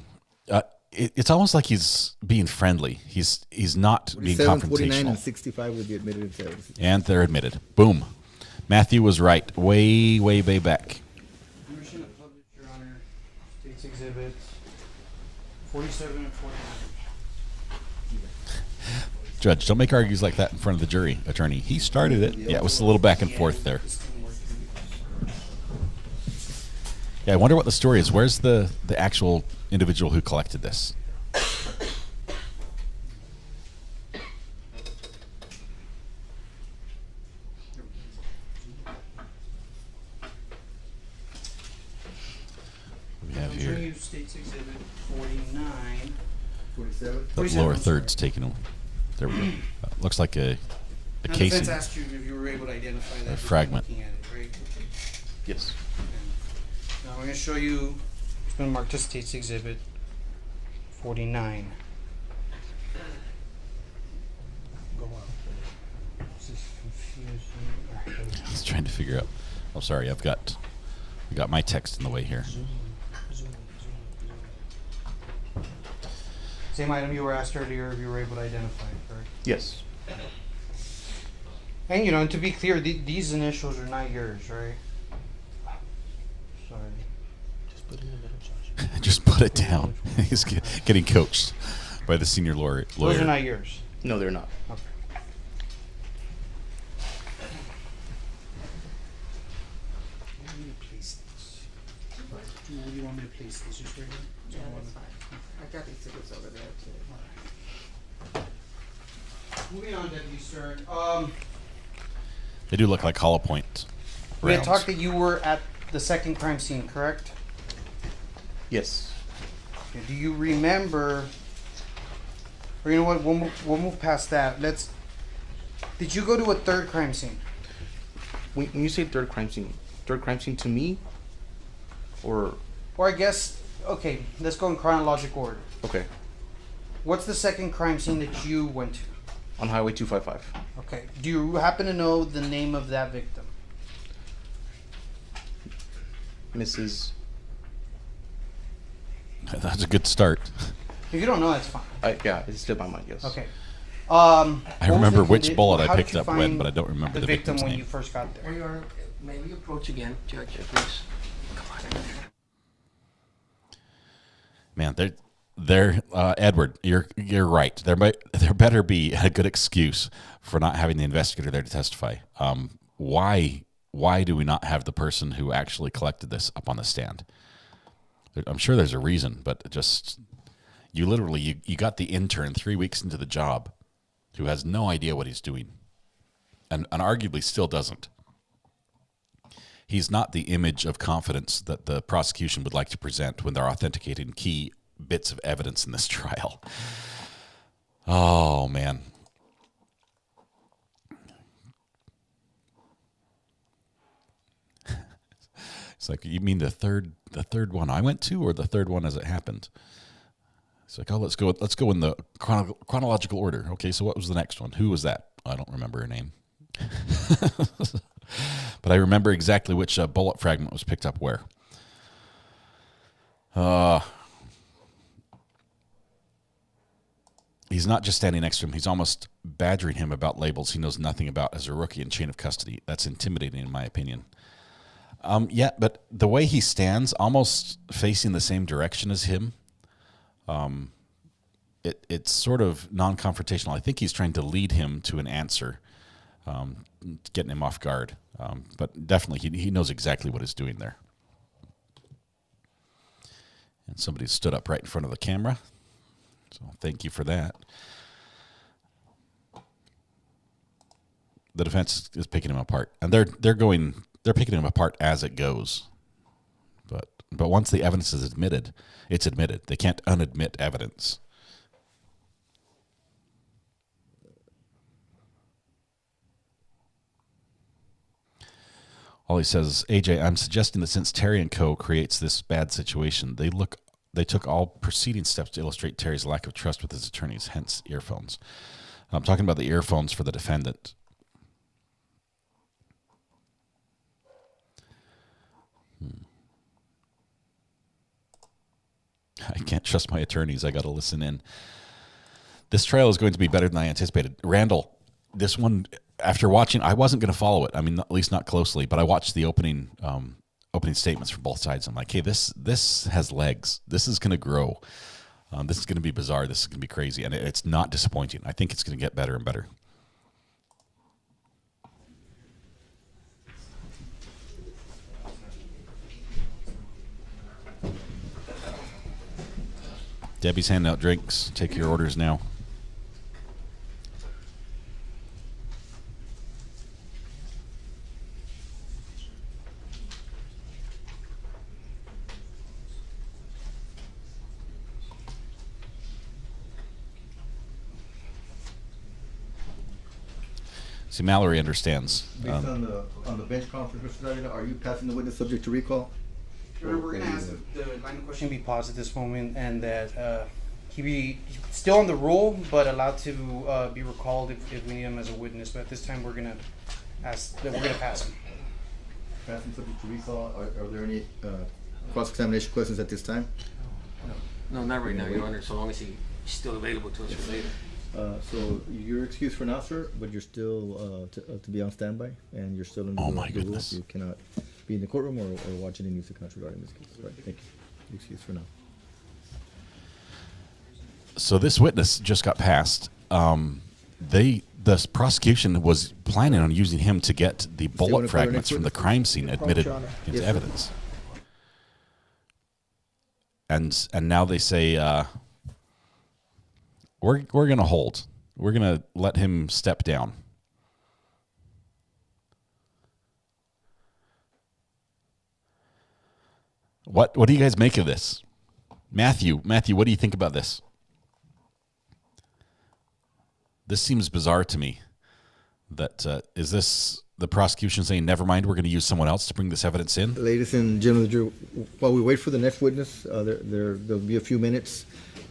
it's almost like he's being friendly. He's not being 47, 49, confrontational. and 65 would be admitted into evidence. And they're admitted. Boom. Matthew was right. Way back. Permission to publish, Your Honor, State's Exhibits 47 and 49. Judge, don't make argues like that in front of the jury attorney. He started it. Yeah, it was a little back and forth there. Yeah, I wonder what the story is. Where's the actual individual who collected this? We have I'm here. showing you State's Exhibit 49. 47. The lower third's taking them. There we go. Looks like a The casing. defense asked you if you were able to identify that. A fragment. Looking at it, right? Yes. Now I'm going to show you. It's been marked as State's Exhibit 49. Go up. This is confusing. I was trying to figure out. I'm sorry. I got my text in the way here. Same item you were asked earlier if you were able to identify it, correct? Yes. And and to be clear, these initials are not yours, right? Sorry. Just put it in the middle, Josh. Just put it down. He's getting coached by the senior lawyer. Those are not yours. No, they're not. Okay. Where do you place this? Where do you want me to place this? Just right here? Yeah, that's fine. I got these tickets over there too. Moving on, Deputy Stern. They do look like hollow point We had rounds. talked that you were at the second crime scene, correct? Yes. Okay, do you remember? Or you know what? We'll move past that. Did you go to a third crime scene? When you say third crime scene to me, or Or I guess, okay, let's go in chronological order. okay, What's the second crime scene that you went to? on Highway 255. Okay. Do you happen to know the name of that victim? Mrs. That's a good start. If you don't know, that's fine. Yeah, it slipped my mind. Yes. Okay. I remember which bullet I picked up when, when, but I don't remember the the victim victim's when name. you first got there. Well, Your Honor, may we approach again, Judge, please? Come on. Man, they're Edward. You're right. There better be a good excuse for not having the investigator there to testify. Why do we not have the person who actually collected this up on the stand? I'm sure there's a reason, but just you literally you got the intern 3 weeks into the job, who has no idea what he's doing, and arguably still doesn't. He's not the image of confidence that the prosecution would like to present when they're authenticating key bits of evidence in this trial. Oh, man. It's like, you mean the third one I went to, or the third one as it happened? It's like, oh, let's go in the chronological order. Okay, so what was the next one? Who was that? I don't remember her name. But I remember exactly which bullet fragment was picked up where. He's not just standing next to him. He's almost badgering him about labels he knows nothing about as a rookie in chain of custody. That's intimidating, in my opinion. Yeah, but the way he stands, almost facing the same direction as him, it's sort of non-confrontational. I think he's trying to lead him to an answer, getting him off guard. But definitely, he knows exactly what he's doing there. And somebody stood up right in front of the camera, so thank you for that. The defense is picking him apart, and they're picking him apart as it goes. But once the evidence is admitted, it's admitted. They can't unadmit evidence. All he says is, AJ, I'm suggesting that since Terry and Co. creates this bad situation, they took all preceding steps to illustrate Terry's lack of trust with his attorneys, hence earphones. I'm talking about the earphones for the defendant. I can't trust my attorneys. I got to listen in. This trial is going to be better than I anticipated. Randall, this one, after watching, I wasn't going to follow it. I mean, at least not closely, but I watched the opening statements from both sides. I'm like, hey, this has legs. This is going to grow. This is going to be bizarre. This is going to be crazy. And it's not disappointing. I think it's going to get better and better. Debbie's handing out drinks. Take your orders now. See, Mallory understands. Based on the bench conference, Mr. Davila, are you passing the witness subject to recall? We're going to ask the line of questioning be paused at this moment, and that he be still on the roll, but allowed to be recalled if we need him as a witness. But at this time, we're going to ask that we're going to pass him. Passing subject to recall. Are there any cross-examination questions at this time? No, not right now, Your Honor, so long as he's still available to us for later. So you're excused for now, sir, but you're still to be on standby, and you're still in the Oh, my the rules. goodness. You cannot be in the courtroom or watch any news accounts regarding this case. Right, thank you. You're excused for now. So this witness just got passed. The prosecution was planning on using him to get the wanna bullet call our fragments next from the witness? crime scene admitted Your Honor. into Yes, sir. evidence. And now they say we're going to hold. We're going to let him step down. What do you guys make of this? Matthew, what do you think about this? This seems bizarre to me. That is this the prosecution saying, never mind, we're going to use someone else to bring this evidence in? Ladies and gentlemen of the jury, while we wait for the next witness, there'll be a few minutes.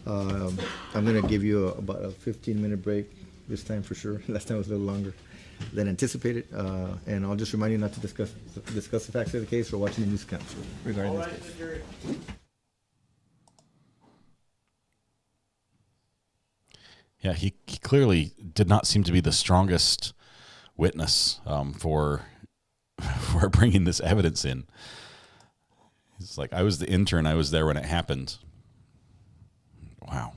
I'm going to give you about a 15-minute break this time for sure. Last time was a little longer than anticipated. And I'll just remind you not to discuss the facts of the case or watch any news accounts regarding this case. Yeah, he clearly did not seem to be the strongest witness for bringing this evidence in. He's like, I was the intern. I was there when it happened. Wow.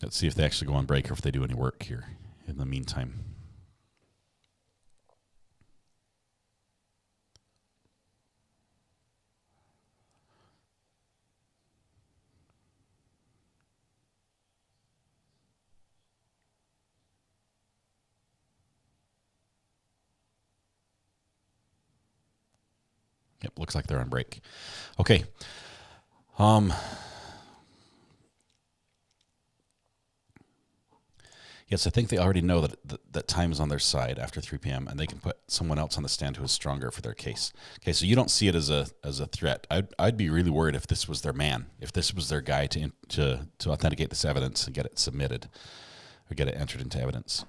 Let's see if they actually go on break or if they do any work here in the meantime. Yep, looks like they're on break. Okay. Yes, I think they already know that time is on their side after 3 p.m. and they can put someone else on the stand who is stronger for their case. Okay, so you don't see it as a threat. I'd be really worried if this was their man, if this was their guy to authenticate this evidence and get it submitted or get it entered into evidence.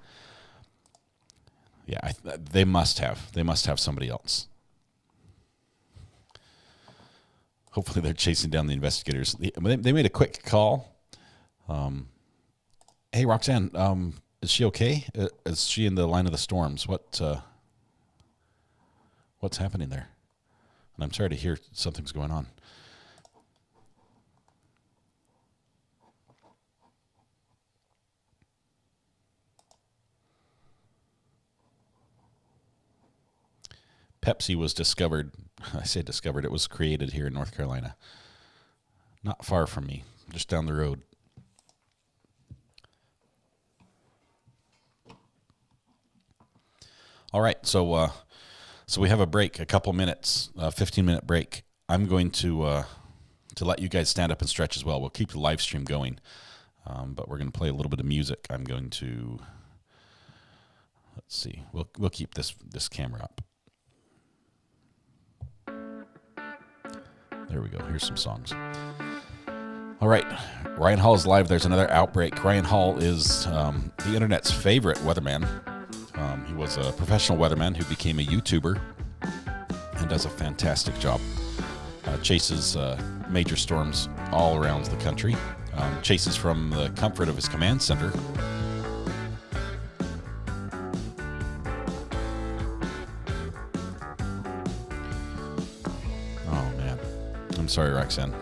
Yeah, they must have somebody else. Hopefully they're chasing down the investigators. They made a quick call. Hey, Roxanne, is she okay? Is she in the line of the storms? What's happening there? And I'm sorry to hear something's going on. Pepsi was discovered. I say discovered. It was created here in North Carolina. Not far from me, just down the road. All right, so we have a break, a couple minutes, 15-minute break. I'm going to let you guys stand up and stretch as well. We'll keep the live stream going, but we're going to play a little bit of music. I'm going to, let's see, we'll keep this camera up. There we go. Here's some songs. All right, Ryan Hall is live. There's another outbreak. Ryan Hall is the internet's favorite weatherman. He was a professional weatherman who became a YouTuber and does a fantastic job. Chases major storms all around the country. Chases from the comfort of his command center. Oh, man. I'm sorry, Roxanne.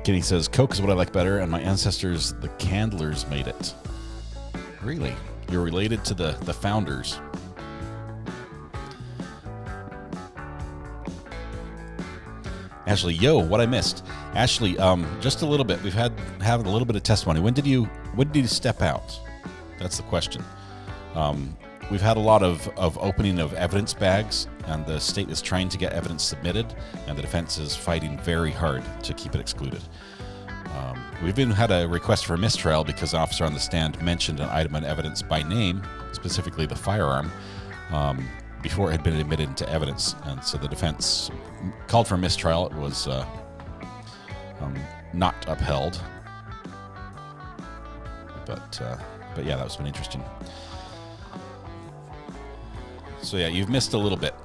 Kenny says, Coke is what I like better, and my ancestors, the Candlers, made it. Really? You're related to the founders. Ashley, yo, what I missed. Ashley, just a little bit. We've had a little bit of testimony. When did you step out? That's the question. we've had a lot of opening of evidence bags, and the state is trying to get evidence submitted, and the defense is fighting very hard to keep it excluded. We've even had a request for a mistrial because an officer on the stand mentioned an item of evidence by name, specifically the firearm, before it had been admitted into evidence. And so the defense called for a mistrial. It was not upheld. But yeah, that's been interesting. So yeah, you've missed a little bit.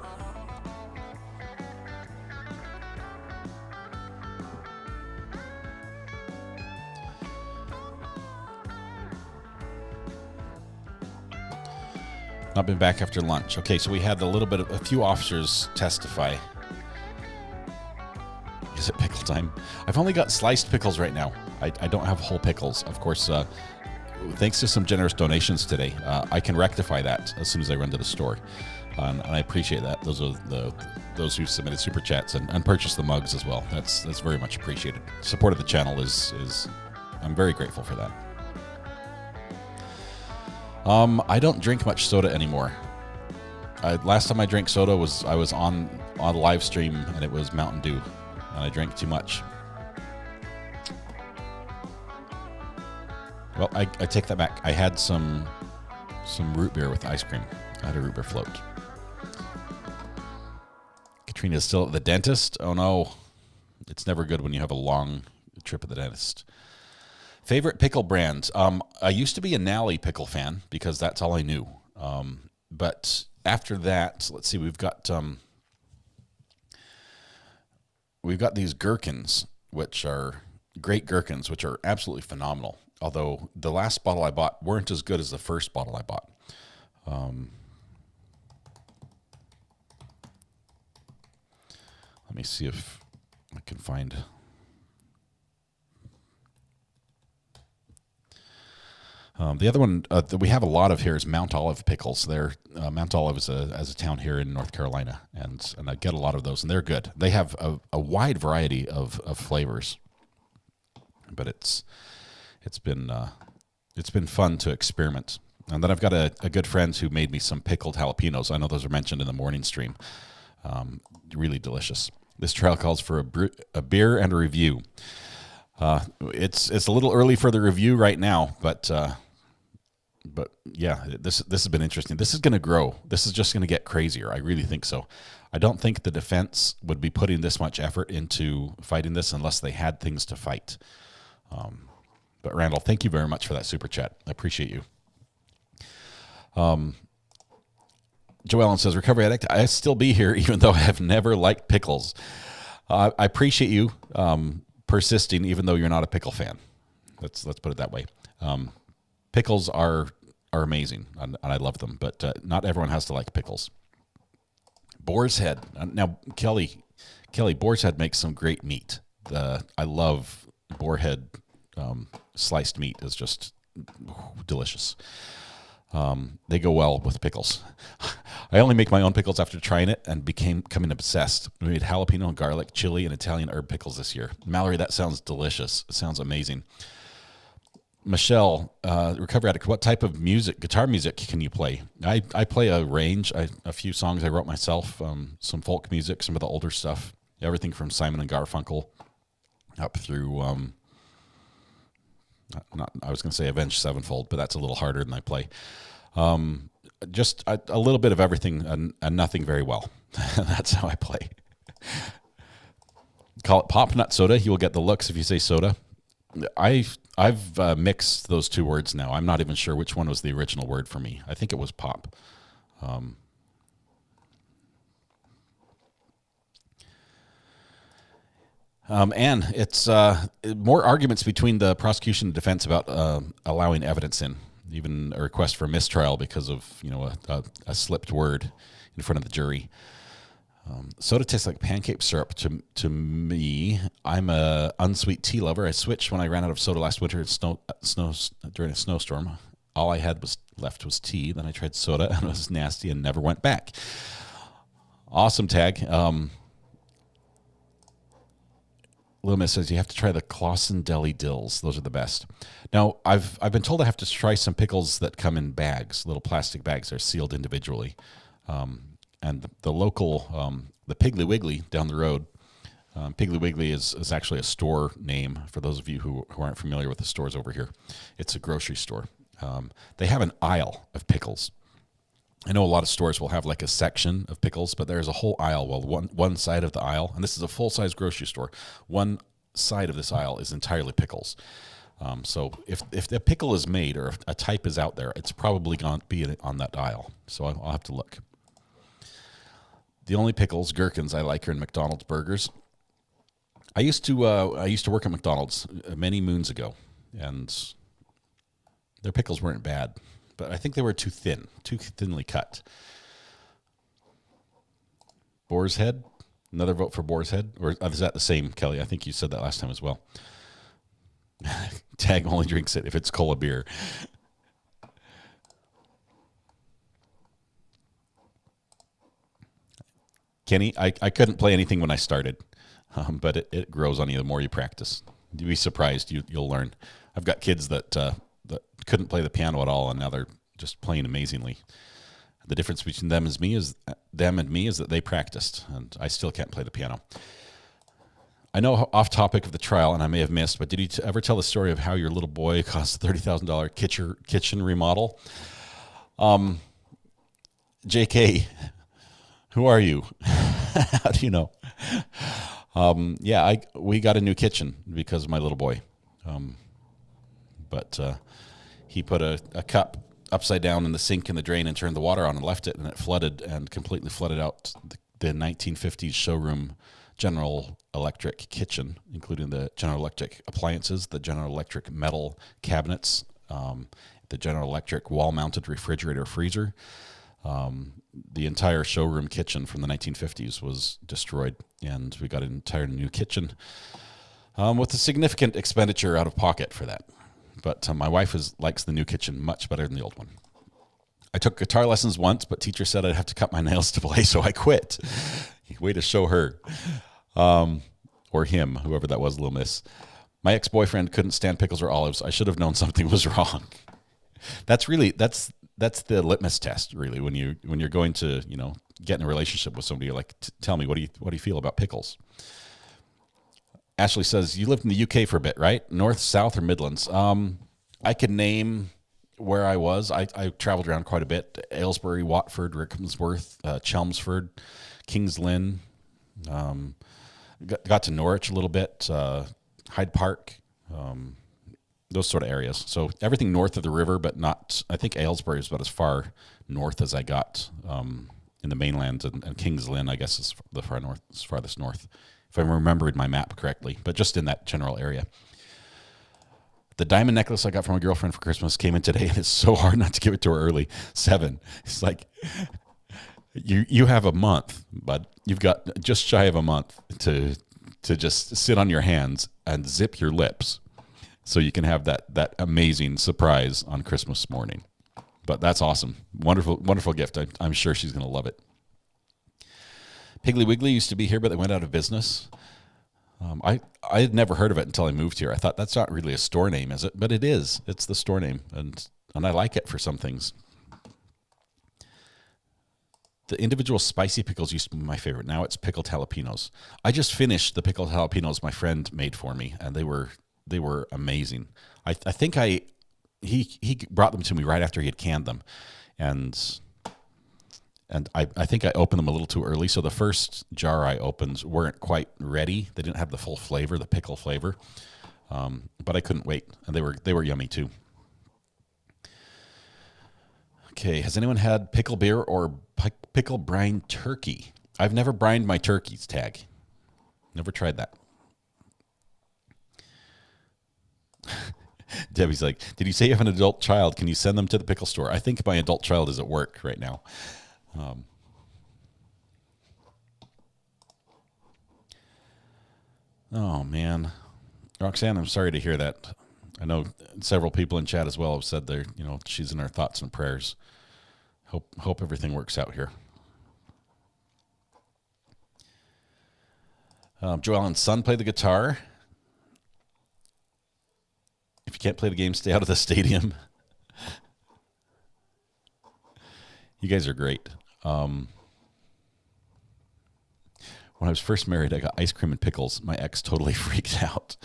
Not been back after lunch. Okay, so we had a few officers testify. Is it pickle time? I've only got sliced pickles right now. I don't have whole pickles. Of course, thanks to some generous donations today, I can rectify that as soon as I run to the store. And I appreciate that. Those are those who submitted super chats and purchased the mugs as well. That's very much appreciated. Support of the channel is I'm very grateful for that. I don't drink much soda anymore. Last time I drank soda I was on a live stream, and it was Mountain Dew, and I drank too much. Well, I take that back. I had some root beer with ice cream. I had a root beer float. Katrina's still at the dentist. Oh no, it's never good when you have a long trip at the dentist. Favorite pickle brands? I used to be a Nally pickle fan because that's all I knew. But after that, let's see, we've got these gherkins, which are great gherkins, which are absolutely phenomenal. Although the last bottle I bought weren't as good as the first bottle I bought. Let me see if I can find. The other one that we have a lot of here is Mount Olive pickles. Mount Olive is a town here in North Carolina, and I get a lot of those, and they're good. They have a wide variety of flavors, but it's been fun to experiment. And then I've got a good friend who made me some pickled jalapenos. I know those are mentioned in the morning stream. Really delicious. This trial calls for a beer and a review. It's a little early for the review right now, but yeah, this has been interesting. This is going to grow. This is just going to get crazier. I really think so. I don't think the defense would be putting this much effort into fighting this unless they had things to fight. But Randall, thank you very much for that super chat. I appreciate you. Joellen says, recovery addict, I still be here even though I have never liked pickles. I appreciate you persisting even though you're not a pickle fan. Let's put it that way. Pickles are amazing, and I love them, but not everyone has to like pickles. Boar's Head. Now, Kelly, Boar's Head makes some great meat. I love boar head sliced meat. Is just delicious. They go well with pickles. I only make my own pickles after trying it and becoming obsessed. We made jalapeno, garlic, chili, and Italian herb pickles this year. Mallory, that sounds delicious. It sounds amazing. Michelle, recovery addict, what type of guitar music can you play? I play a range. A few songs I wrote myself, some folk music, some of the older stuff, everything from Simon and Garfunkel up through, I was going to say Avenged Sevenfold, but that's a little harder than I play. Just a little bit of everything and nothing very well. That's how I play. Call it pop, not soda. You will get the looks if you say soda. I've mixed those two words now. I'm not even sure which one was the original word for me. I think it was pop. And it's more arguments between the prosecution and defense about allowing evidence in, even a request for mistrial because of a slipped word in front of the jury. Soda tastes like pancake syrup to me. I'm a unsweet tea lover. I switched when I ran out of soda last winter during a snowstorm. All I had left was tea. Then I tried soda and it was nasty and never went back. Awesome tag. Loomis says you have to try the Clausen Deli Dills. Those are the best. Now, I've been told I have to try some pickles that come in bags, little plastic bags. They're sealed individually. And the local, the Piggly Wiggly down the road, Piggly Wiggly is actually a store name for those of you who aren't familiar with the stores over here. It's a grocery store. They have an aisle of pickles. I know a lot of stores will have like a section of pickles, but there's a whole aisle. Well, one side of the aisle, and this is a full-size grocery store, one side of this aisle is entirely pickles. So if the pickle is made or if a type is out there, it's probably going to be on that aisle. So I'll have to look. The only pickles, gherkins, I like are in McDonald's burgers. I used to work at McDonald's many moons ago, and their pickles weren't bad. But I think they were too thinly cut. Boar's Head, another vote for Boar's Head, or is that the same, Kelly? I think you said that last time as well. Tag only drinks it if it's cola beer. Kenny, I couldn't play anything when I started, but it grows on you the more you practice. You'd be surprised. You'll learn. I've got kids that couldn't play the piano at all, and now they're just playing amazingly. The difference between them and me is that they practiced, and I still can't play the piano. I know off topic of the trial, and I may have missed, but did you ever tell the story of how your little boy cost $30,000 kitchen remodel? JK, who are you? How do you know? We got a new kitchen because of my little boy. But he put a cup upside down in the sink in the drain and turned the water on and left it, and it flooded and completely flooded out the 1950s showroom General Electric kitchen, including the General Electric appliances, the General Electric metal cabinets, the General Electric wall-mounted refrigerator freezer. The entire showroom kitchen from the 1950s was destroyed, and we got an entire new kitchen with a significant expenditure out of pocket for that. But my wife likes the new kitchen much better than the old one. I took guitar lessons once, but teacher said I'd have to cut my nails to play, so I quit. Way to show her. Or him, whoever that was, Little Miss. My ex-boyfriend couldn't stand pickles or olives. I should have known something was wrong. That's the litmus test, really, when you're going to, get in a relationship with somebody. You're like, tell me, what do you feel about pickles? Ashley says, you lived in the UK for a bit, right? North, South, or Midlands? I could name where I was. I traveled around quite a bit. Aylesbury, Watford, Rickmansworth, Chelmsford, Kings Lynn. Got to Norwich a little bit, Hyde Park, those sort of areas. So everything north of the river, but not, I think Aylesbury is about as far north as I got in the mainland, and Kings Lynn, I guess, is the farthest north, if I remembered my map correctly, but just in that general area. The diamond necklace I got from my girlfriend for Christmas came in today, and it's so hard not to give it to her early. 7. It's like, you have a month, but you've got just shy of a month to just sit on your hands and zip your lips so you can have that amazing surprise on Christmas morning. But that's awesome. Wonderful gift. I'm sure she's going to love it. Piggly Wiggly used to be here, but they went out of business. I had never heard of it until I moved here. I thought that's not really a store name, is it? But it is. It's the store name, and I like it for some things. The individual spicy pickles used to be my favorite. Now it's pickled jalapenos. I just finished the pickled jalapenos my friend made for me, and they were amazing. I think he brought them to me right after he had canned them, and I think I opened them a little too early. So the first jar I opened weren't quite ready. They didn't have the full flavor, the pickle flavor, but I couldn't wait, and they were yummy too. Okay, has anyone had pickle beer or pickle brine turkey? I've never brined my turkeys, Tag. Never tried that. Debbie's like, did you say you have an adult child? Can you send them to the pickle store? I think my adult child is at work right now. Oh, man. Roxanne, I'm sorry to hear that. I know several people in chat as well have said she's in our thoughts and prayers. Hope everything works out here. Joellen's son played the guitar. If you can't play the game, stay out of the stadium. You guys are great. When I was first married, I got ice cream and pickles. My ex totally freaked out.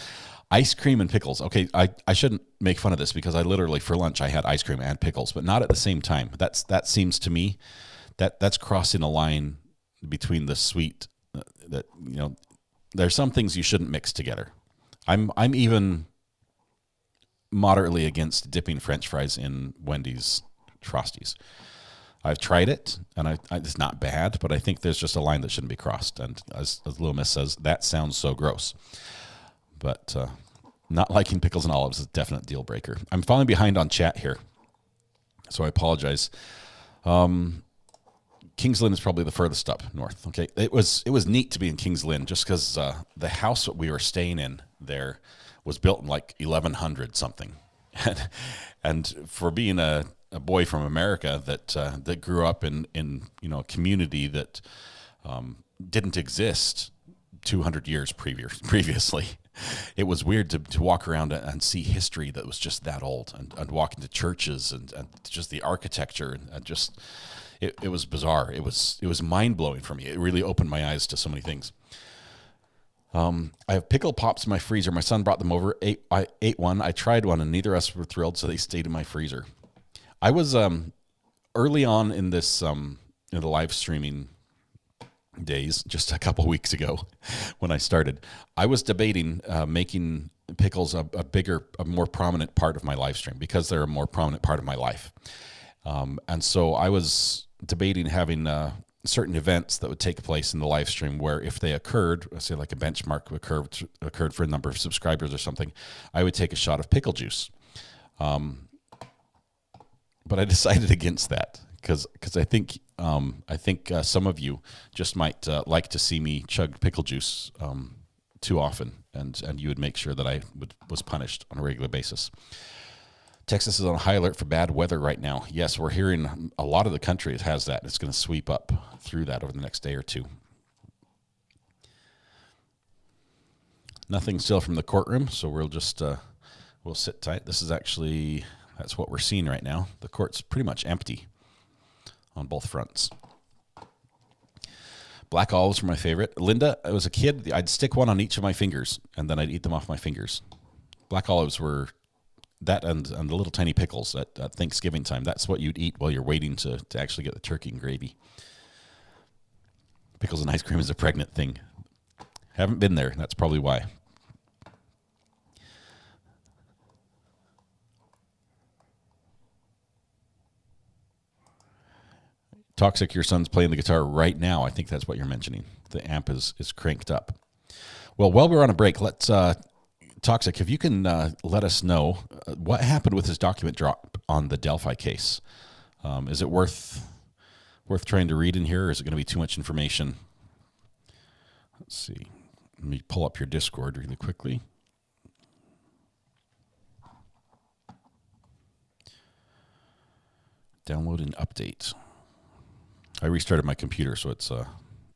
Ice cream and pickles. Okay, I shouldn't make fun of this because I literally, for lunch, I had ice cream and pickles, but not at the same time. That seems to me, that's crossing a line between the sweet, there's some things you shouldn't mix together. I'm even moderately against dipping French fries in Wendy's Frosties. I've tried it, and it's not bad, but I think there's just a line that shouldn't be crossed. And as Little Miss says, that sounds so gross. But not liking pickles and olives is a definite deal breaker. I'm falling behind on chat here, so I apologize. Kings Lynn is probably the furthest up north. Okay, it was neat to be in Kings Lynn just because the house that we were staying in there was built in like 1100 something, and for being a boy from America that grew up in a community that didn't exist 200 years previously. It was weird to walk around and see history that was just that old, and walk into churches and just the architecture and just it was bizarre. It was mind blowing for me. It really opened my eyes to so many things. I have pickle pops in my freezer. My son brought them over. I ate one. I tried one, and neither of us were thrilled, so they stayed in my freezer. I was early on in this in the live streaming days, just a couple weeks ago when I started. I was debating making pickles a more prominent part of my live stream because they're a more prominent part of my life. And so I was debating having certain events that would take place in the live stream where if they occurred, say like a benchmark occurred for a number of subscribers or something, I would take a shot of pickle juice. But I decided against that because I think some of you just might like to see me chug pickle juice too often, and you would make sure that I was punished on a regular basis. Texas is on high alert for bad weather right now. Yes, we're hearing a lot of the country has that. It's going to sweep up through that over the next day or two. Nothing still from the courtroom, so we'll just we'll sit tight. This is actually, that's what we're seeing right now. The court's pretty much empty on both fronts. Black olives were my favorite. Linda, I was a kid, I'd stick one on each of my fingers, and then I'd eat them off my fingers. Black olives were that and the little tiny pickles at Thanksgiving time. That's what you'd eat while you're waiting to actually get the turkey and gravy. Pickles and ice cream is a pregnant thing. Haven't been there. That's probably why. Toxic, your son's playing the guitar right now. I think that's what you're mentioning. The amp is cranked up. Well, while we're on a break, let's Toxic, if you can let us know what happened with this document drop on the Delphi case. Is it worth trying to read in here, or is it going to be too much information? Let's see. Let me pull up your Discord really quickly. Download and update. I restarted my computer, so it's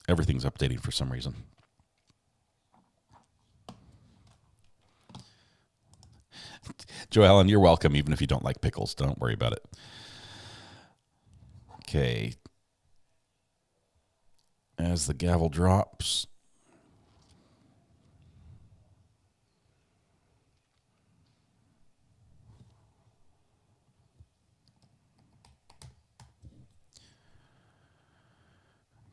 everything's updating for some reason. Joe Allen, you're welcome, even if you don't like pickles. Don't worry about it. Okay. As the gavel drops.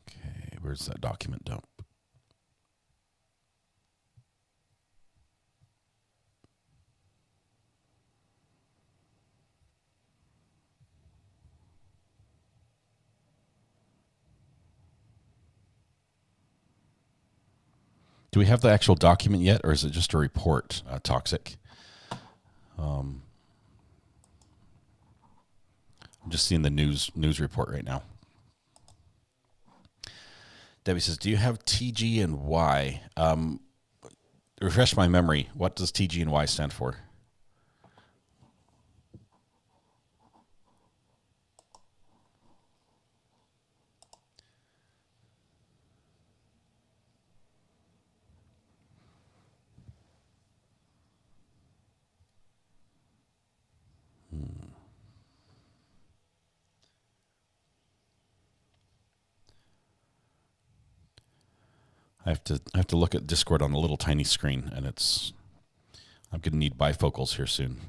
Okay, where's that document dump? Do we have the actual document yet, or is it just a report, Toxic? I'm just seeing the news report right now. Debbie says, do you have TG and Y? Refresh my memory. What does TG and Y stand for? I have to look at Discord on a little tiny screen, and I'm going to need bifocals here soon.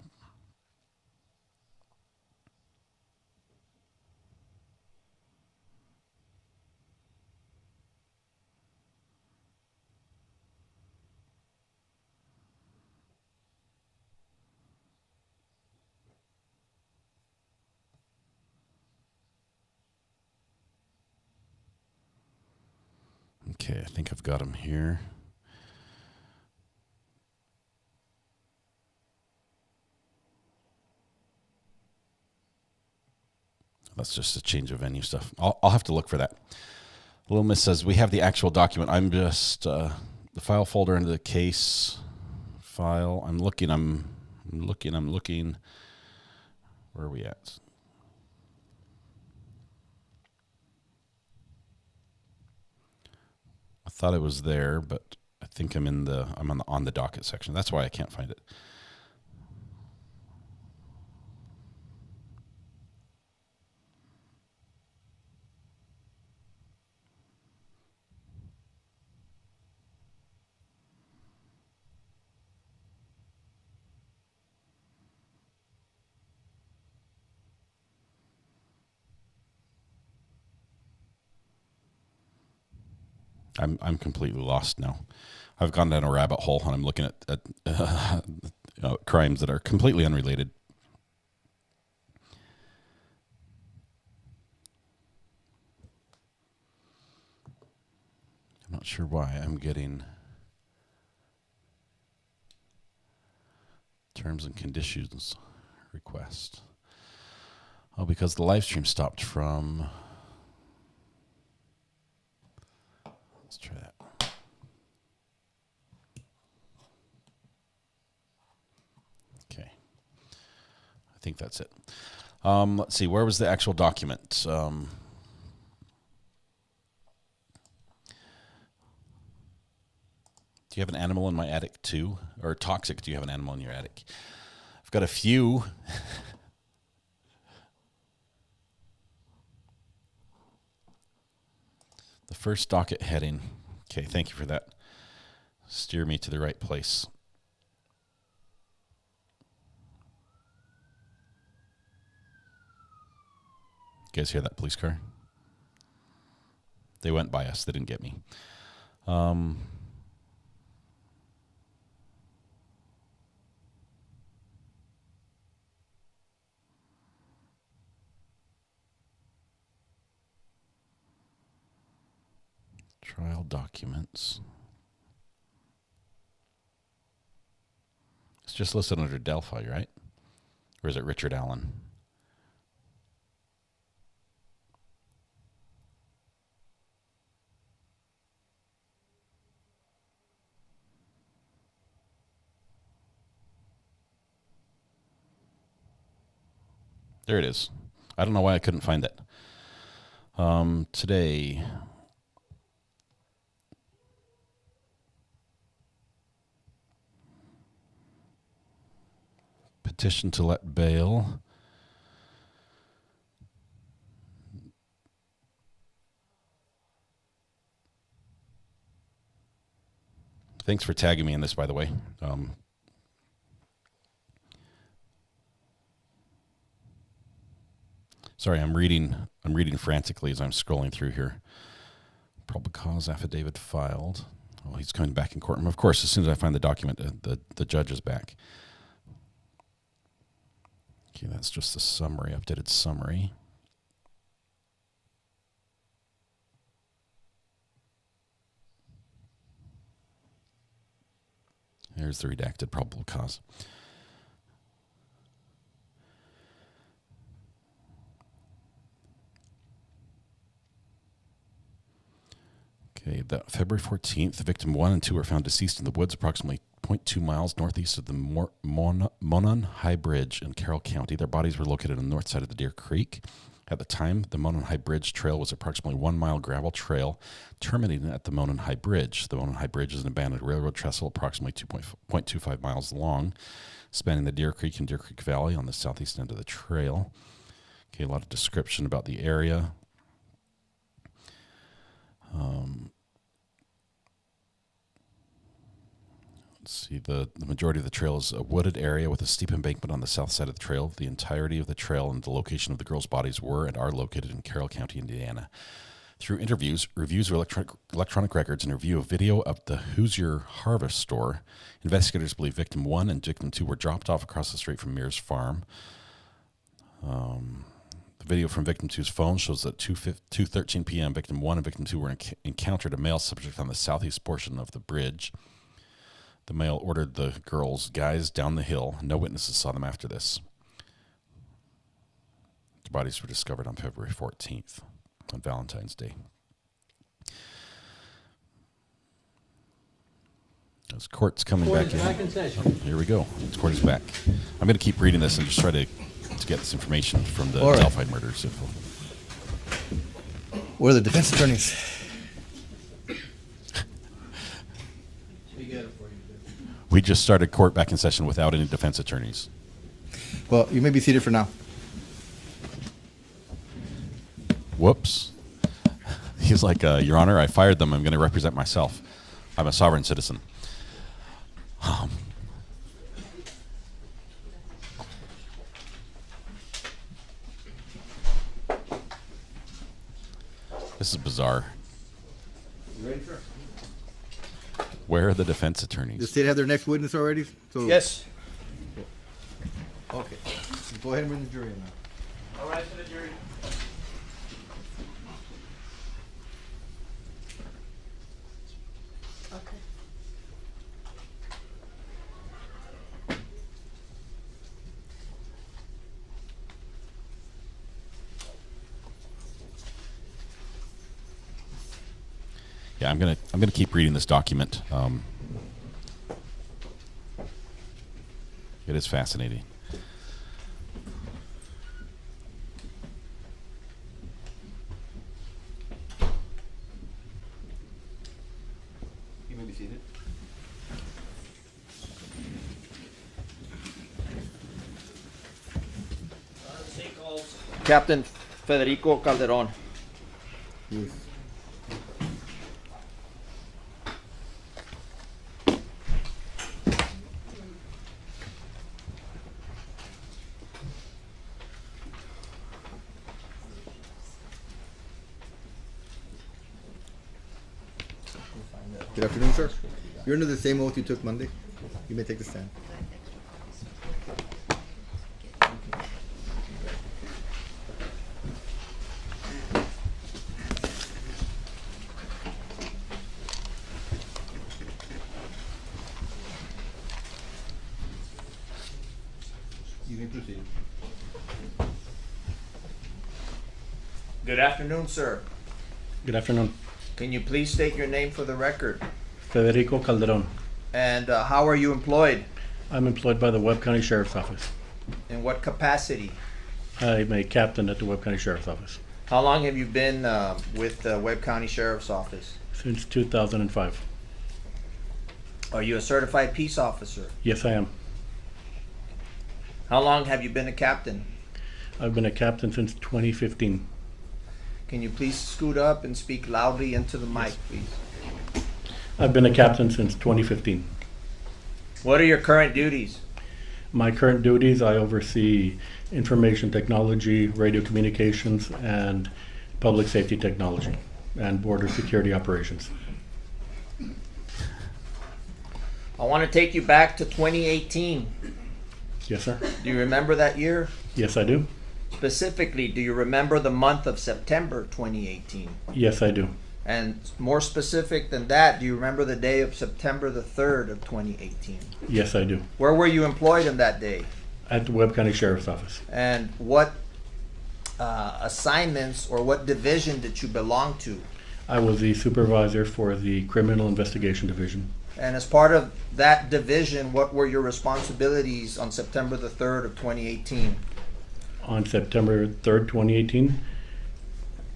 Okay, I think I've got him here. That's just a change of venue stuff. I'll have to look for that. Little Miss says, we have the actual document. I'm just, the file folder into the case file. I'm looking. Where are we at? I thought it was there, but I think I'm on the docket section. That's why I can't find it. I'm completely lost now. I've gone down a rabbit hole and I'm looking at crimes that are completely unrelated. I'm not sure why I'm getting terms and conditions request. Oh, because the live stream stopped from... Let's try that. Okay. I think that's it. Let's see. Where was the actual document? Do you have an animal in my attic too? Or toxic, do you have an animal in your attic? I've got a few. The first docket heading. Okay, thank you for that. Steer me to the right place. You guys hear that police car? They went by us. They didn't get me. Trial documents. It's just listed under Delphi, right? Or is it Richard Allen? There it is. I don't know why I couldn't find it. Today... Petition to let bail. Thanks for tagging me in this, by the way. Sorry, I'm reading frantically as I'm scrolling through here. Probable cause affidavit filed. Oh, he's coming back in court. And of course, as soon as I find the document, the judge is back. Okay, that's just the summary, updated summary. There's the redacted probable cause. Okay, February 14th, victim 1 and 2 were found deceased in the woods approximately 0.2 miles northeast of the Monon High Bridge in Carroll County. Their bodies were located on the north side of the Deer Creek. At the time, the Monon High Bridge trail was approximately 1 mile gravel trail terminating at the Monon High Bridge. The Monon High Bridge is an abandoned railroad trestle approximately 2.25 miles long, spanning the Deer Creek and Deer Creek Valley on the southeast end of the trail. Okay, a lot of description about the area. see, the majority of the trail is a wooded area with a steep embankment on the south side of the trail. The entirety of the trail and the location of the girls' bodies were and are located in Carroll County, Indiana. Through interviews, reviews of electronic records, and review of video of the Hoosier Harvest Store, investigators believe victim 1 and victim 2 were dropped off across the street from Mears Farm. The video from victim 2's phone shows that 2:13 p.m. victim 1 and victim 2 were encountered a male subject on the southeast portion of the bridge. The male ordered the guys down the hill. No witnesses saw them after this. The bodies were discovered on February 14th, on Valentine's Day. This court's coming back in. Here we go. This court is back. I'm going to keep reading this and just try to get this information from the Delphi murders. Where are the defense attorneys? We just started court back in session without any defense attorneys. Well, you may be seated for now. Whoops. He's like, Your Honor, I fired them. I'm going to represent myself. I'm a sovereign citizen. This is bizarre. You ready, sir? Where are the defense attorneys? Does the state have their next witness already? So Yes. Okay. Go ahead and bring the jury in now. All right, to the jury. Okay. Yeah, I'm gonna keep reading this document. It is fascinating. You may be seated. Captain Federico Calderon. Yes. Good afternoon, sir. You're under the same oath you took Monday. You may take the stand. You may proceed. Good afternoon, sir. Good afternoon. Can you please state your name for the record? Federico Calderon. And how are you employed? I'm employed by the Webb County Sheriff's Office. In what capacity? I'm a captain at the Webb County Sheriff's Office How long have you been with the Webb County Sheriff's Office? since 2005. Are you a certified peace officer? Yes, I am. How long have you been a captain? I've been a captain since 2015. Can you please scoot up and speak loudly into the mic, please? I've been a captain since 2015. What are your current duties? My current duties, I oversee information technology, radio communications, and public safety technology, and border security operations. I want to take you back to 2018. Yes, sir. Do you remember that year? Yes, I do. Specifically, do you remember the month of September 2018? Yes, I do. And more specific than that, do you remember the day of September the 3rd of 2018? Yes, I do. Where were you employed on that day? At the Webb County Sheriff's Office. And what assignments or what division did you belong to? I was the supervisor for the Criminal Investigation Division. And as part of that division, what were your responsibilities on September the 3rd of 2018? On September 3rd, 2018,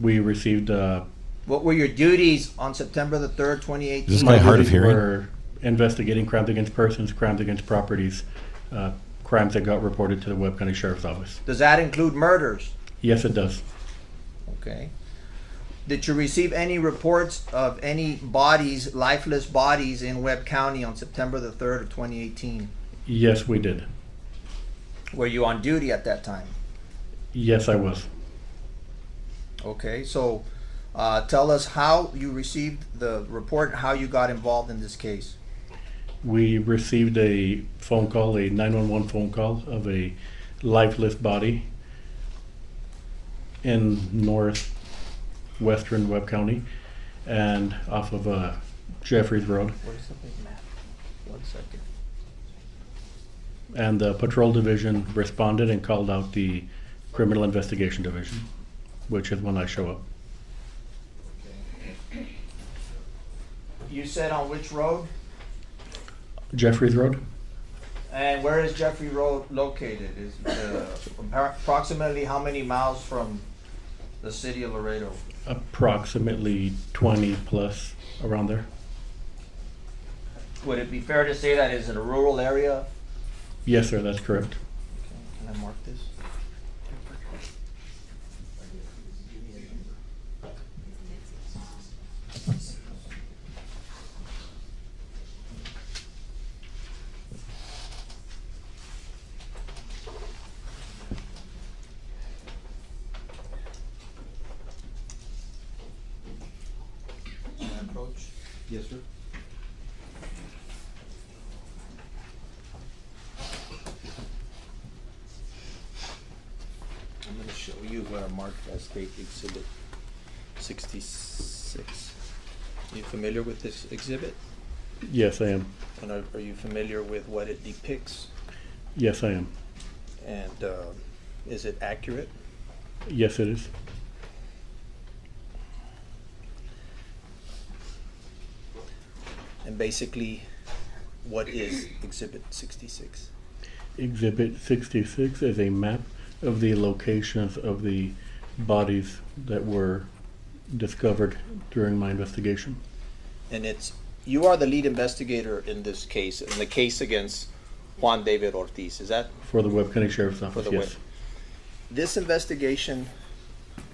we received What were your duties on September the 3rd, 2018? Is this guy hard of hearing? We're investigating crimes against persons, crimes against properties, crimes that got reported to the Webb County Sheriff's Office. Does that include murders? Yes, it does. Okay. Did you receive any reports of any bodies, lifeless bodies in Webb County on September the 3rd of 2018? Yes, we did. Were you on duty at that time? Yes, I was. Okay, so tell us how you received the report and how you got involved in this case. We received a phone call, a 911 phone call of a lifeless body in northwestern Webb County and off of Jeffries Road. Where's the big map? 1 second. And the patrol division responded and called out the criminal investigation division, which is when I show up. You said on which road? Jeffries Road? And where is Jeffrey Road located? Is approximately how many miles from the city of Laredo? Approximately 20 plus, around there. Would it be fair to say that is in a rural area? Yes, sir, that's correct. Can I mark this? Can I approach? Yes, sir. I'm going to show you where I marked as State Exhibit 66. Are you familiar with this exhibit? Yes, I am. And are you familiar with what it depicts? Yes, I am. And is it accurate? Yes, it is. And basically, what is Exhibit 66? Exhibit 66 is a map of the locations of the bodies that were discovered during my investigation. And you are the lead investigator in this case, in the case against Juan David Ortiz, is that? For the Webb County Sheriff's Office, For the yes. Webb. This investigation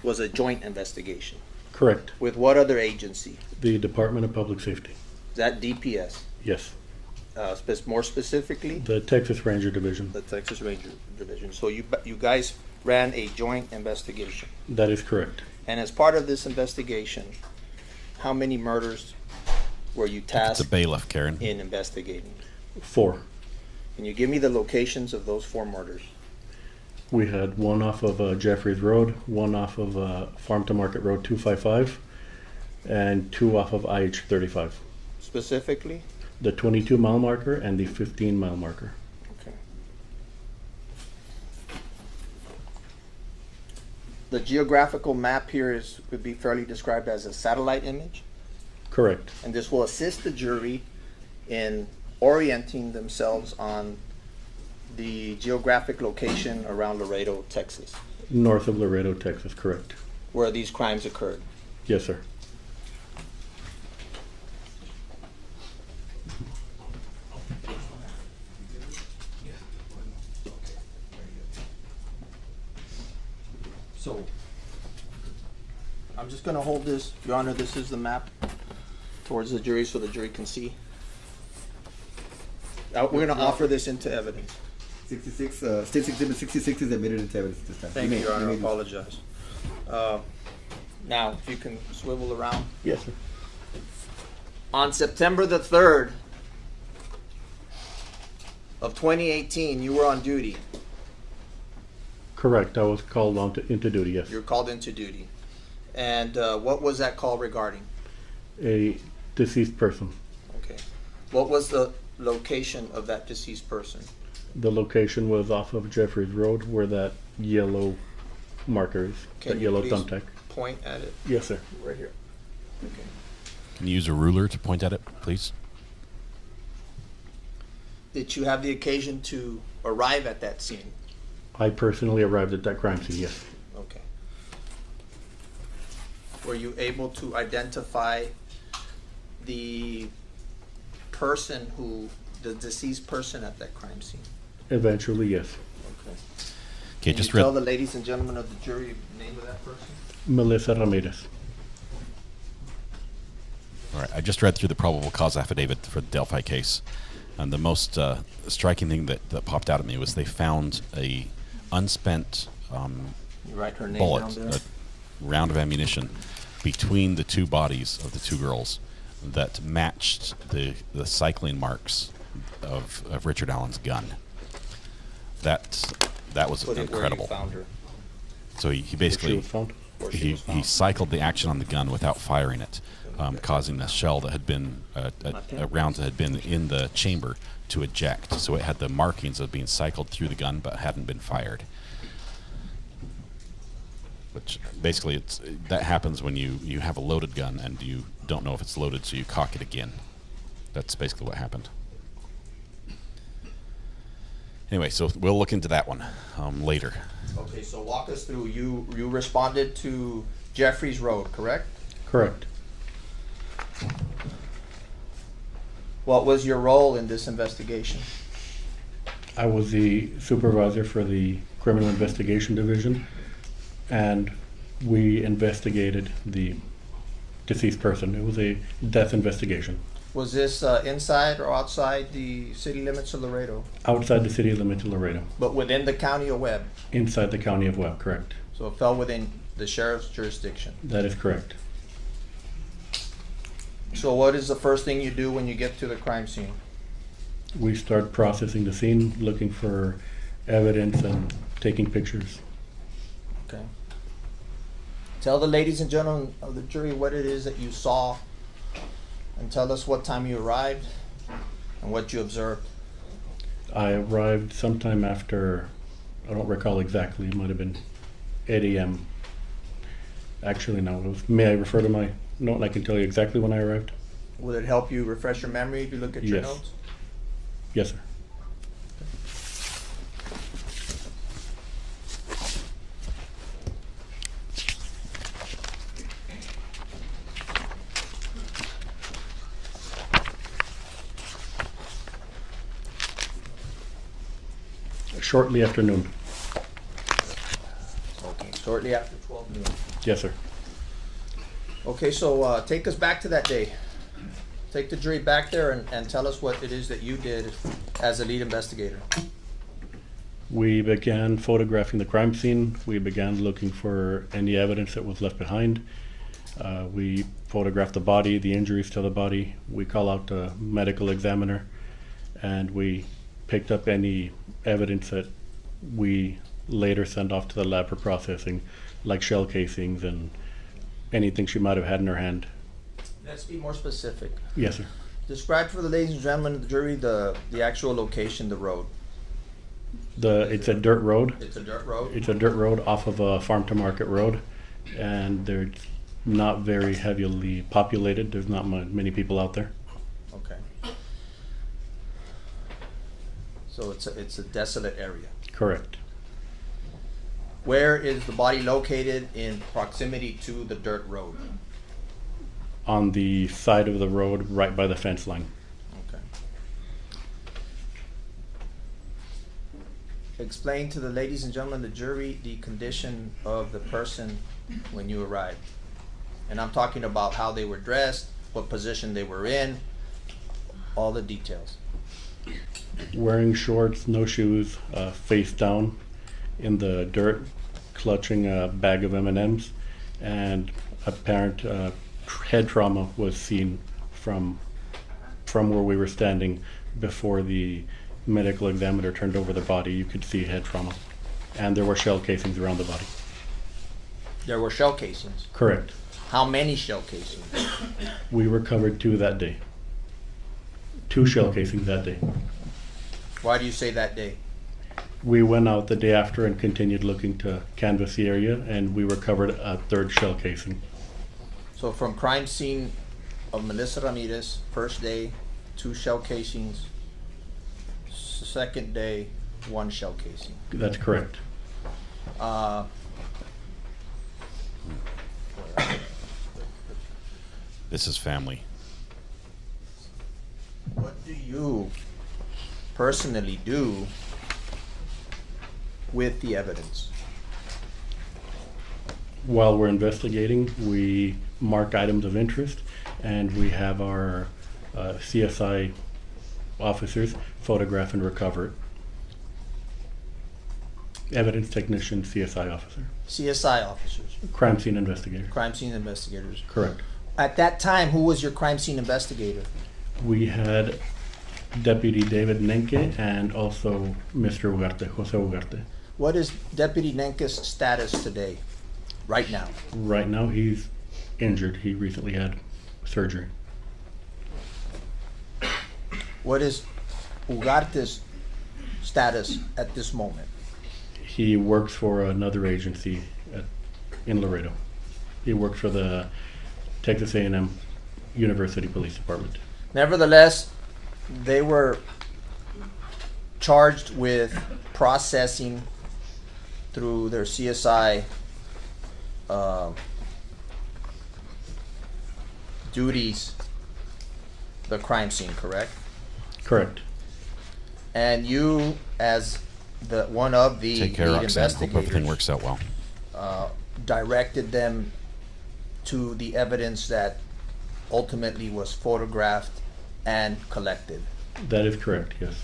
was a joint investigation. Correct. With what other agency? The Department of Public Safety. Is that DPS? Yes. More specifically? The Texas Ranger Division. The Texas Ranger Division. So you guys ran a joint investigation. That is correct. And as part of this investigation, how many murders were you tasked It's a bailiff, Karen. in investigating? 4. Can you give me the locations of those 4 murders? We had one off of Jeffries Road, one off of Farm to Market Road 255, and 2 off of IH 35. Specifically? The 22-mile marker and the 15-mile marker. Okay. The geographical map here would be fairly described as a satellite image, Correct. and this will assist the jury in orienting themselves on the geographic location around Laredo, Texas, North of Laredo, Texas, correct. where these crimes occurred. Yes, sir. So, I'm just going to hold this, Your Honor, this is the map towards the jury so the jury can see. We're going to offer this into evidence. 66, State Exhibit 66 is admitted into evidence this time. Thank you, Your Honor, I may- apologize. Now, if you can swivel around. Yes, sir. On September the 3rd of 2018, you were on duty. Correct. I was called on into duty, yes. You were called into duty. And what was that call regarding? A deceased person. Okay. What was the location of that deceased person? The location was off of Jeffries Road where that yellow marker is, Can that you yellow please thumbtack. point at it? Yes, sir. Right here. Okay. Can you use a ruler to point at it, please? Did you have the occasion to arrive at that scene? I personally arrived at that crime scene, yes. Okay. Were you able to identify the deceased person at that crime scene? Eventually, yes. Okay. Okay, Can just you tell read. the ladies and gentlemen of the jury the name of that person? Melissa Ramirez. I just read through the probable cause affidavit for the Delphi case, and the most striking thing that popped out at me was they found a unspent You write her name bullet, down there? a round of ammunition, between the two bodies of the two girls that matched the cycling marks of Richard Allen's gun. That was Put it where you incredible. found her. So he Where she basically was found. Where she he was found. cycled the action on the gun without firing it, causing a shell that had been a round that had been in the chamber to eject. So it had the markings of being cycled through the gun but hadn't been fired. Which basically that happens when you have a loaded gun and you don't know if it's loaded, so you cock it again. That's basically what happened. Anyway, so we'll look into that one later. Okay, so walk us through. You responded to Jeffries Road, correct? Correct. What was your role in this investigation? I was the supervisor for the Criminal Investigation Division, and we investigated the deceased person. It was a death investigation. Was this inside or outside the city limits of Laredo? Outside the city limits of Laredo. But within the county of Webb? Inside the county of Webb, correct. So it fell within the sheriff's jurisdiction? That is correct. So what is the first thing you do when you get to the crime scene? We start processing the scene, looking for evidence and taking pictures. Okay. Tell the ladies and gentlemen of the jury what it is that you saw, and tell us what time you arrived and what you observed. I arrived sometime after, I don't recall exactly, it might have been 8 a.m. Actually, no, it was, may I refer to my note and I can tell you exactly when I arrived? Would it help you refresh your memory if you look at your Yes. notes? Yes, sir. Shortly after noon. Okay, shortly after 12 noon. Yes, sir. Okay, so take us back to that day. Take the jury back there and tell us what it is that you did as a lead investigator. We began photographing the crime scene. We began looking for any evidence that was left behind. We photographed the body, the injuries to the body. We call out a medical examiner, and we picked up any evidence that we later send off to the lab for processing, like shell casings and anything she might have had in her hand. Let's be more specific. Yes, sir. Describe for the ladies and gentlemen of the jury the actual location, the road. It's a dirt road. It's a dirt road? It's a dirt road off of a farm to market road, and they're not very heavily populated. There's not many people out there. Okay. So it's a desolate area. Correct. Where is the body located in proximity to the dirt road? On the side of the road, right by the fence line. Okay. Explain to the ladies and gentlemen of the jury the condition of the person when you arrived. And I'm talking about how they were dressed, what position they were in, all the details. Wearing shorts, no shoes, face down in the dirt, clutching a bag of M&Ms, and apparent head trauma was seen from where we were standing before the medical examiner turned over the body. You could see head trauma, and there were shell casings around the body. There were shell casings. Correct. How many shell casings? We recovered 2 that day. 2 shell casings that day. Why do you say that day? We went out the day after and continued looking to canvass the area, and we recovered a 3rd shell casing. So from crime scene of Melissa Ramirez, first day, 2 shell casings. Second day, 1 shell casing. That's correct. This is family. What do you personally do with the evidence? While we're investigating, we mark items of interest, and we have our CSI officers photograph and recover it. Evidence technician, CSI officer. CSI officers, Crime scene investigator. crime scene investigators. Correct. At that time, who was your crime scene investigator? We had Deputy David Nenke and also Mr. Ugarte, Jose Ugarte. What is Deputy Nenke's status today, right now? Right now, he's injured. He recently had surgery. What is Ugarte's status at this moment? He works for another agency in Laredo. He works for the Texas A&M University Police Department. Nevertheless, they were charged with processing through their CSI duties the crime scene, correct? Correct. And you, as the one of the Take care, lead Roxanne. Hope everything investigators, works out well. directed them to the evidence that ultimately was photographed and collected. That is correct, yes.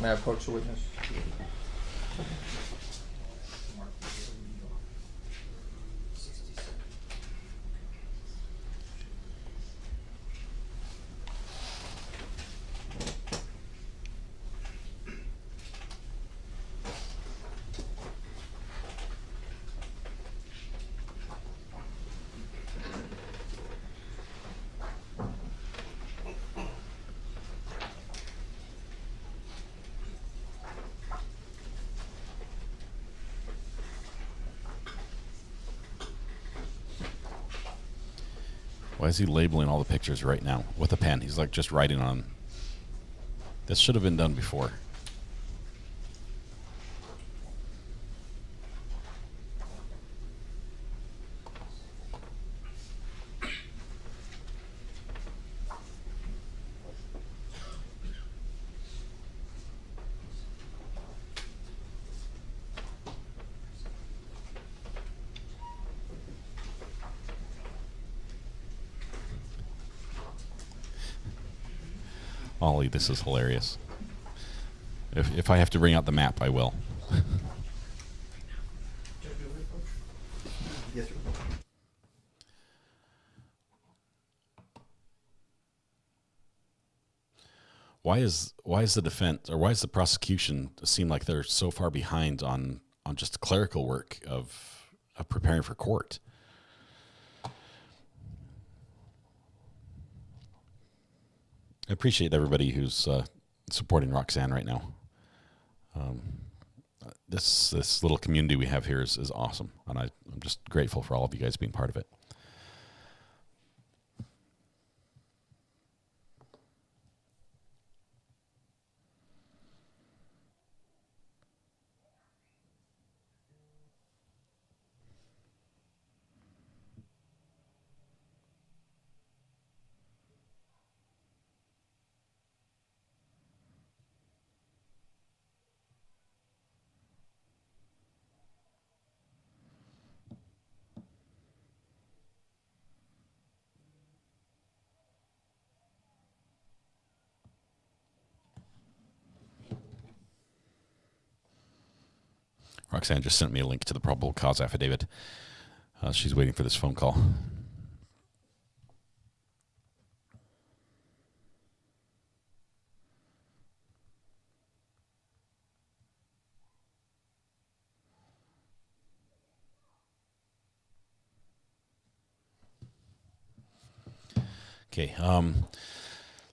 May I approach the witness? Why is he labeling all the pictures right now with a pen? He's like just writing on. This should have been done before. Ollie, this is hilarious. If I have to bring out the map, I will. Yes, sir. Why is the defense, or why does the prosecution seem like they're so far behind on just clerical work of preparing for court? I appreciate everybody who's supporting Roxanne right now. This little community we have here is awesome, and I'm just grateful for all of you guys being part of it. Roxanne just sent me a link to the probable cause affidavit. She's waiting for this phone call. Okay,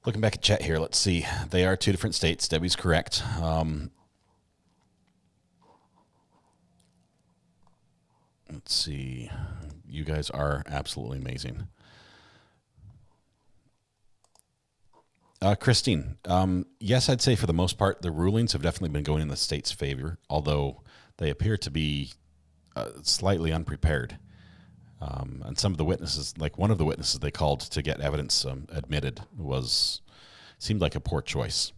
looking back at chat here, let's see. They are two different states. Debbie's correct. Let's see. You guys are absolutely amazing. Christine, yes, I'd say for the most part, the rulings have definitely been going in the state's favor, although they appear to be slightly unprepared. And some of the witnesses, like one of the witnesses they called to get evidence admitted, seemed like a poor choice.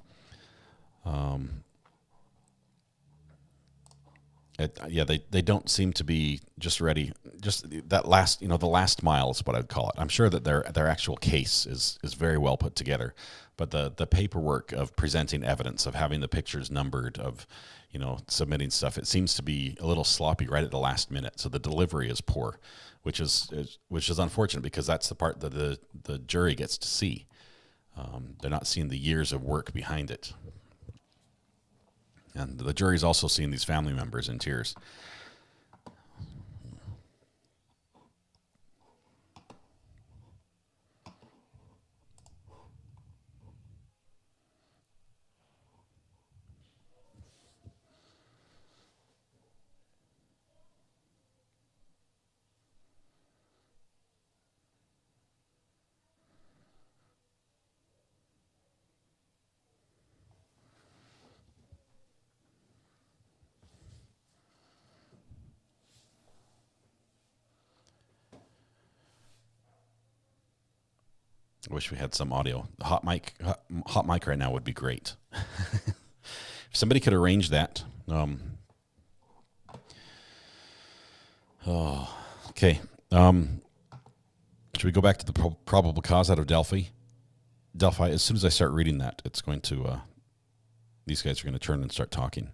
They don't seem to be just ready. Just that last, the last mile is what I'd call it. I'm sure that their actual case is very well put together, but the paperwork of presenting evidence, of having the pictures numbered, of submitting stuff, it seems to be a little sloppy right at the last minute. So the delivery is poor, which is unfortunate, because that's the part that the jury gets to see. They're not seeing the years of work behind it. And the jury's also seeing these family members in tears. I wish we had some audio. Hot mic right now would be great. If somebody could arrange that. Okay. Should we go back to the probable cause out of Delphi? As soon as I start reading that, it's going to, these guys are going to turn and start talking.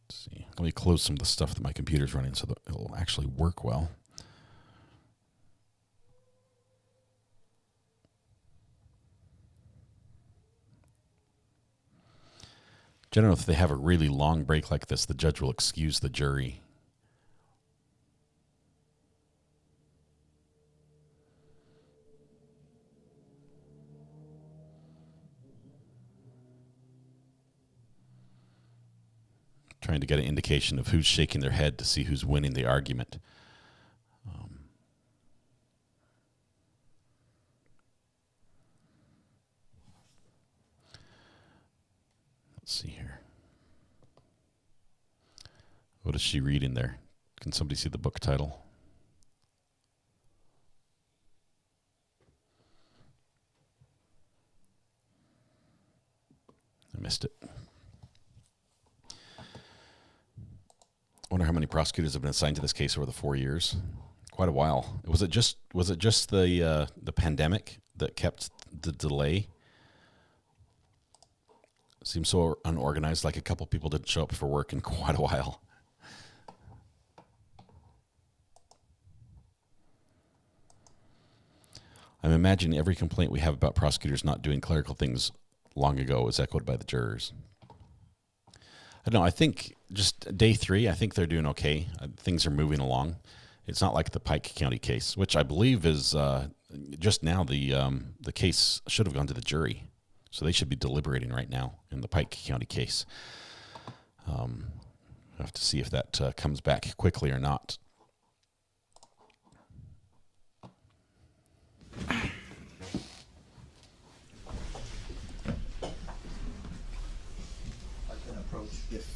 Let's see. Let me close some of the stuff that my computer's running so that it'll actually work well. Generally, if they have a really long break like this, the judge will excuse the jury. Trying to get an indication of who's shaking their head to see who's winning the argument. Let's see here. What is she reading there? Can somebody see the book title? I missed it. I wonder how many prosecutors have been assigned to this case over the 4 years. Quite a while. Was it just the pandemic that kept the delay? Seems so unorganized, like a couple people didn't show up for work in quite a while. I'm imagining every complaint we have about prosecutors not doing clerical things long ago was echoed by the jurors. I don't know. I think just day 3, I think they're doing okay. Things are moving along. It's not like the Pike County case, which I believe is just now the case should have gone to the jury. So they should be deliberating right now in the Pike County case. I'll have to see if that comes back quickly or not. I can approach. Yes.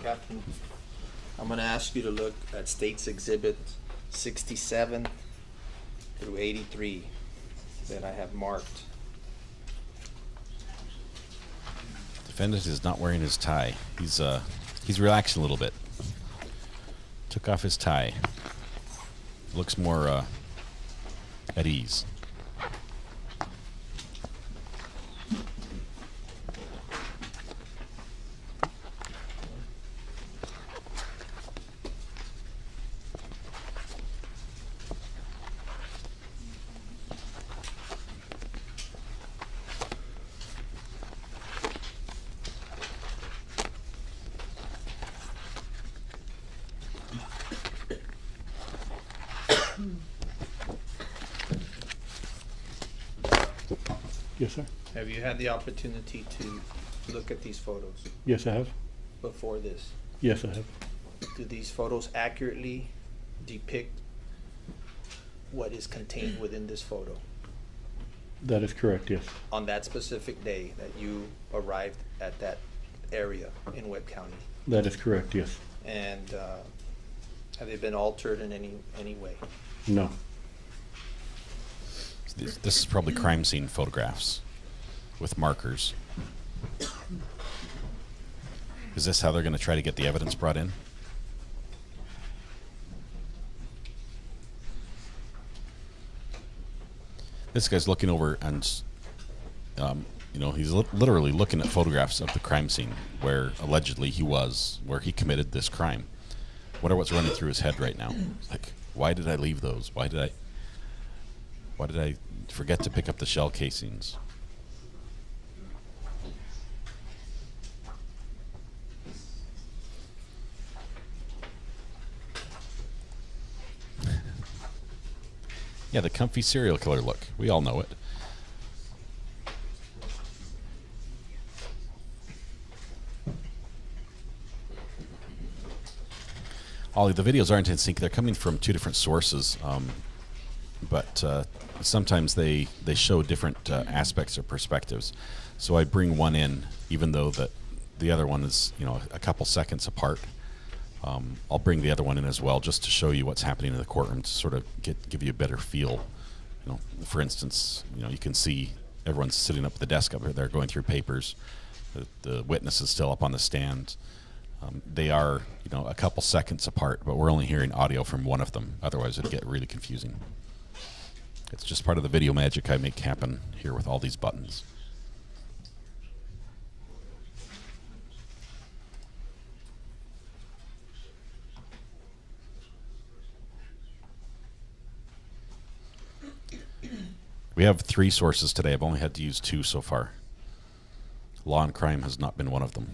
Captain, I'm going to ask you to look at State's Exhibit 67 through 83 that I have marked. Defendant is not wearing his tie. He's relaxing a little bit. Took off his tie. Looks more at ease. Yes, sir. Have you had the opportunity to look at these photos Yes, I have. before this? Yes, I have. Do these photos accurately depict what is contained within this photo That is correct, yes. on that specific day that you arrived at that area in Webb County? That is correct, yes. And have they been altered in any way? No. This is probably crime scene photographs. with markers. Is this how they're going to try to get the evidence brought in? This guy's looking over and, you know, he's literally looking at photographs of the crime scene where allegedly he was, where he committed this crime. Wonder what's running through his head right now. Like, why did I leave those? Why did I forget to pick up the shell casings? Yeah, the comfy serial killer look. We all know it. Ollie, the videos aren't in sync. They're coming from two different sources, but sometimes they show different aspects or perspectives. So I bring one in, even though that the other one is, you know, a couple seconds apart. I'll bring the other one in as well, just to show you what's happening in the courtroom, to sort of give you a better feel. You know, for instance, you know, you can see everyone's sitting up at the desk up there going through papers. The witness is still up on the stand. They are, you know, a couple seconds apart, but we're only hearing audio from one of them. Otherwise, it'd get really confusing. It's just part of the video magic I make happen here with all these buttons. We have 3 sources today. I've only had to use 2 so far. Law and Crime has not been one of them.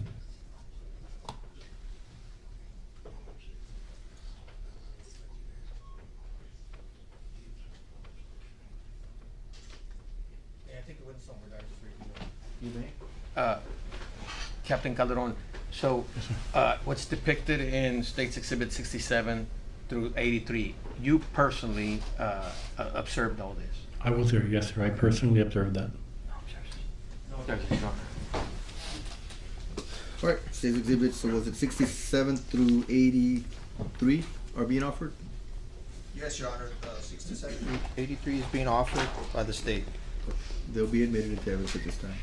You may. Captain Calderon, so what's depicted in States Exhibit 67 through 83, you personally observed all this? I was there, yes, sir. I personally observed that. All right, State's exhibits, so was it 67 through 83 are being offered? Yes, Your Honor, 67 through 83 is being offered by the state. They'll be admitted into evidence at this time.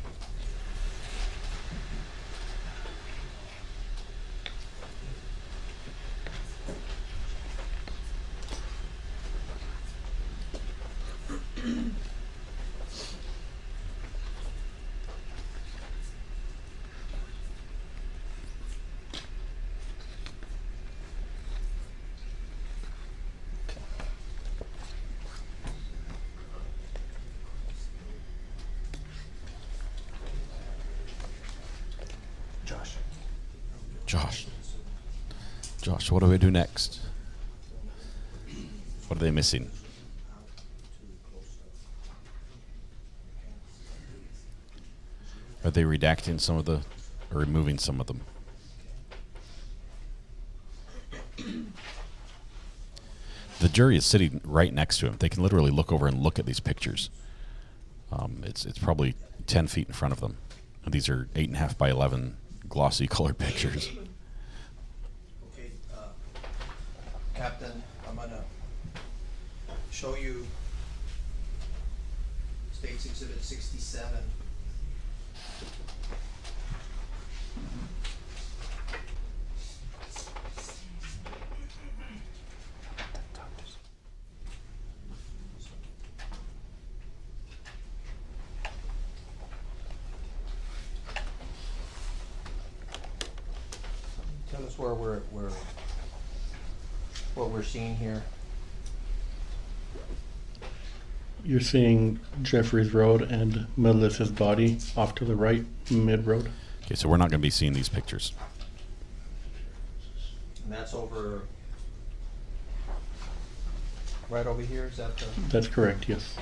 Josh, what do we do next? What are they missing? Are they redacting some of the, or removing some of them? The jury is sitting right next to him. They can literally look over and look at these pictures. It's probably 10 feet in front of them. And these are 8.5 by 11 glossy colored pictures. Okay, Captain, I'm gonna show you State's Exhibit 67. Tell us where what we're seeing here. You're seeing Jeffries Road and Melissa's body off to the right, mid-road. Okay, so we're not going to be seeing these pictures. And that's over, right over here, is that the? That's correct, yes.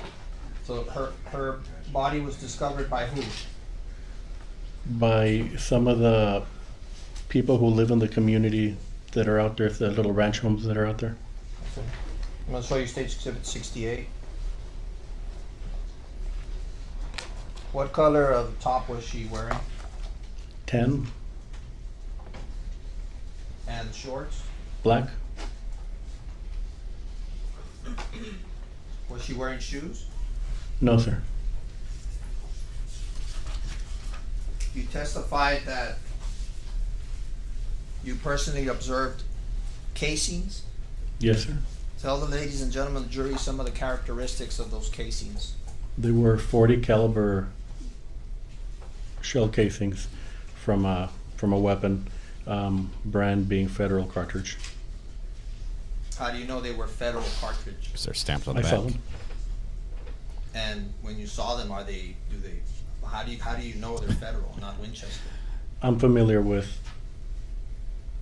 So her body was discovered by who? By some of the people who live in the community that are out there, the little ranch homes that are out there. Okay. I'm gonna show you State's Exhibit 68. What color of top was she wearing? 10, And shorts? black, Was she wearing shoes? no sir. You testified that you personally observed casings. Yes, sir. Tell the ladies and gentlemen of the jury some of the characteristics of those casings. They were 40 caliber shell casings from a weapon, brand being Federal cartridge. How do you know they were Federal cartridge? Because they're stamped on the I back. saw them. And when you saw them, how do you know they're Federal, not Winchester? I'm familiar with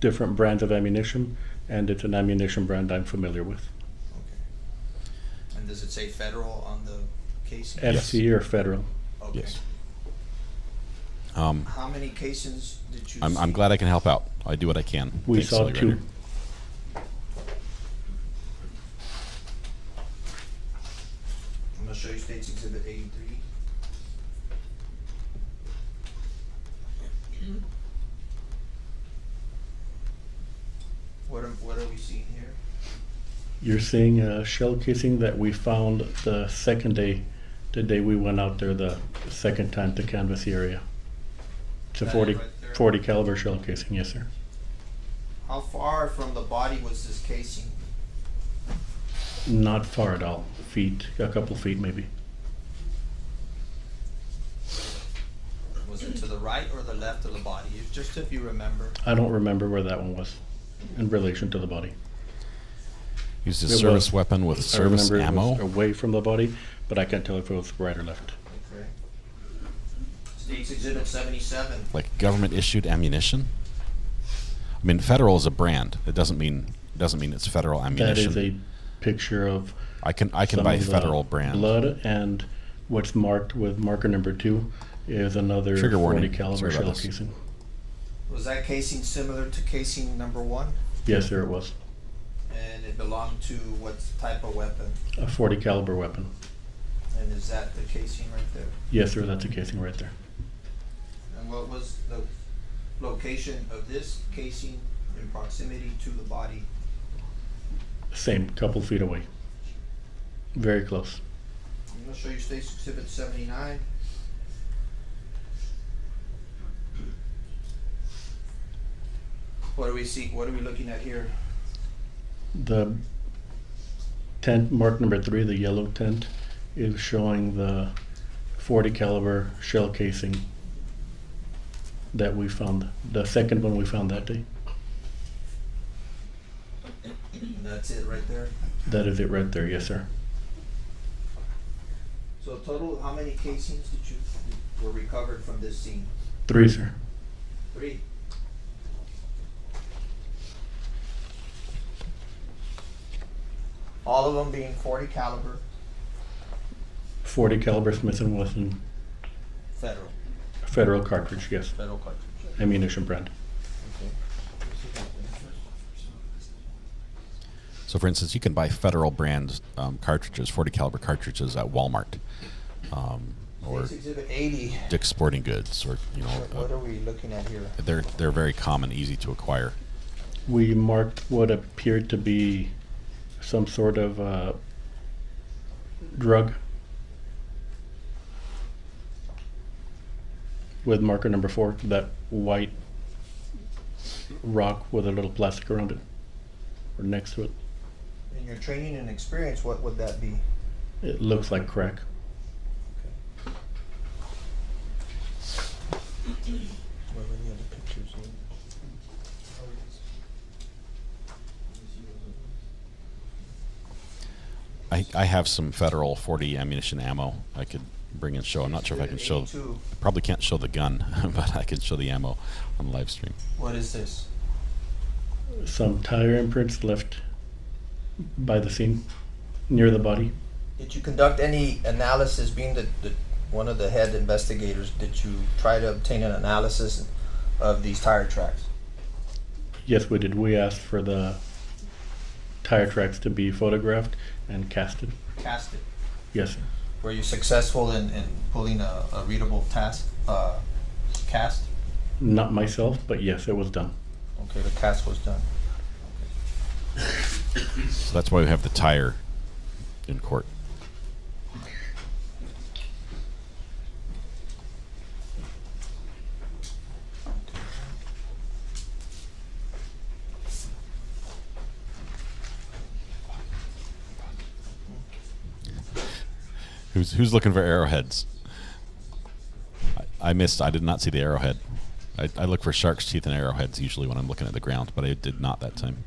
different brands of ammunition, and it's an ammunition brand I'm familiar with. Okay. And does it say Federal on the casing? FC or Federal? Okay. Yes. How many casings did you see? I'm glad I can help out. I do what I can. We Thanks, saw Silly two. Rider. I'm gonna show you State's Exhibit 83. What are we seeing here? You're seeing a shell casing that we found the second day, the day we went out there the second time to canvass the area. It's a That 40, right there? 40 caliber shell casing, yes, sir. How far from the body was this casing? Not far at all. Feet, a couple feet maybe. Was it to the right or the left of the body? Just if you remember. I don't remember where that one was in relation to the body. Used a It service was- weapon with I service remember it was ammo. away from the body, but I can't tell if it was right or left. Okay. State's Exhibit 77. Like government issued ammunition. I mean, Federal is a brand. It doesn't mean it's Federal That ammunition. is a picture of I can some buy of the Federal brand. blood, and what's marked with marker number 2 is another Trigger 40 warning. caliber Sorry about shell this. casing. Was that casing similar to casing number 1? Yes, sir, it was. And it belonged to what type of weapon? A 40 caliber weapon. And is that the casing right there? Yes, sir, that's a casing right there. And what was the location of this casing in proximity to the body? Same, couple feet away. Very close. I'm gonna show you State's Exhibit 79. What do we see? What are we looking at here? The tent mark number 3, the yellow tent, is showing the 40 caliber shell casing that we found, the second one we found that day. And that's it right there. That is it right there, yes, sir. So total, how many casings were recovered from this scene? 3, sir. 3. All of them being 40 caliber 40 caliber Smith & Wesson Federal. Federal cartridge, yes. Federal cartridge. Ammunition brand. So, for instance, you can buy Federal brand cartridges, 40 caliber cartridges at Walmart, or State's Exhibit 80. Dick's Sporting Goods, or What are we looking at here? they're very common, easy to acquire. We marked what appeared to be some sort of drug with marker number 4, that white rock with a little plastic around it, or next to it. In your training and experience, what would that be? It looks like crack. Where were the other pictures? I have some Federal 40 ammunition ammo I could bring and show. I'm not sure if I can show. Exhibit 82. Probably can't show the gun, but I can show the ammo on the live stream. What is this? Some tire imprints left by the scene near the body. Did you conduct any analysis, being the one of the head investigators, did you try to obtain an analysis of these tire tracks? Yes, we did. We asked for the tire tracks to be photographed and casted. Casted. Yes, sir. Were you successful in pulling a readable cast? Not myself, but yes, it was done. Okay, the cast was done. So that's why we have the tire in court. Who's looking for arrowheads? I missed. I did not see the arrowhead. I look for shark's teeth and arrowheads usually when I'm looking at the ground, but I did not that time.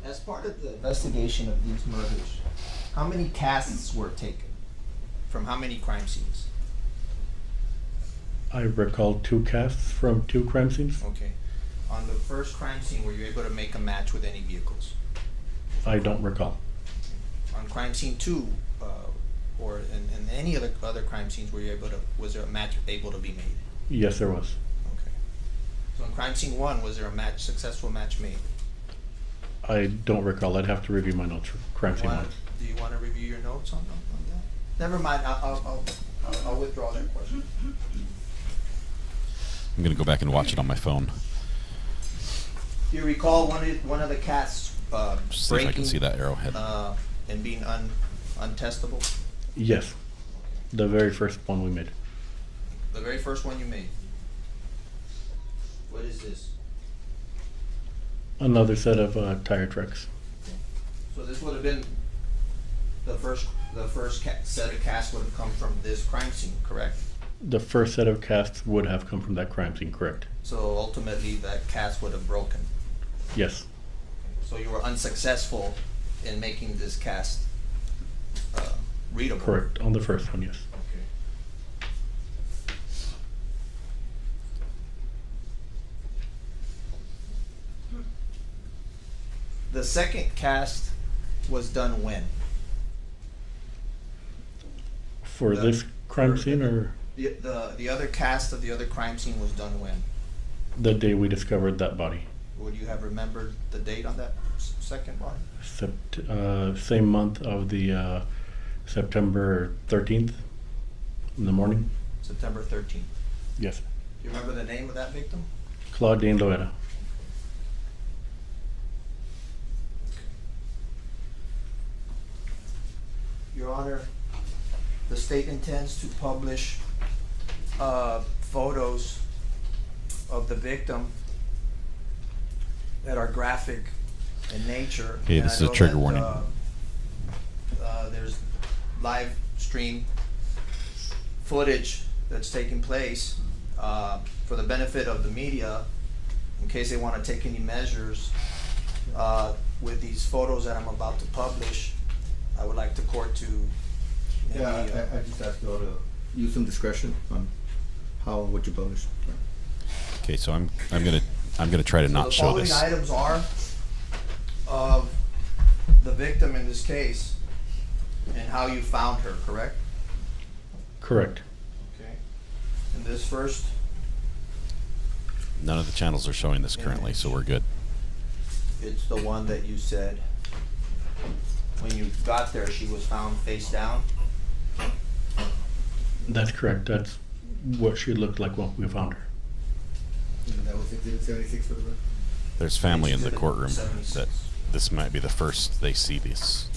As part of the investigation of these murders, how many casts were taken from how many crime scenes? I recall 2 casts from 2 crime scenes. Okay. On the first crime scene, were you able to make a match with any vehicles? I don't recall. On crime scene 2, or in any other crime scenes, was there a match able to be made? Yes, there was. Okay. So in crime scene 1, was there a successful match made? I don't recall. I'd have to review my notes for crime scene 1. Do you want to review your notes on that? Never mind. I'll withdraw that question. I'm going to go back and watch it on my phone. Do you recall one of the casts See if I can see that arrowhead. And being untestable? Yes. The very first one we made. The very first one you made. What is this? Another set of tire tracks. So this would have been the first set of casts would have come from this crime scene, correct? The first set of casts would have come from that crime scene, correct? So ultimately that cast would have broken. Yes. So you were unsuccessful in making this cast readable. Correct. On the first one, yes. Okay. The second cast was done when? For this crime scene, or The other cast of the other crime scene was done when? the day we discovered that body? Would you have remembered the date on that second body? Same month of the September 13th in the morning. September 13th. Yes. Do you remember the name of that victim? Claudine Loera. Your Honor, the state intends to publish photos of the victim that are graphic in nature. Okay, And this I is a know trigger that, warning. There's live stream footage that's taking place for the benefit of the media, in case they want to take any measures with these photos that I'm about to publish. I would like the court to maybe, I just ask you all to use some discretion on how and what you publish. Okay, so I'm gonna try to not show this. The following items are of the victim in this case and how you found her, correct? Correct. Okay. And this first, None of the channels are showing this currently, so we're good. it's the one that you said when you got there she was found face down. That's correct. That's what she looked like when we found her. And that was Exhibit 76 for the record? There's family in the Exhibit courtroom 76. that this might be the first they see this.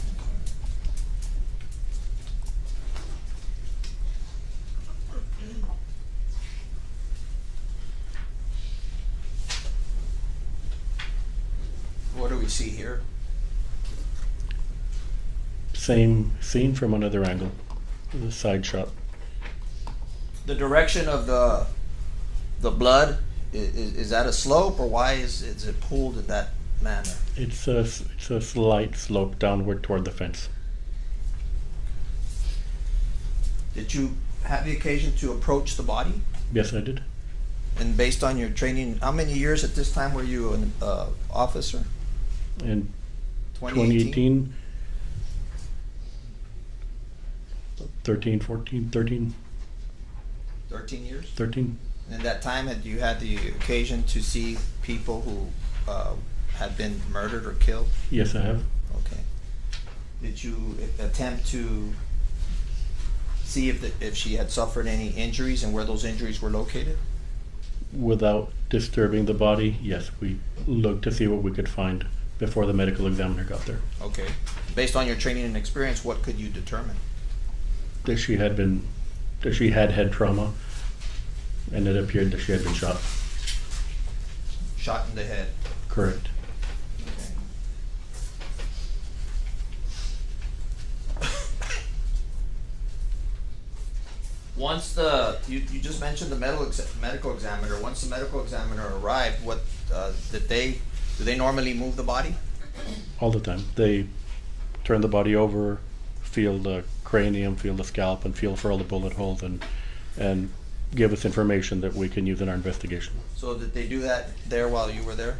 What do we see here? Same scene from another angle. The side shot. The direction of the blood, is that a slope, or why is it pulled in that manner? It's a slight slope downward toward the fence. Did you have the occasion to approach the body? Yes, I did. And based on your training, how many years at this time were you an officer? In 2018, 13, 14, 13, 13 years? 13. And at that time, had you had the occasion to see people who had been murdered or killed? Yes, I have. Okay. Did you attempt to see if she had suffered any injuries and where those injuries were located? Without disturbing the body, yes, we looked to see what we could find before the medical examiner got there. Okay. Based on your training and experience, what could you determine? That she had head trauma, and it appeared that she had been shot. Shot in the head. Correct. Okay. Once you just mentioned the medical examiner. Once the medical examiner arrived, what do they normally move the body? All the time. They turn the body over, feel the cranium, feel the scalp, and feel for all the bullet holes, and give us information that we can use in our investigation. So did they do that there while you were there?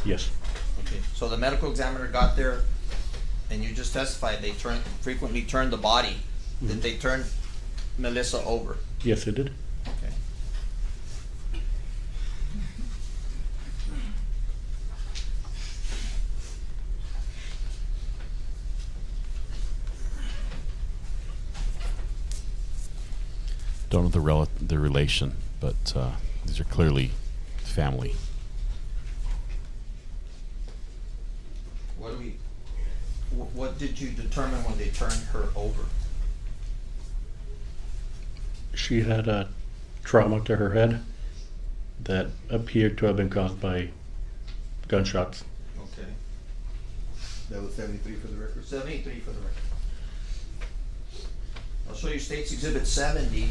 Yes. Okay. So the medical examiner got there, and you just testified they frequently turned the body. Mm-hmm. Did they turn Melissa over? Yes, it did. Okay. Don't know the relation, but these are clearly family. What did you determine when they turned her over? She had a trauma to her head that appeared to have been caused by gunshots. Okay. That was 73 for the record. 73 for the record. I'll show you State's Exhibit 70.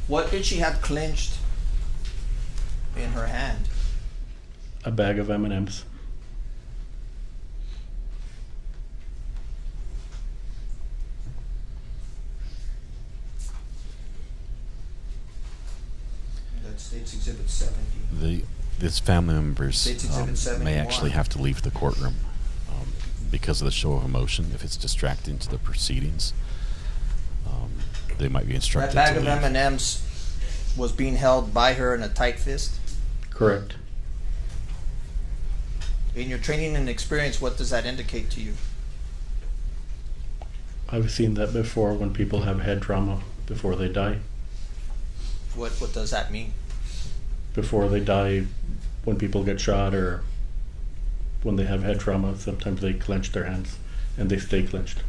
What did she have clenched in her hand? A bag of M&Ms. That's State's Exhibit 70. This family members State's Exhibit may 71. actually have to leave the courtroom because of the show of emotion. If it's distracting to the proceedings, they might be instructed That bag to of leave. M&Ms was being held by her in a tight fist. Correct. In your training and experience, what does that indicate to you? I've seen that before when people have head trauma before they die. What does that mean? Before they die, when people get shot or when they have head trauma, sometimes they clench their hands and they stay clenched.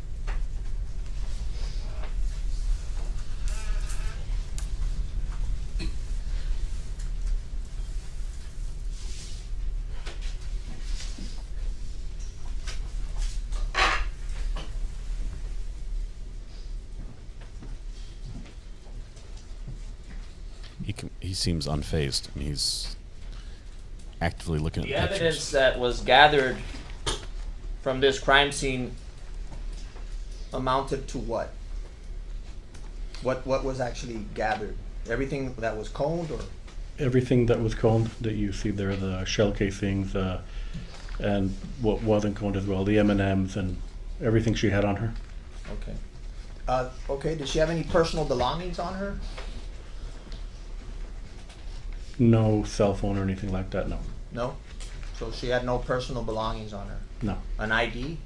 He seems unfazed. I mean, he's actively looking The at the evidence pictures. that was gathered from this crime scene Amounted to what? What was actually gathered? Everything that was coned, or? Everything that was coned that you see there, the shell casings, and what wasn't coned as well, the M&Ms and everything she had on her. Okay. Okay, did she have any personal belongings on her? No cell phone or anything like that, no. No? So she had no personal belongings on her? No. An ID?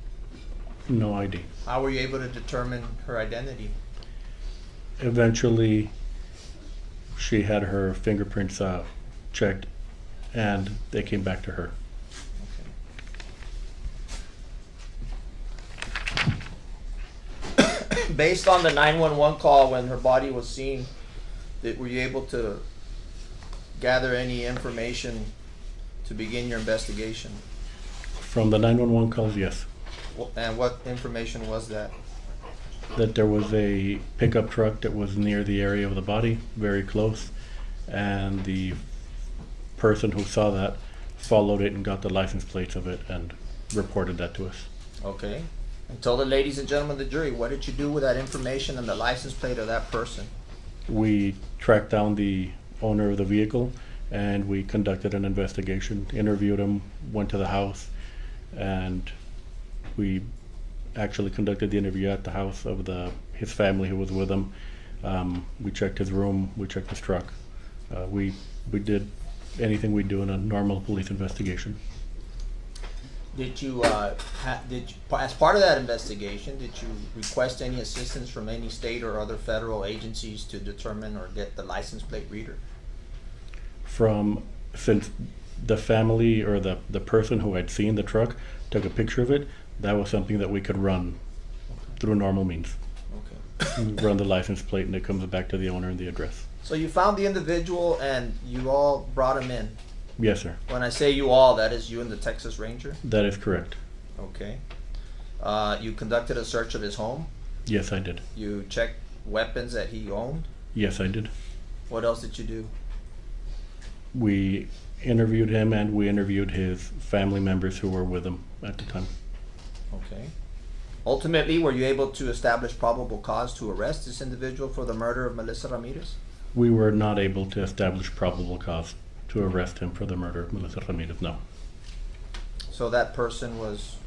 No ID. How were you able to determine her identity? Eventually, she had her fingerprints checked, and they came back to her. Based on the 911 call when her body was seen, were you able to gather any information to begin your investigation? From the 911 calls, yes. And what information was that? That there was a pickup truck that was near the area of the body, very close, and the person who saw that followed it and got the license plates of it and reported that to us. Okay. And tell the ladies and gentlemen of the jury, what did you do with that information and the license plate of that person? We tracked down the owner of the vehicle and we conducted an investigation, interviewed him, went to the house, and we actually conducted the interview at the house of his family who was with him. We checked his room, we checked his truck. We did anything we do in a normal police investigation. Did you, as part of that investigation, did you request any assistance from any state or other federal agencies to determine or get the license plate reader? Since the family or the person who had seen the truck took a picture of it, that was something that we could run through normal means. Okay. Run the license plate and it comes back to the owner and the address. So you found the individual and you all brought him in? Yes, sir. When I say you all, that is you and the Texas Ranger? That is correct. Okay. You conducted a search of his home? Yes, I did. You checked weapons that he owned? Yes, I did. What else did you do? We interviewed him and we interviewed his family members who were with him at the time. Okay. Ultimately, were you able to establish probable cause to arrest this individual for the murder of Melissa Ramirez? We were not able to establish probable cause to arrest him for the murder of Melissa Ramirez, no. So that person was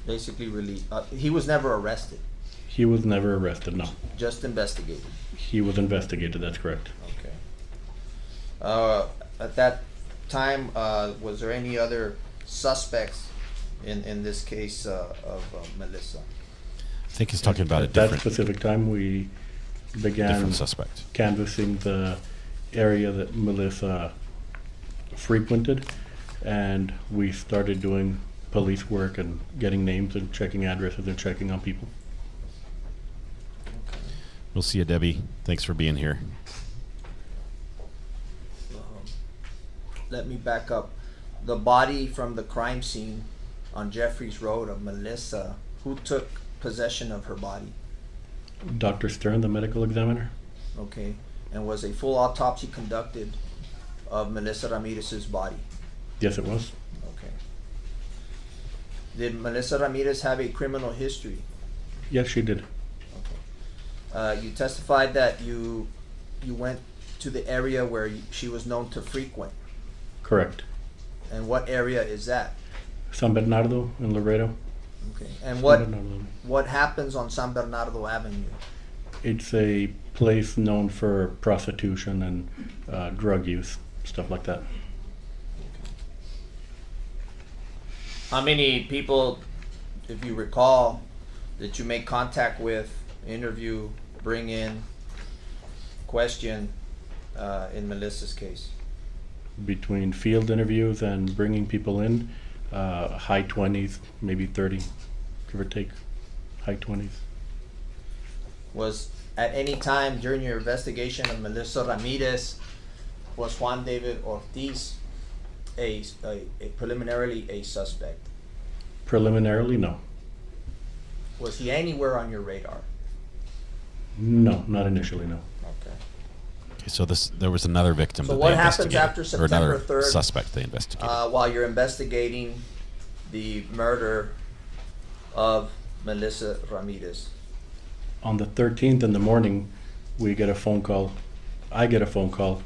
basically released. He was never arrested, He was never arrested, no. just investigated. He was investigated, that's correct. Okay. At that time, was there any other suspects in this case of Melissa? I think he's talking about a At that different specific time, we began suspect. canvassing the area that Melissa frequented, and we started doing police work and getting names and checking addresses and checking on people. We'll see you, Debbie. Thanks for being here. Let me back up. The body from the crime scene on Jeffries Road of Melissa, who took possession of her body? Dr. Stern, the medical examiner? Okay. And was a full autopsy conducted of Melissa Ramirez's body? Yes, it was. Okay. Did Melissa Ramirez have a criminal history? Yes, she did. You testified that you went to the area where she was known to frequent. Correct. And what area is that? San Bernardo in Laredo. Okay. And San what Bernardo. what happens on San Bernardo Avenue? It's a place known for prostitution and drug use, stuff like that. How many people, if you recall, did you make contact with, interview, bring in, question in Melissa's case? Between field interviews and bringing people in, high 20s, maybe 30, give or take, high 20s. Was at any time during your investigation of Melissa Ramirez, was Juan David Ortiz a preliminarily a suspect? Preliminarily, no. Was he anywhere on your radar? No, not initially, no. Okay. Okay, so there was another victim. So that what they happens investigated, after or September another 3rd? suspect they investigated. While you're investigating the murder of Melissa Ramirez? On the 13th in the morning, we get a phone call. I get a phone call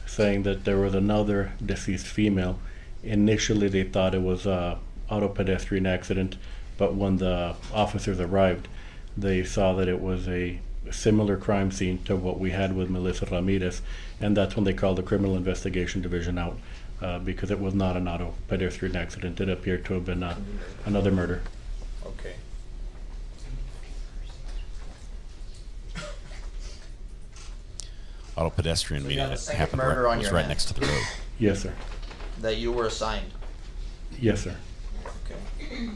saying that there was another deceased female. Initially, they thought it was a auto pedestrian accident, but when the officers arrived, they saw that it was a similar crime scene to what we had with Melissa Ramirez, and that's when they called the Criminal Investigation Division out because it was not an auto pedestrian accident. It appeared to have been another murder. Okay. Auto pedestrian So you meaning have a it second happened murder right, on was your right hands. next to the road. Yes, sir. That you were assigned? Yes, sir. Okay.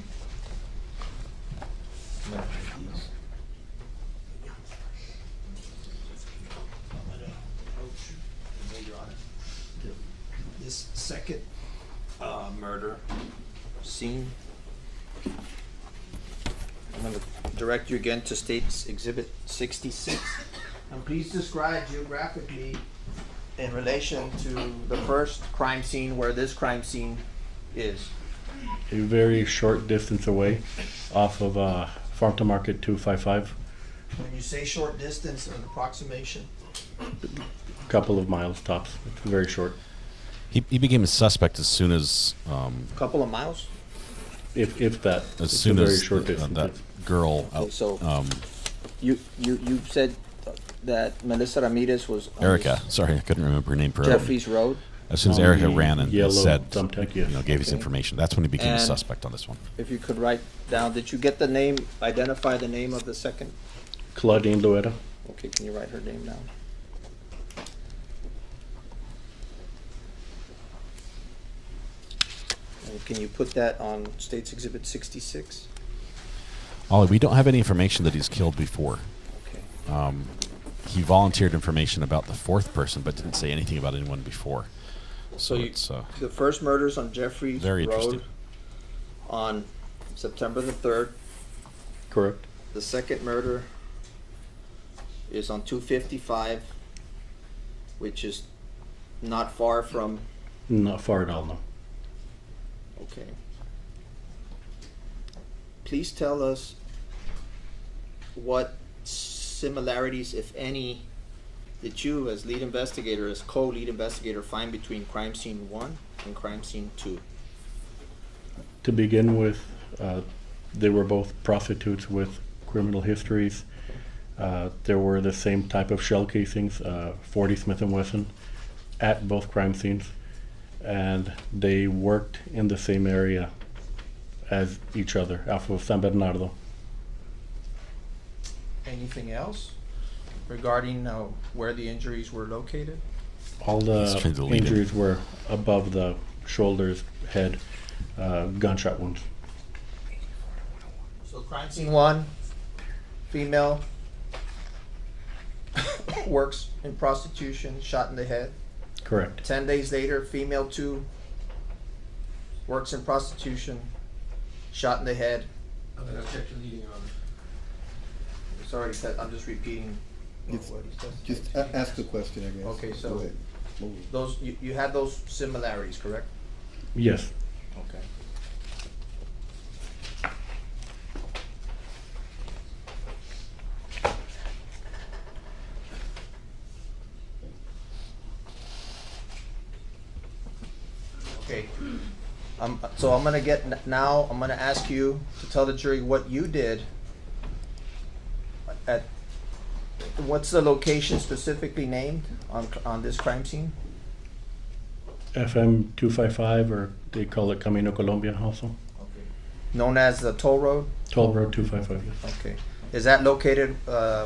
This second murder scene, I'm going to direct you again to State's Exhibit 66. And please describe geographically in relation to the first crime scene where this crime scene is. A very short distance away off of Farm to Market 255, When you say short distance, an approximation? a couple of miles tops. It's very short. He became a suspect as soon as Couple of miles? If that. as It's soon a very as short that distance. girl. Okay, so you said that Melissa Ramirez was on Erica, sorry, I couldn't remember her name. Jeffries Road. As soon as On Erica the ran and yellow said, thumbtack, yes. gave his Okay. information, that's when he became a And- suspect on this one. If you could write down, did you get the name, identify the name of the second? Claudine Loera. Okay, can you write her name down? And can you put that on State's Exhibit 66? Ollie, we don't have any information that he's killed before. Okay. He volunteered information about the fourth person, but didn't say anything about anyone before. So you- it's The first murders on Jeffries very Road interesting. on September the 3rd. Correct. The second murder is on 255, which is not far from, Not far at all, no. okay. Please tell us what similarities, if any, did you as lead investigator, as co-lead investigator, find between crime scene 1 and crime scene 2? To begin with, they were both prostitutes with criminal histories. There were the same type of shell casings, 40 Smith & Wesson, at both crime scenes, and they worked in the same area as each other, off of San Bernardo. Anything else regarding where the injuries were located? All the injuries were above the shoulders, head, gunshot wounds. So crime scene 1, female, works in prostitution, shot in the head. Correct. 10 days later, female 2, works in prostitution, shot in the head. I'm gonna check the leading on. It's already said, I'm just repeating what he said. Just ask the question, I guess. Okay, Go so ahead. those, you had those similarities, correct? Yes. Okay. Okay. So I'm gonna now. I'm gonna ask you to tell the jury what you did at. What's the location specifically named on this crime scene? FM 255, or they call it Camino Colombia also. Okay. Known as the toll road? Toll Road 255, yes. Okay. Is that located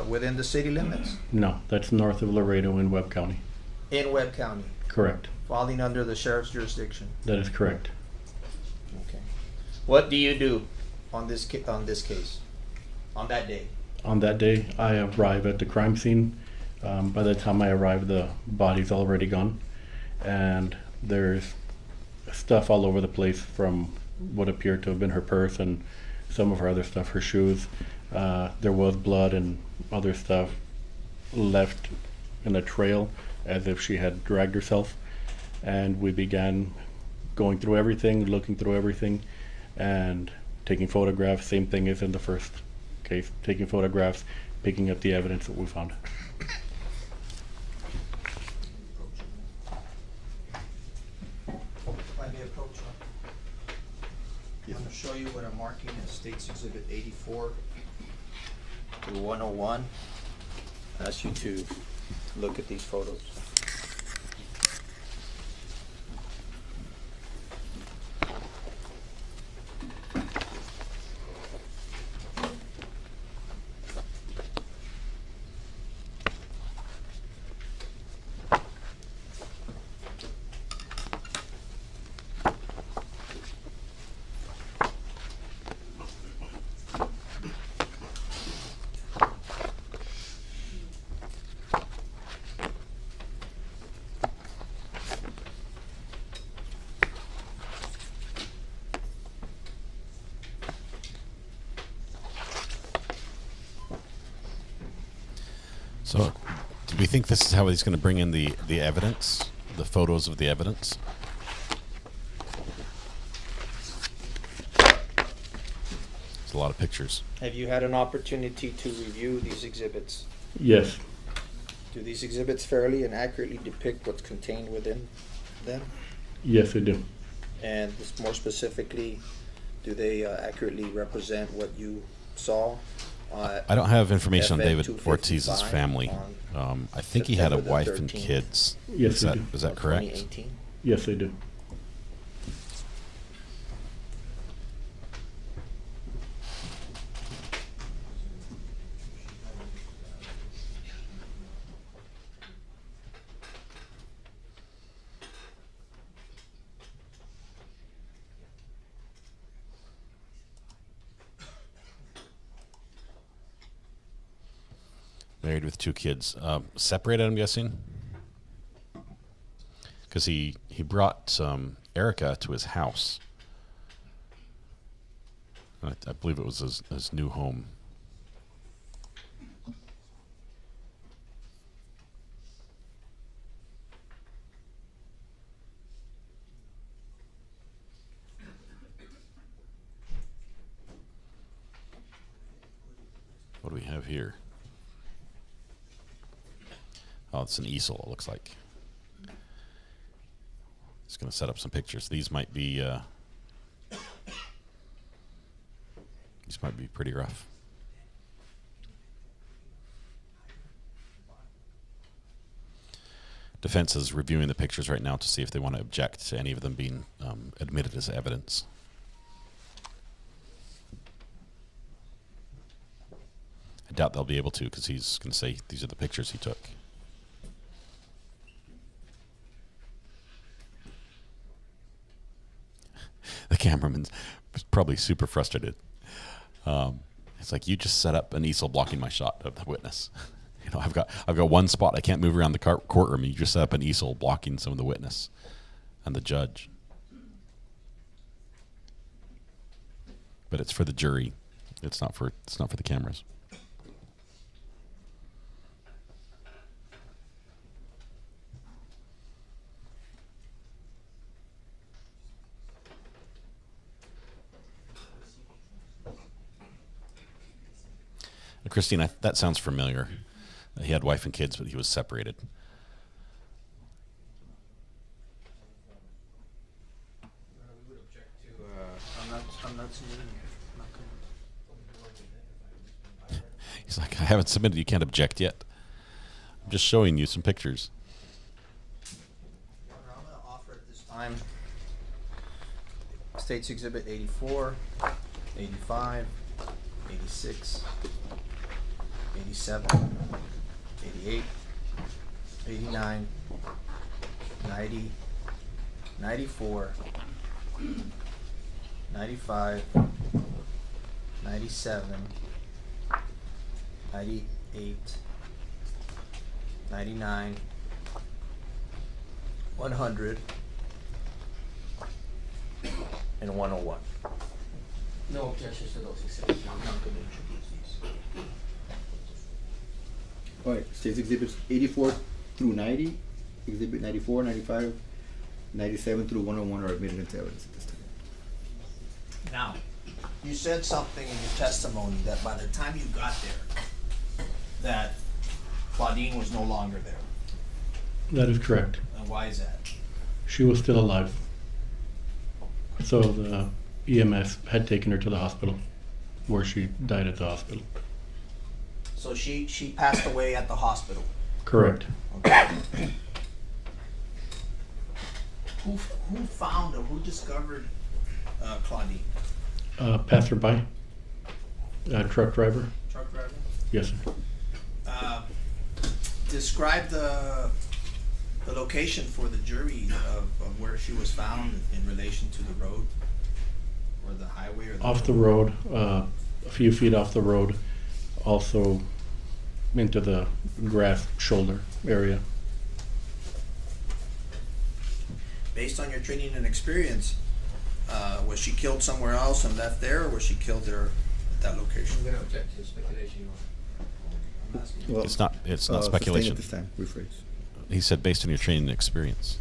within the city limits? No, that's north of Laredo in Webb County. In Webb County? Correct. Falling under the sheriff's jurisdiction? That is correct. Okay. What do you do on this case, on that day? On that day, I arrive at the crime scene. By the time I arrive, the body's already gone, and there's stuff all over the place from what appeared to have been her purse and some of her other stuff, her shoes. There was blood and other stuff left in a trail as if she had dragged herself, and we began going through everything, looking through everything, and taking photographs. Same thing as in the first case, taking photographs, picking up the evidence that we found. Let me approach her. I'm going to show you what I'm marking as State's Exhibit 84 to 101. I ask you to look at these photos. So, do we think this is how he's going to bring in the evidence, the photos of the evidence? It's a lot of pictures. Have you had an opportunity to review these exhibits? Yes. Do these exhibits fairly and accurately depict what's contained within them? Yes, they do. And more specifically, do they accurately represent what you saw? I don't have information on FM David 255 Ortiz's family. I think he had a September the wife and 13th. kids. Yes, they do. Is that correct? 2018? Yes, they do. Married with 2 kids. Separated, I'm guessing? Because he brought Erica to his house. I believe it was his new home. What do we have here? Oh, it's an easel, it looks like. It's going to set up some pictures. These might be pretty rough. Defense is reviewing the pictures right now to see if they want to object to any of them being admitted as evidence. I doubt they'll be able to, because he's going to say these are the pictures he took. The cameraman's probably super frustrated. It's like, you just set up an easel blocking my shot of the witness. You know, I've got one spot. I can't move around the courtroom. You just set up an easel blocking some of the witness and the judge. But it's for the jury. It's not for the cameras. Christine, that sounds familiar. He had wife and kids, but he was separated. I'm not submitting it. He's like, I haven't submitted. You can't object yet. I'm just showing you some pictures. I'm going to offer at this time States Exhibit 84, 85, 86, 87, 88, 89, 90, 94, 95, 97, 98, 99, 100, and 101. No objections to those exhibits. I'm not going to introduce these. All right, States Exhibits 84 through 90, Exhibit 94, 95, 97 through 101 are admitted into evidence at this time. Now, you said something in your testimony that by the time you got there, that Claudine was no longer there. That is correct. And why is that? She was still alive. So the EMS had taken her to the hospital, where she died at the hospital. So she passed away at the hospital. Correct. Okay. Who found or who discovered Claudine? Passerby, truck driver. Truck driver? Yes, sir. Describe the location for the jury of where she was found in relation to the road or the highway or Off the road, a few feet off the road, also into the grass shoulder area. Based on your training and experience, was she killed somewhere else and left there, or was she killed there at that location? I'm going to object to the speculation, Your Honor. Well, It's not sustain speculation. at this time, rephrase. He said based on your training and experience.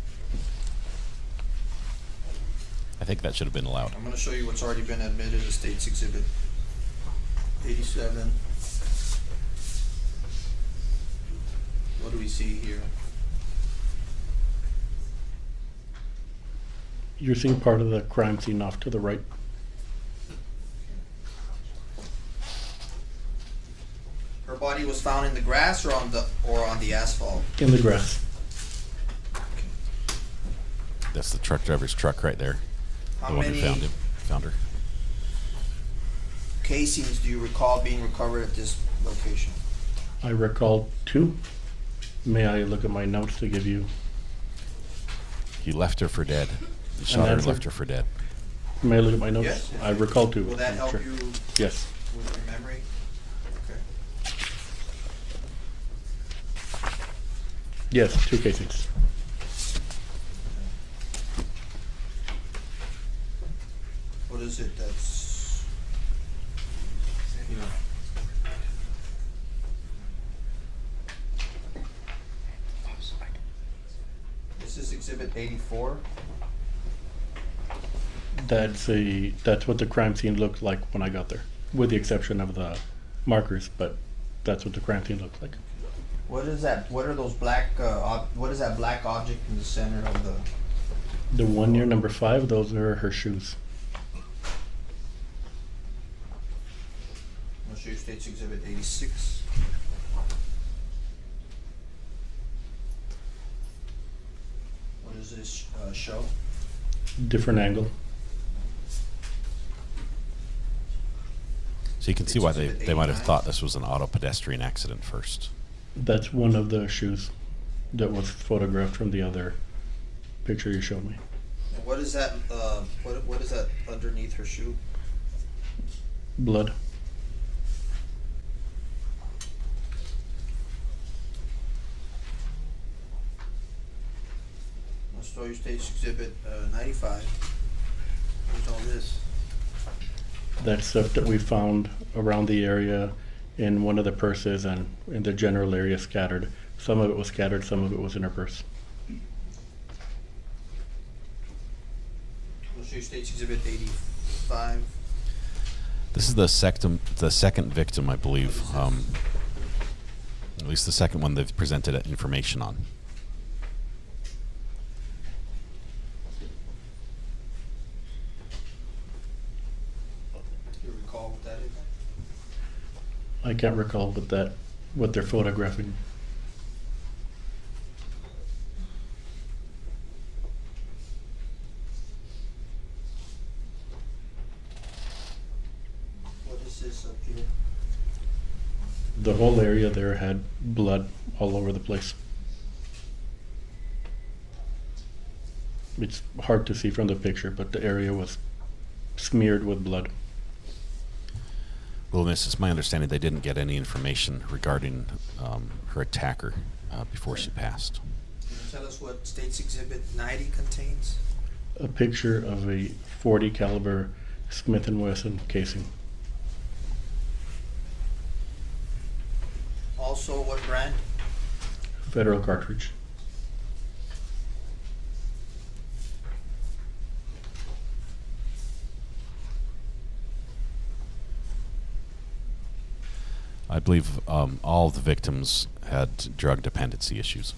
I think that should have been allowed. I'm going to show you what's already been admitted as State's Exhibit 87. What do we see here? You're seeing part of the crime scene off to the right. Her body was found in the grass or on the asphalt? In the grass. That's the truck driver's truck right there. How The one who many found her. casings do you recall being recovered at this location? I recall 2. May I look at my notes to give you? He left her for dead. He shot her and answer? left her for dead. May I look at my notes? Yes. I recall 2. Will that help Sure. you Yes. with your memory? Okay. Yes, 2 casings. What is it that's, you know? This is Exhibit 84. That's what the crime scene looked like when I got there, with the exception of the markers, but that's what the crime scene looks like. What is that? What are those black? What is that black object in the center of the? The one near number 5, those are her shoes. I'll show you State's Exhibit 86. What does this show? Different angle. So you can see why they might have thought this was an auto pedestrian accident first. That's one of the shoes that was photographed from the other picture you showed me. And what is that? What is that underneath her shoe? Blood. I'll show you State's Exhibit 95. What's all this? That's stuff that we found around the area in one of the purses and in the general area scattered. Some of it was scattered, some of it was in her purse. I'll show you State's Exhibit 85. This is the second victim, I believe. At least the second one they've presented information on. Do you recall what that is? I can't recall what they're photographing. What is this up here? The whole area there had blood all over the place. It's hard to see from the picture, but the area was smeared with blood. Well, Miss, it's my understanding they didn't get any information regarding her attacker before she passed. Can you tell us what State's Exhibit 90 contains? A picture of a .40 caliber Smith & Wesson casing. Also, what brand? Federal cartridge. I believe all of the victims had drug dependency issues.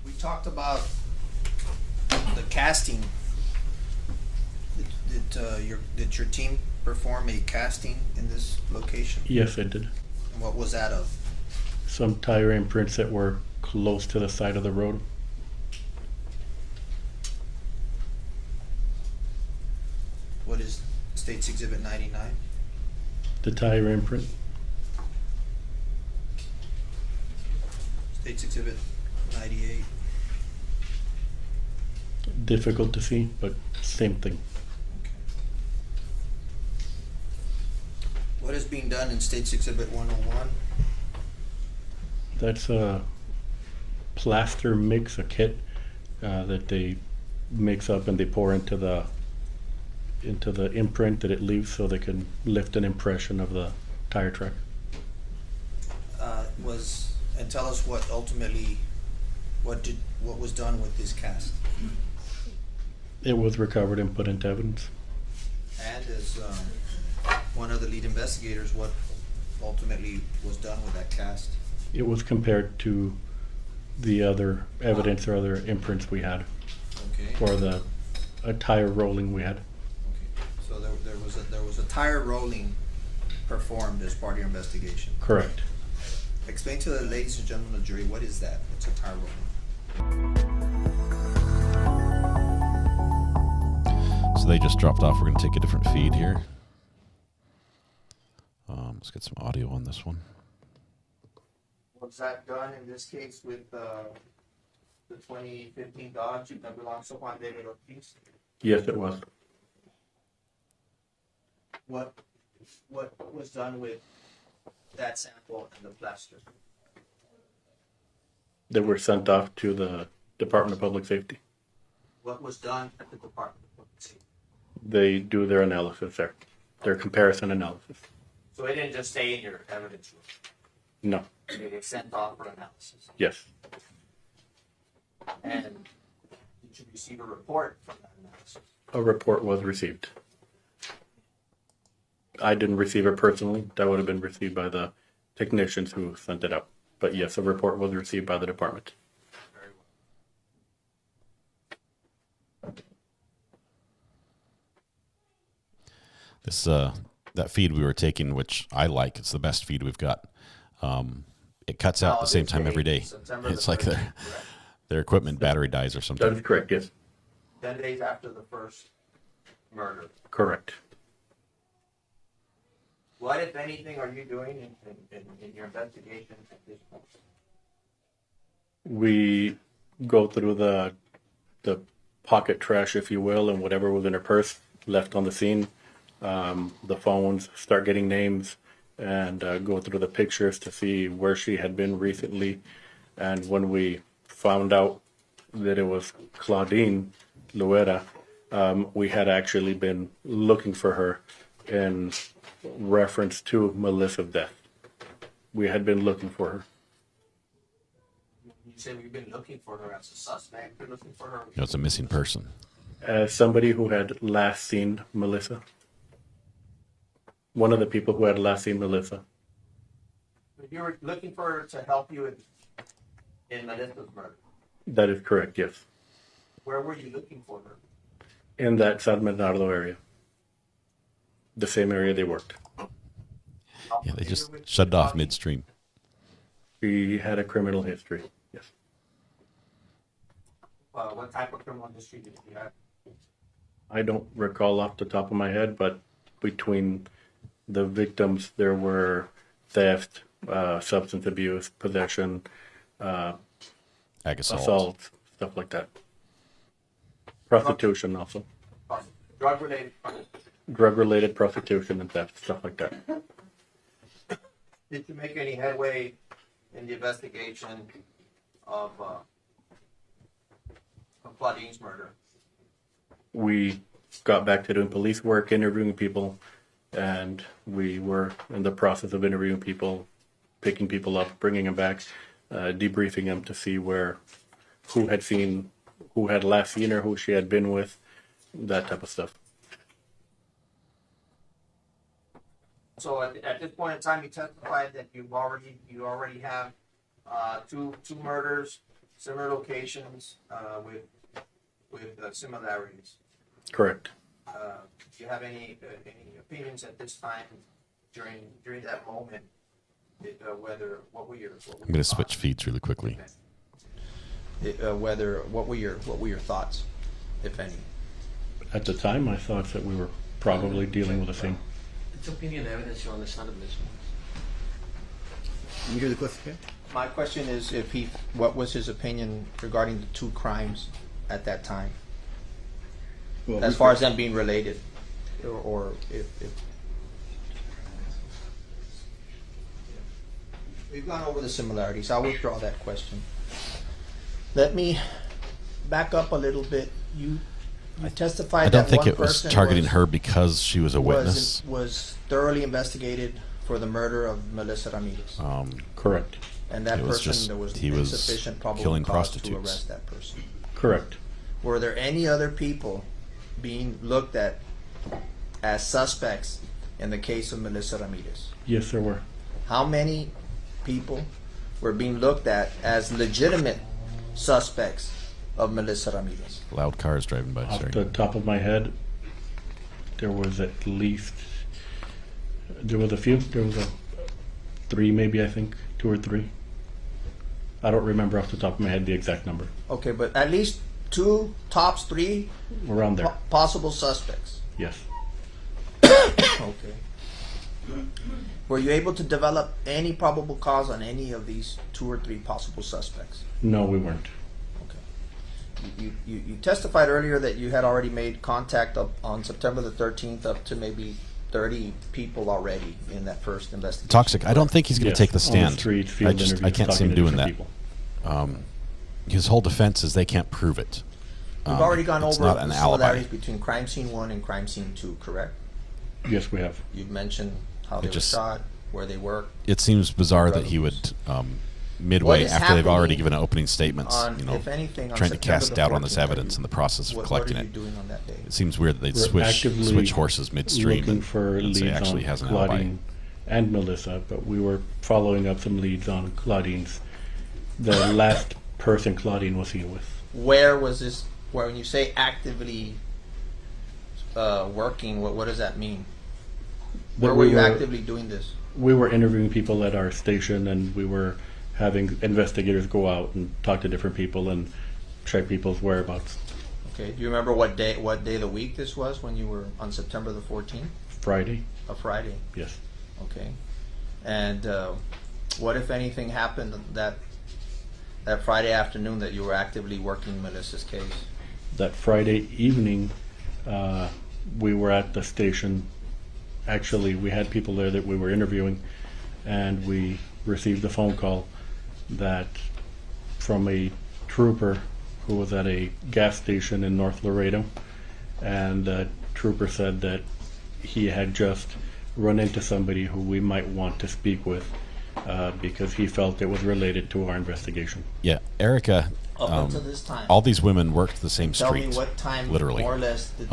We talked about the casting. Did your team perform a casting in this location? Yes, I did. And what was that of? Some tire imprints that were close to the side of the road. What is State's Exhibit 99? The tire imprint. State's Exhibit 98. Difficult to see, but same thing. What is being done in State's Exhibit 101? That's a plaster mix, a kit that they mix up and they pour into the imprint that it leaves, so they can lift an impression of the tire track. And tell us what ultimately, what was done with this cast? It was recovered and put into evidence. And as one of the lead investigators, what ultimately was done with that cast? It was compared to the other evidence or other imprints we had, Okay. or a tire rolling we had. So there was a tire rolling performed as part of your investigation. Correct. Explain to the ladies and gentlemen of the jury, what is that? What's a tire rolling? So they just dropped off. We're going to take a different feed here. Let's get some audio on this one. Was that done in this case with the 2015 Dodge that belongs to Juan Ortiz? Yes, it was. What was done with that sample and the plaster? They were sent off to the Department of Public Safety. What was done at the Department of Public Safety? They do their analysis there, their comparison analysis. So it didn't just stay in your evidence room. No. They get sent off for analysis. Yes. And Did you receive a report from that analysis? A report was received. I didn't receive it personally. That would have been received by the technicians who sent it out. But yes, a report was received by the department. Very well. This that feed we were taking, which I like, it's the best feed we've got. It cuts out at the same time every day. It's like their equipment battery dies or something. That is correct, yes. 10 days after the first murder. Correct. What, if anything, are you doing in your investigation at this point? We go through the pocket trash, if you will, and whatever was in her purse left on the scene. The phones, start getting names, and go through the pictures to see where she had been recently. And when we found out that it was Claudine Luera, we had actually been looking for her in reference to Melissa's death. We had been looking for her. You say we've been looking for her as a suspect. We're looking for her. You know, it's a missing person. As somebody who had last seen Melissa. One of the people who had last seen Melissa. You were looking for her to help you in Melissa's murder. That is correct, yes. Where were you looking for her? In that San Bernardo area. The same area they worked. Yeah, they just shut it off midstream. She had a criminal history, yes. What type of criminal history did she have? I don't recall off the top of my head, but between the victims, there were theft, substance abuse, possession, assault, stuff like that. Prostitution also. Drug-related. Drug-related prostitution and theft, stuff like that. Did you make any headway in the investigation of Claudine's murder? We got back to doing police work, interviewing people, and we were in the process of interviewing people, picking people up, bringing them back, debriefing them to see who had last seen her, who she had been with, that type of stuff. So at this point in time, you testified that you already have two murders, similar locations, with similarities. Correct. Do you have any opinions at this time during that moment? What were your I'm going to switch feeds really quickly. What were your thoughts, if any? At the time, I thought that we were probably dealing with the same. It's opinion evidence on the side of this one. You hear the question, okay? My question is what was his opinion regarding the two crimes at that time? Well, as far as them being related, or if we've gone over the similarities, I'll withdraw that question. Let me back up a little bit. You testified. I don't that think one it was person targeting her because she was a witness. Was thoroughly investigated for the murder of Melissa Ramirez. Correct. And that person, there was insufficient probable cause to arrest that person. Correct. Were there any other people being looked at as suspects in the case of Melissa Ramirez? Yes, there were. How many people were being looked at as legitimate suspects of Melissa Ramirez? Loud cars driving by. Off the top of my head, there was at least, there was a few. There was three, maybe, I think, 2 or 3. I don't remember off the top of my head the exact number. Okay, but at least 2, tops 3 around there. Possible suspects. Yes. Okay. Were you able to develop any probable cause on any of these 2 or 3 possible suspects? No, we weren't. Okay. You testified earlier that you had already made contact on September the 13th up to maybe 30 people already in that first investigation. Toxic. I don't think he's going to take the stand. On the street, field I can't see him doing that. People. His whole defense is they can't prove it. We've already gone over not the an alibi. similarities between crime scene 1 and crime scene 2, correct? Yes, we have. You've mentioned how they were shot, where they worked. It seems bizarre that he would midway is after they've already happening given opening statements, on, you know, if anything, on trying to September cast the doubt on this 14th, evidence in the process of collecting what are it. you doing on that day? It seems weird that they'd We're switch actively horses midstream looking and, for and say leads actually on has an alibi. Claudine and Melissa, but we were following up some leads on Claudine's, the last person Claudine was seen with. Where was this? Where, when you say actively working, what does that mean? That Where were you actively doing this? We were interviewing people at our station, and we were having investigators go out and talk to different people and check people's whereabouts. Okay. Do you remember what day of the week this was when you were on September the 14th? Friday. A Friday. Yes. Okay. And what, if anything, happened that Friday afternoon that you were actively working Melissa's case? That Friday evening, we were at the station. Actually, we had people there that we were interviewing, and we received a phone call that from a trooper who was at a gas station in North Laredo, and the trooper said that he had just run into somebody who we might want to speak with because he felt it was related to our investigation. Yeah, Erica. Up until this time. All these women worked the same Tell street. me what time, literally. more or less, did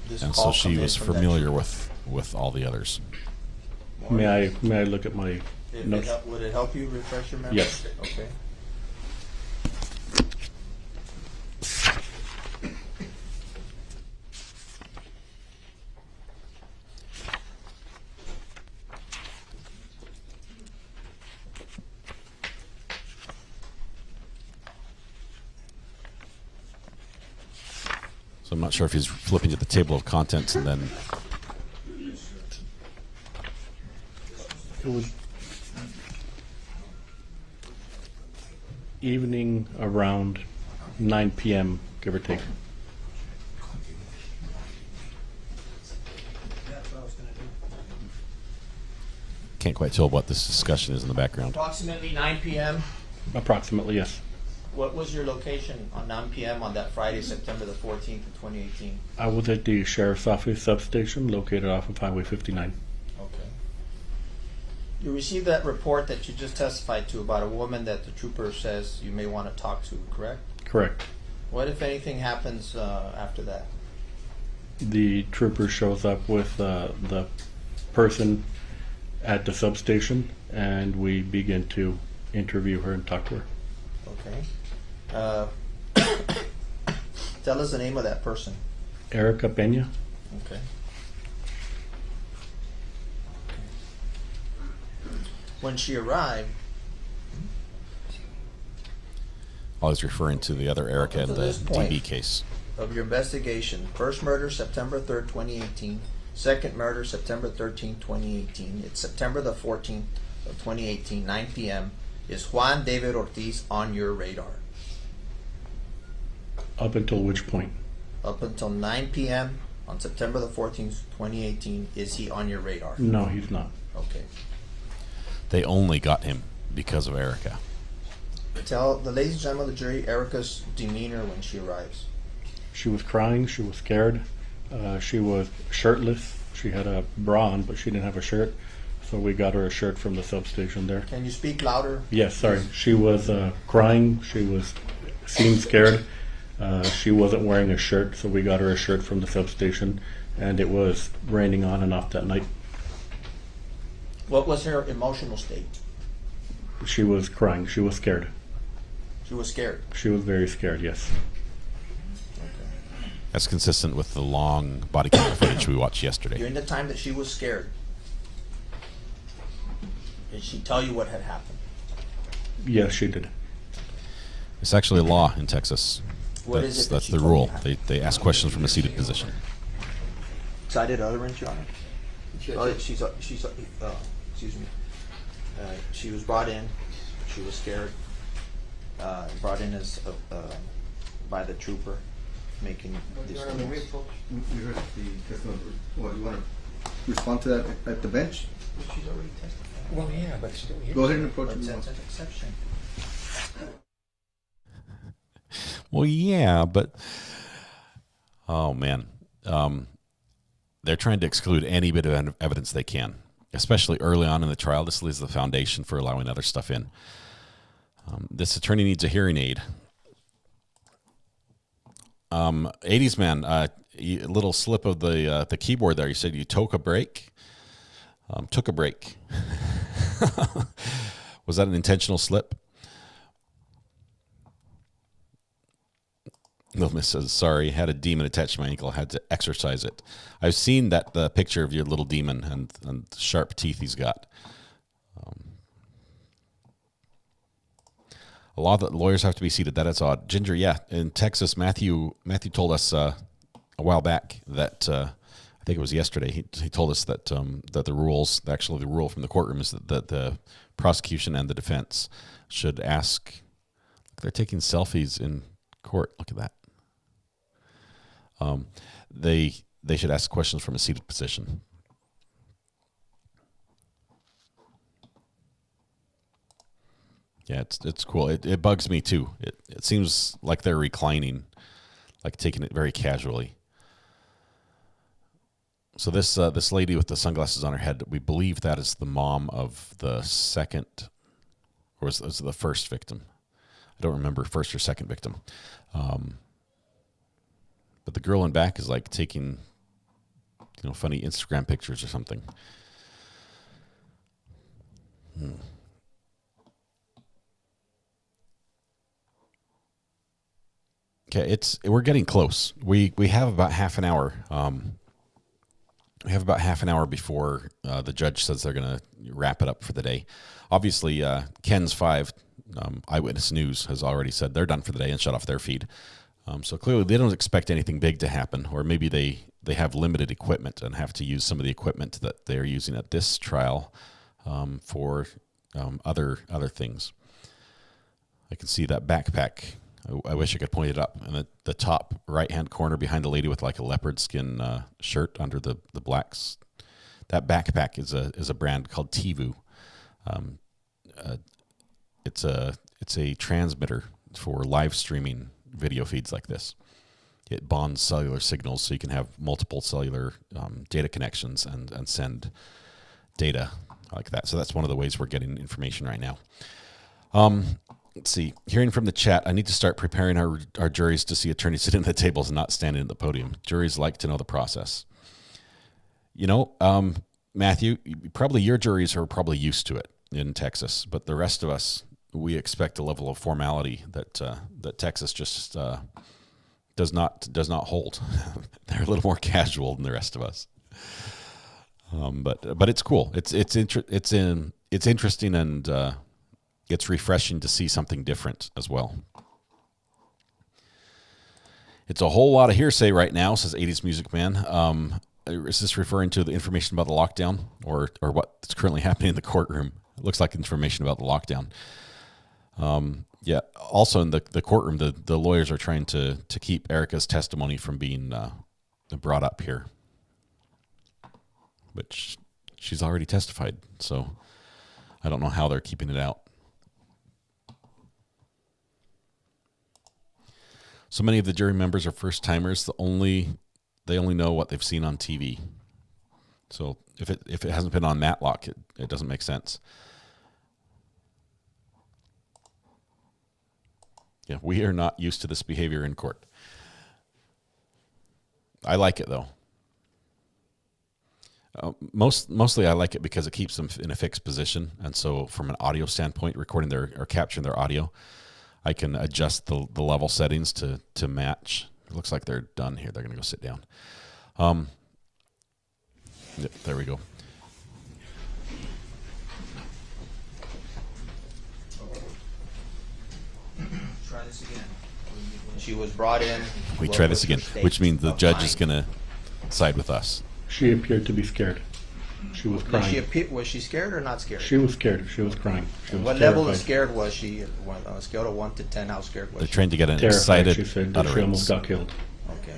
this and call so she come in was from that familiar trooper? with all the others. May I look at my notes? Would it help you refresh your memory? Yes. Okay. So I'm not sure if he's flipping to the table of contents and then. It was evening around 9 p.m., give or take. Can't quite tell what this discussion is in the background. Approximately 9 p.m. Approximately, yes. What was your location on 9 p.m. on that Friday, September the 14th of 2018? I was at the Sheriff's Office substation located off of Highway 59. Okay. You received that report that you just testified to about a woman that the trooper says you may want to talk to, correct? Correct. What, if anything, happens after that? The trooper shows up with the person at the substation, and we begin to interview her and talk to her. Okay. Tell us the name of that person. Erica Peña. Okay. When she arrived, I was referring to the other Erica in to the this point DB case. of your investigation, first murder September 3rd, 2018, second murder September 13th, 2018. It's September the 14th of 2018, 9 p.m. Is Juan David Ortiz on your radar? Up until which point? Up until 9 p.m. on September the 14th, 2018, is he on your radar? No, he's not. Okay. They only got him because of Erica. Tell the ladies and gentlemen of the jury Erica's demeanor when she arrives. She was crying. She was scared. She was shirtless. She had a bra on, but she didn't have a shirt. So we got her a shirt from the substation there. Can you speak louder? Yes, sorry. She was crying. She seemed scared. She wasn't wearing a shirt, so we got her a shirt from the substation, and it was raining on and off that night. What was her emotional state? She was crying. She was scared. She was scared. She was very scared, yes. That's consistent with the long body camera footage we watched yesterday. During the time that she was scared, did she tell you what had happened? Yes, she did. It's actually a law in Texas. What is it that That's she the told you rule. happened? They ask questions from a seated position. Cited utterance, Your Honor. Excuse me. She was brought in. She was scared. Brought in as by the trooper, making this. We heard the testimony. What, you want to respond to that at the bench? She's already testified. Well, yeah, but still here. Go ahead and approach But me. that's an exception. Well, yeah, but oh man, they're trying to exclude any bit of evidence they can, especially early on in the trial. This lays the foundation for allowing other stuff in. This attorney needs a hearing aid. 80s man, a little slip of the keyboard there. You said you took a break. Took a break. Was that an intentional slip? No, Miss says, sorry, had a demon attached to my ankle, had to exercise it. I've seen the picture of your little demon and the sharp teeth he's got. A lot of the lawyers have to be seated. That is odd. Ginger, yeah. In Texas, Matthew told us a while back that I think it was yesterday. He told us that that the rules, actually the rule from the courtroom, is that the prosecution and the defense should ask. They're taking selfies in court. Look at that. They should ask questions from a seated position. Yeah, it's cool. It bugs me too. It seems like they're reclining, like taking it very casually. So this lady with the sunglasses on her head, we believe that is the mom of the second, or was it the first victim? I don't remember, first or second victim. But the girl in back is like taking, funny Instagram pictures or something. Okay, we're getting close. We have about half an hour. We have about half an hour before the judge says they're going to wrap it up for the day. Obviously, Ken's 5, Eyewitness News, has already said they're done for the day and shut off their feed. So clearly they don't expect anything big to happen, or maybe they have limited equipment and have to use some of the equipment that they're using at this trial for other things. I can see that backpack. I wish I could point it up. And the top right-hand corner behind a lady with like a leopard skin shirt under the blacks. That backpack is a brand called Tivu. It's a transmitter for live streaming video feeds like this. It bonds cellular signals so you can have multiple cellular data connections and send data like that. So that's one of the ways we're getting information right now. Let's see. Hearing from the chat, I need to start preparing our juries to see attorneys sitting at the tables and not standing at the podium. Juries like to know the process. Matthew, probably your juries are probably used to it in Texas, but the rest of us, we expect a level of formality that Texas just does not hold. They're a little more casual than the rest of us. But it's cool. It's interesting and. It's refreshing to see something different as well. It's a whole lot of hearsay right now, says 80s Music Man. Is this referring to the information about the lockdown or what's currently happening in the courtroom? It looks like information about the lockdown. Yeah. Also in the courtroom, the lawyers are trying to keep Erica's testimony from being brought up here, which she's already testified. So I don't know how they're keeping it out. So many of the jury members are first timers. They only know what they've seen on TV. So if it hasn't been on Matlock, it doesn't make sense. Yeah, we are not used to this behavior in court. I like it though. Mostly I like it because it keeps them in a fixed position, and so from an audio standpoint, recording or capturing their audio, I can adjust the level settings to match. It looks like they're done here. They're going to go sit down. Yep, there we go. Try this again. She was brought in. We try this again, which means the judge is going to side with us. She appeared to be scared. She was crying. Was she scared or not scared? She was scared. She was crying. She was what level of scared was she? On a scale of 1 to 10, how scared was They're she? trying to get an Terrified, excited she said that utterance. she almost got killed. Okay.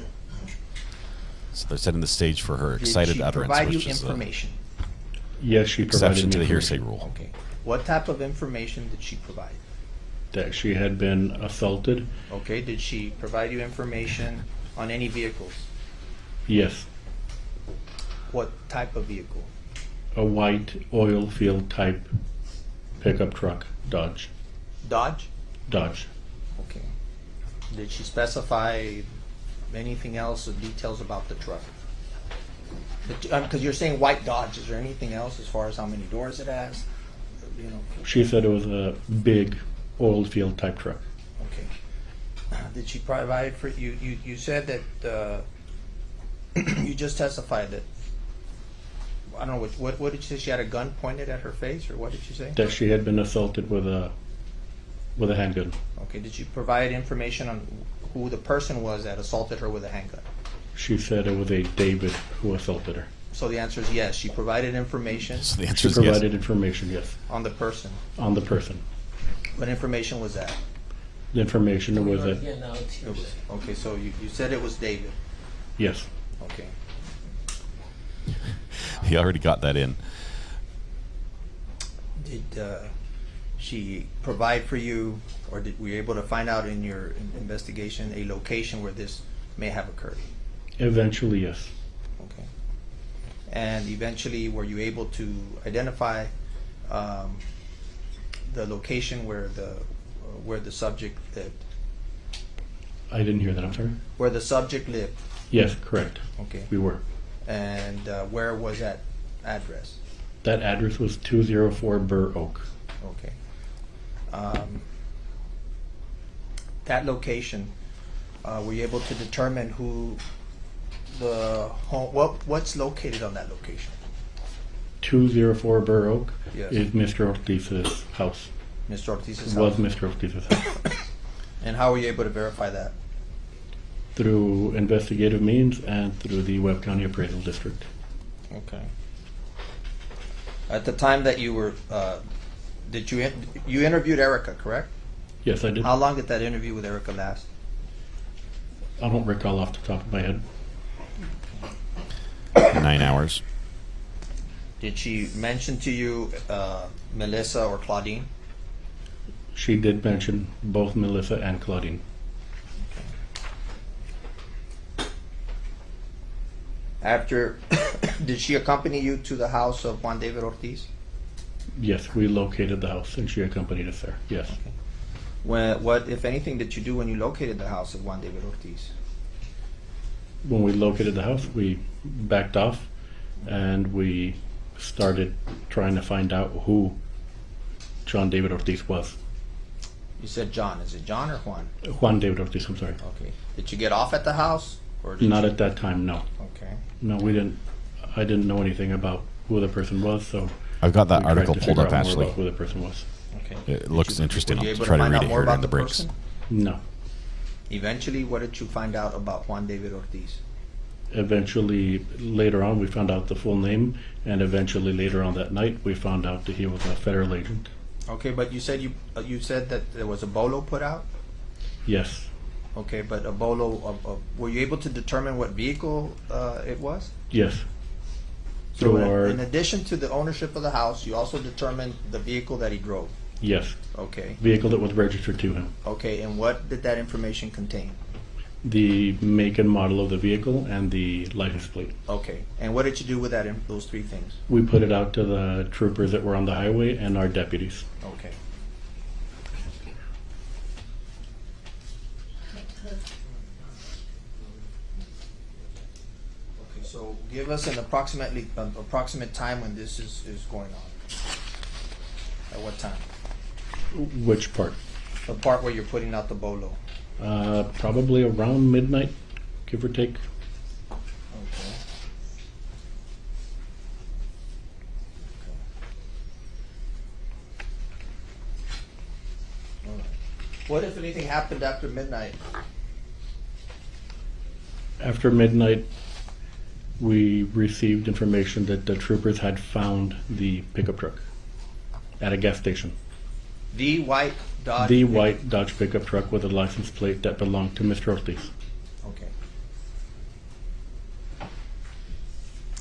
So they're setting the stage for her excited utterance, Did she provide which you is information? Yes, she provided exception to the information. hearsay rule. Okay. What type of information did she provide? That she had been assaulted. Okay. Did she provide you information on any vehicles? Yes. What type of vehicle? A white oil field type pickup truck, Dodge. Dodge? Dodge. Okay. Did she anything else or details about the truck? Because you're saying white Dodge. Is there anything else as far as how many doors it has? You know. She said it was a big oil field type truck. Okay. Did she provide for you? You said that you just testified that. I don't know what did you say? She had a gun pointed at her face, or what did she say? That she had been assaulted with a handgun. Okay. Did you provide information on who the person was that assaulted her with a handgun? She said it was a David who assaulted her. So the answer is yes. She provided information. So the She answer is provided yes. information, yes. On the person. On the person. What information was that? The information was that, Okay, so you said it was David. yes. Okay. He already got that in. Did she provide for you, or were you able to find out in your investigation a location where this may have occurred? Eventually, yes. Okay. And eventually, were you able to identify the location where the subject lived? I didn't hear that, I'm sorry. Where the subject lived? Yes, correct. Okay. We were. And where was that address? That address was 204 Burr Oak. Okay. That location, were you able to determine who the home, what's located on that location? 204 Burr Oak Yes. is Mr. Ortiz's house. Mr. Ortiz's Was house? Mr. Ortiz's house. And how were you able to verify that? Through investigative means and through the Webb County Appraisal District. Okay. At the time that you were, you interviewed Erica, correct? Yes, I did. How long did that interview with Erica last? I don't recall off the top of my head. 9 hours. Did she mention to you Melissa or Claudine? She did mention both Melissa and Claudine. After, did she accompany you to the house of Juan David Ortiz? Yes, we located the house and she accompanied us there. Yes. What, if anything, did you do when you located the house of Juan David Ortiz? When we located the house, we backed off and we started trying to find out who John David Ortiz was. You said John. Is it John or Juan? Juan David Ortiz, I'm sorry. Okay. Did you get off at the house? Or did Not you? at that time, no. Okay. No, we didn't. I didn't know anything about who the person was, so I've got that we tried article to pulled figure up out more actually. about who the person was. Okay. It looks interesting. Were you I'll able try to find read out it more here about in the the breaks. person? No. Eventually, what did you find out about Juan David Ortiz? Eventually, later on, we found out the full name, and eventually later on that night, we found out that he was a federal agent. Okay, but you said you said that there was a bolo put out. Yes. Okay, but a bolo. Were you able to determine what vehicle it was? Yes. So, Through our- in addition to the ownership of the house, you also determined the vehicle that he drove. Yes. Okay. Vehicle that was registered to him. Okay, and what did that information contain? The make and model of the vehicle and the license plate. Okay, and what did you do with that? Those three things. We put it out to the troopers that were on the highway and our deputies. Okay. Okay, so give us an approximate time when this is going on. At what time? Which part? The part where you're putting out the bolo. Probably around midnight, give or take. Okay. All right. What if anything happened after midnight? After midnight, we received information that the troopers had found the pickup truck at a gas station. The white Dodge. The white Dodge pickup truck with a license plate that belonged to Mr. Ortiz. Okay.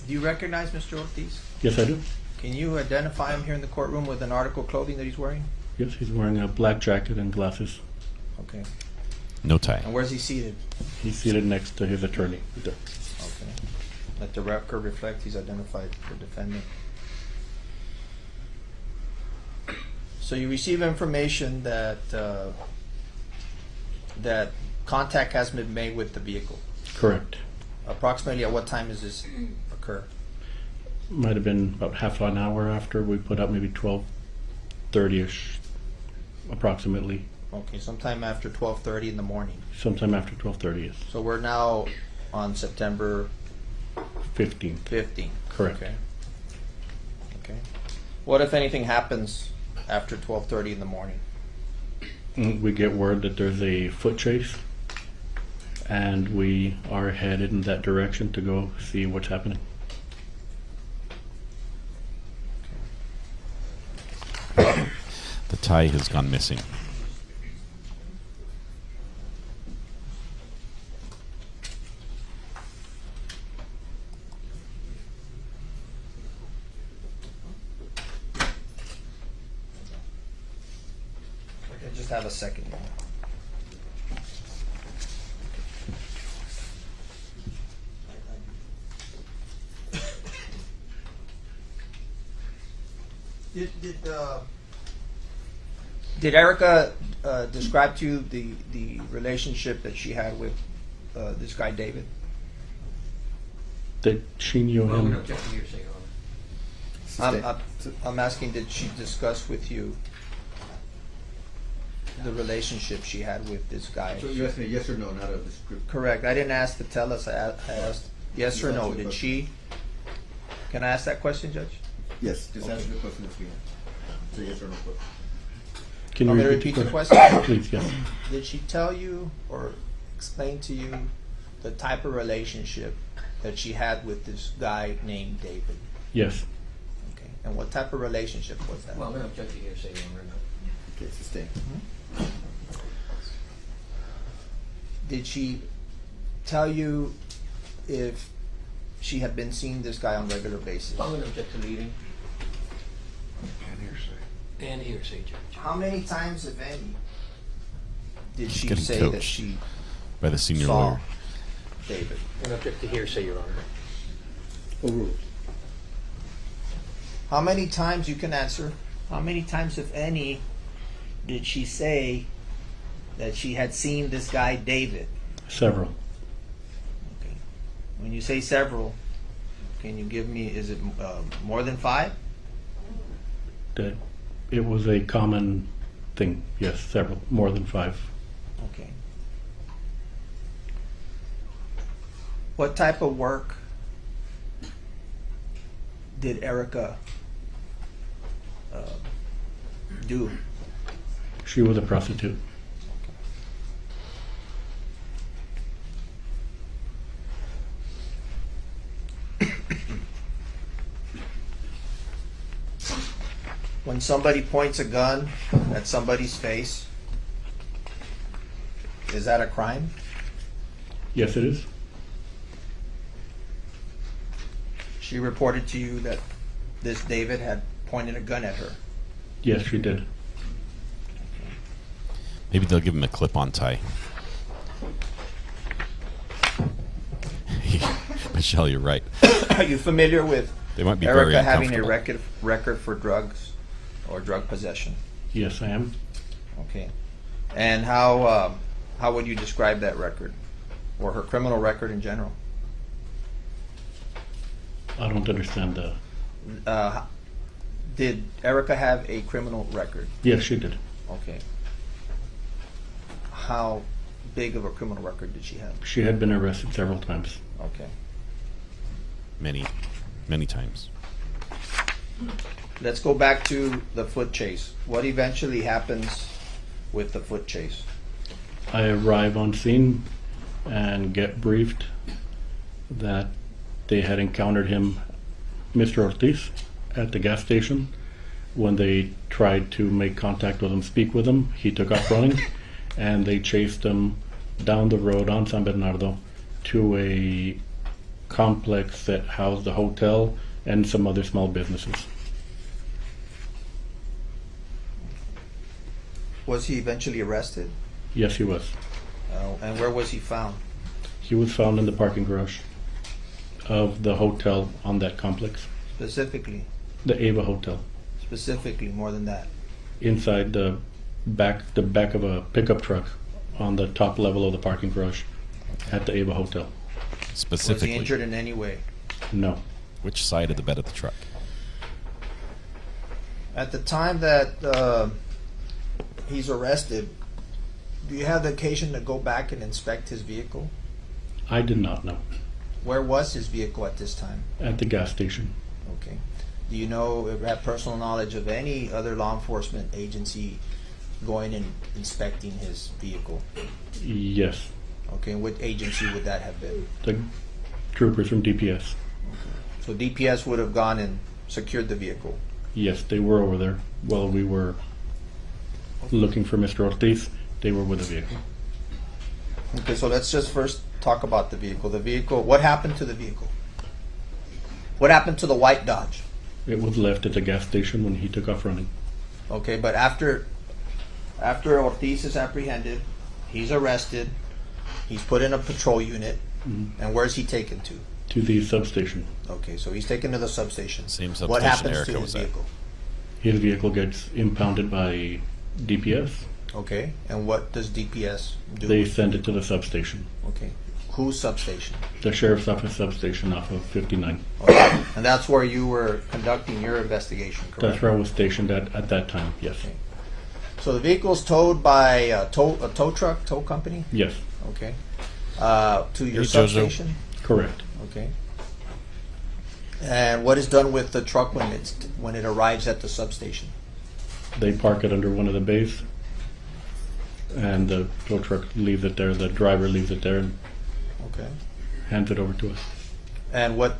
Do you recognize Mr. Ortiz? Yes, I do. Can you identify him here in the courtroom with an article of clothing that he's wearing? Yes, he's wearing a black jacket and glasses. Okay. No tie. And where's he seated? He's seated next to his attorney. There. Okay. Let the record reflect he's identified the defendant. So you receive information that that contact has been made with the vehicle. Correct. Approximately at what time does this occur? Might have been about half an hour after we put up, maybe 12:30ish, approximately. Okay, sometime after 12:30 in the morning. Sometime after 12:30, yes. So we're now on September 15th. 15th. Correct. Okay. Okay. What if anything happens after 12:30 in the morning? We get word that there's a foot chase, and we are headed in that direction to go see what's happening. The tie has gone missing. Okay, just have a second. Did Erica describe to you the relationship that she had with this guy David? That she knew him. I'm asking, did she discuss with you the relationship she had with this guy? So you're asking a yes or no, not a description. Correct. I didn't ask to tell us. I asked yes or no. Did she? Can I ask that question, Judge? Yes, just answer the question if we have. So yes or no question. Can Want you me to repeat repeat the the question? question? Please, yes. Did she tell you or explain to you the type of relationship that she had with this guy named David? Yes. Okay. And what type of relationship was that? Well, I'm going to object to hearsay, Your Honor. Okay, sustain. Did she tell you if she had been seeing this guy on a regular basis? I'm going to object to leading. And hearsay, Judge. How many times, if any, did She's she getting say that coached she by the senior saw lawyer. David? I'm going to object to hearsay, Your Honor. Overruled. How many times, you can answer, how many times, if any, did she say that she had seen this guy David? Several. Okay. When you say several, can you give me, is it more than 5? That it was a common thing. Yes, several. More than 5. Okay. What type of work did Erica do? She was a prostitute. When somebody points a gun at somebody's face, is that a crime? Yes, it is. She reported to you that this David had pointed a gun at her. Yes, she did. Maybe they'll give him a clip-on tie. Michelle, you're right. Are you familiar with They might be very Erica having a uncomfortable. record for drugs or drug possession? Yes, I am. Okay. And how would you describe that record, or her criminal record in general? I don't understand the... Did Erica have a criminal record? Yes, she did. Okay. How big of a criminal record did she have? She had been arrested several times. Okay. Many times. Let's go back to the foot chase. What eventually happens with the foot chase? I arrive on scene and get briefed that they had encountered him, Mr. Ortiz, at the gas station. When they tried to make contact with him, speak with him, he took off running, and they chased him down the road on San Bernardo to a complex that housed a hotel and some other small businesses. Was he eventually arrested? Yes, he was. And where was he found? He was found in the parking garage of the hotel on that complex, Specifically? the Ava Hotel. Specifically, more than that? inside the back of a pickup truck on the top level of the parking garage at the Ava Hotel. Specifically. Was he injured in any way? No. Which side of the bed of the truck? At the time that he's arrested, do you have the occasion to go back and inspect his vehicle? I did not know. Where was his vehicle at this time? At the gas station. Okay. Do you know, or have personal knowledge of any other law enforcement agency going and inspecting his vehicle? Yes. Okay, and what agency would that have been? The troopers from DPS. So DPS would have gone and secured the vehicle? Yes, they were over there while we were looking for Mr. Ortiz. They were with the vehicle. Okay, so let's just first talk about the vehicle. The vehicle, what happened to the vehicle? What happened to the white Dodge? It was left at the gas station when he took off running. Okay, but after Ortiz is apprehended, he's arrested, he's put in a patrol unit, and where's he taken to? To the substation. Okay, so he's taken to the substation. Same substation What happens Erica to his was at. vehicle? His vehicle gets impounded by DPS. Okay, and what does DPS do? They send it to the substation. Okay, whose substation? The sheriff's office substation off of 59. Okay, and that's where you were conducting your investigation, correct? That's where I was stationed at that time, yes. Okay. So the vehicle's towed by a tow truck, tow company? Yes. Okay. To your substation? Correct. Okay. And what is done with the truck when it arrives at the substation? They park it under one of the bays, and the tow truck leaves it there. The driver leaves it there and Okay. hands it over to us. And what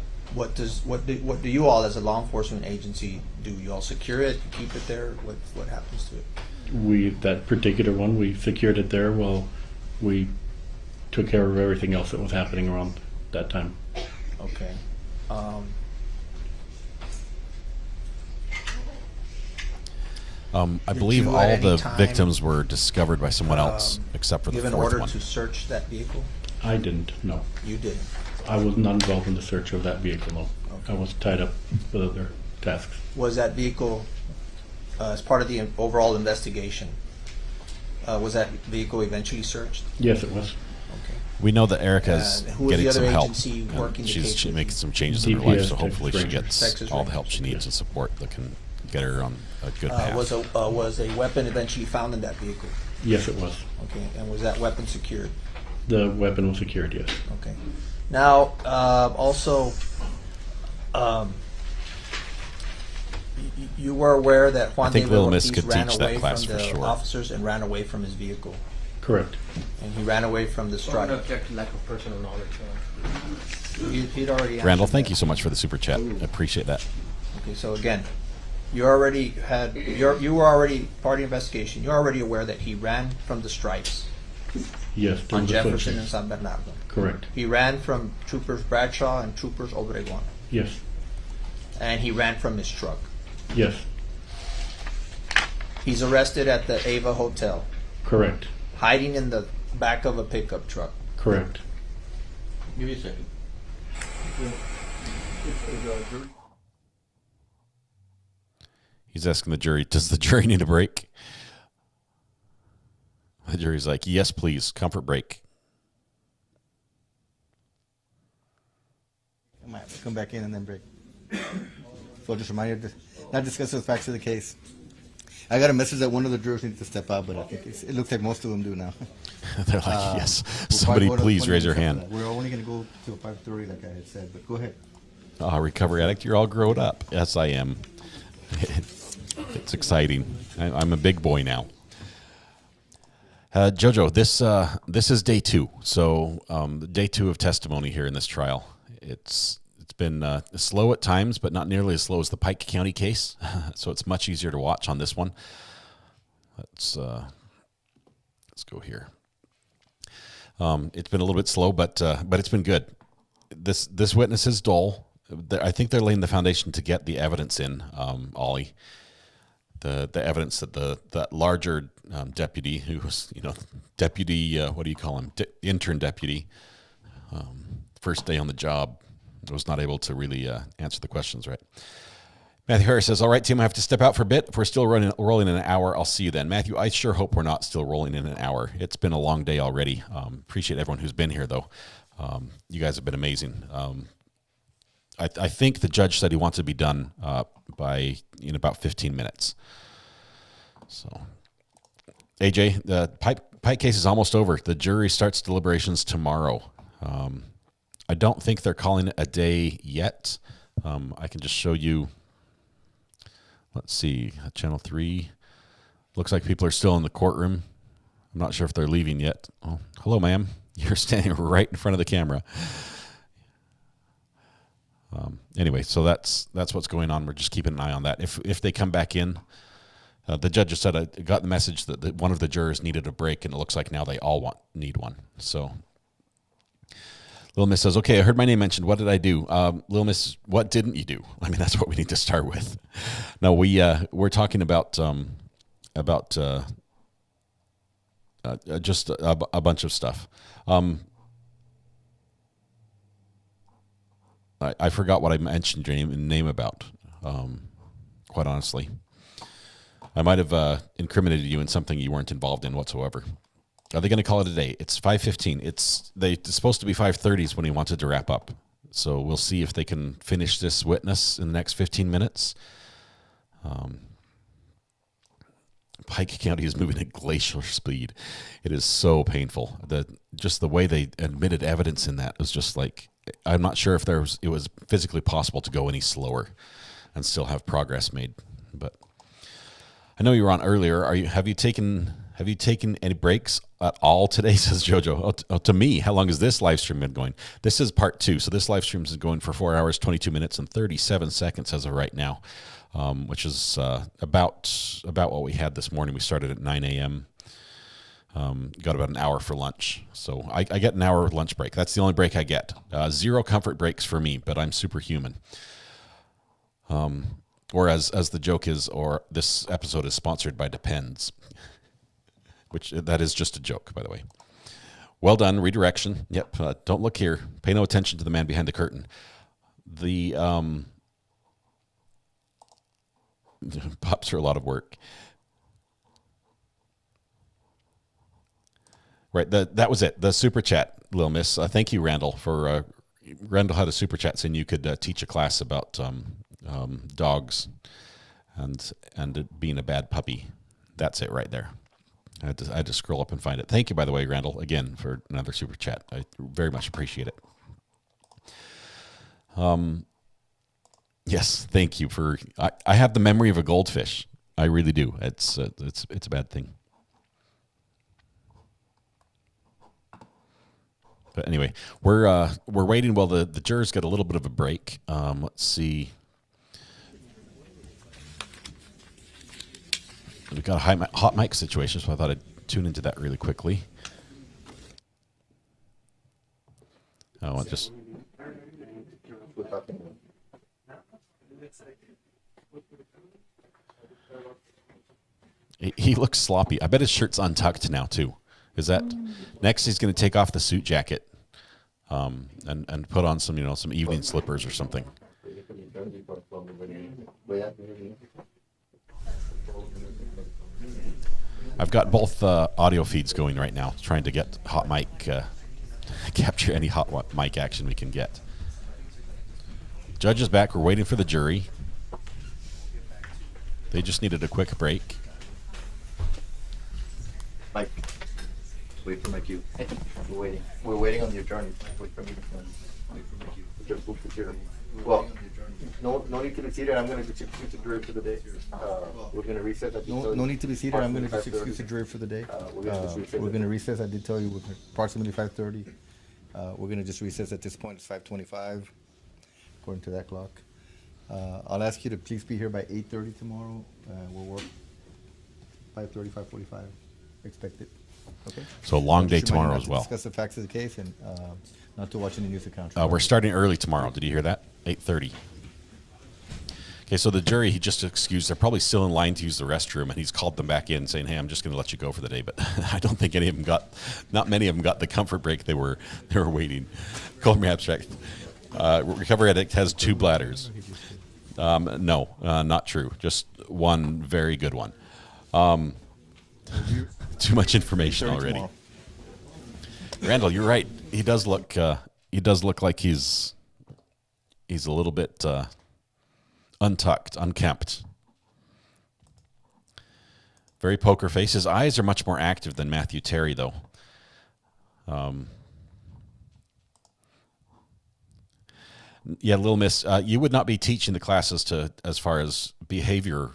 do you all as a law enforcement agency do? You all secure it? You keep it there? What happens to it? That particular one, we secured it there while we took care of everything else that was happening around that time. Okay. I Did believe you all at any the time, victims were discovered by someone else, except for the give an fourth order one. to search that vehicle? I didn't, no. You didn't? I was not involved in the search of that vehicle, no. Okay. I was tied up with other tasks. Was that vehicle, as part of the overall investigation, was that vehicle eventually searched? Yes, it was. Okay. We know that Erica's Who was getting the some other help. agency and working the case she's with making you? some changes in her life, so DPS, hopefully she Texas gets Rangers. all the help she needs and support that can get her on a good path. Was a weapon eventually found in that vehicle? Yes, it was. Okay, and was that weapon secured? The weapon was secured, yes. Okay. Now, also, you were aware that Juan I think David Little Miss Ortiz could ran teach that away class from for the sure. officers and ran away from his vehicle, Correct. and he ran away from the I'm strike. gonna object to lack of personal knowledge. He'd already answered Randall, thank that. you so much for the super chat. I appreciate that. Okay, so again, you already had you were already part of the investigation. You're already aware that he ran from the strikes Yes. there on was a foot Jefferson chase. and San Bernardo. Correct. He ran from Troopers Bradshaw and Troopers Obregon, Yes. and he ran from his truck. Yes. He's arrested at the Ava Hotel, Correct. hiding in the back of a pickup truck. Correct. Give me a second. He's asking the jury, does the jury need a break? The jury's like, yes, please, comfort break. I might have to come back in and then break. So just remind you to not discuss the facts of the case. I got a message that one of the jurors needs to step out, but I think it looks like most of them do now. They're like, yes, we'll somebody probably go to please 20 raise your minutes hand. after that. We're only going to go till 5:30, like I had said, but go ahead. Recovery addict, you're all grown up. Yes, I am. It's exciting. I'm a big boy now. Jojo, this is day 2. So day 2 of testimony here in this trial. It's been slow at times, but not nearly as slow as the Pike County case. So it's much easier to watch on this one. Let's go here. It's been a little bit slow, but it's been good. This witness is dull. I think they're laying the foundation to get the evidence in, Ollie. The evidence that that larger deputy, who was deputy, what do you call him, intern deputy, first day on the job, was not able to really answer the questions right. Matthew Harris says, all right, Tim, I have to step out for a bit. If we're still rolling in an hour, I'll see you then. Matthew, I sure hope we're not still rolling in an hour. It's been a long day already. Appreciate everyone who's been here, though. You guys have been amazing. I think the judge said he wants to be done in about 15 minutes. So, AJ, the Pike case is almost over. The jury starts deliberations tomorrow. I don't think they're calling it a day yet. I can just show you. Let's see, Channel 3. Looks like people are still in the courtroom. I'm not sure if they're leaving yet. Oh, hello, ma'am. You're standing right in front of the camera. Anyway, so that's what's going on. We're just keeping an eye on that. If they come back in, the judge just said I got the message that one of the jurors needed a break, and it looks like now they all need one. So Little Miss says, okay, I heard my name mentioned. What did I do? Little Miss, what didn't you do? I mean, that's what we need to start with. No, we're talking about just a bunch of stuff. I forgot what I mentioned your name about, quite honestly. I might have incriminated you in something you weren't involved in whatsoever. Are they going to call it a day? It's 5:15. It's supposed to be 5:30 when he wanted to wrap up. So we'll see if they can finish this witness in the next 15 minutes. Pike County is moving at glacial speed. It is so painful. Just the way they admitted evidence in that was just like, I'm not sure if it was physically possible to go any slower and still have progress made. But I know you were on earlier. Have you taken any breaks at all today? Says Jojo. Oh, to me, how long has this live stream been going? This is part 2. So this live stream is going for 4 hours, 22 minutes, and 37 seconds as of right now, which is about what we had this morning. We started at 9 a.m. Got about an hour for lunch. So I get an hour lunch break. That's the only break I get. 0 comfort breaks for me, but I'm superhuman. Or as the joke is, or this episode is sponsored by Depends. Which, that is just a joke, by the way. Well done, redirection. Yep, don't look here. Pay no attention to the man behind the curtain. The pops are a lot of work. Right, that was it. The super chat, Little Miss. Thank you, Randall, Randall had a super chat saying you could teach a class about dogs and it being a bad puppy. That's it right there. I had to scroll up and find it. Thank you, by the way, Randall, again, for another super chat. I very much appreciate it. Yes, thank you for. I have the memory of a goldfish. I really do. It's a bad thing. But anyway, we're waiting while the jurors get a little bit of a break. Let's see. We've got a hot mic situation, so I thought I'd tune into that really quickly. Oh, just. He looks sloppy. I bet his shirt's untucked now too. Is that next? He's going to take off the suit jacket, and put on some evening slippers or something. I've got both audio feeds going right now, trying to get hot mic, capture any hot mic action we can get. Judge is back. We're waiting for the jury. They just needed a quick break. Mike, wait for my cue. We're waiting. We're waiting on the attorney. Wait for me. Wait for my cue. Well, no need to be seated. I'm going to excuse the jury for the day. We're going to recess. No need to be seated. I'm going to just excuse the jury for the day. We're going to recess. I did tell you approximately 5:30. We're going to just recess at this point. It's 5:25, according to that clock. I'll ask you to please be here by 8:30 tomorrow. We'll work 5:30, 5:45. Expect it. Okay. So a long day tomorrow as well. Discuss the facts of the case and not to watch any news accounts. We're starting early tomorrow. Did you hear that? 8:30. Okay, so the jury, he just excused. They're probably still in line to use the restroom, and he's called them back in saying, hey, I'm just going to let you go for the day. But I don't think not many of them got the comfort break they were waiting. Call me abstract. Recovery addict has 2 bladders. No, not true. Just one very good one. Too much information already. Randall, you're right. He does look. He does look like he's a little bit untucked, unkempt. Very poker face. His eyes are much more active than Matthew Terry, though. Yeah, Little Miss, you would not be teaching the classes as far as behavior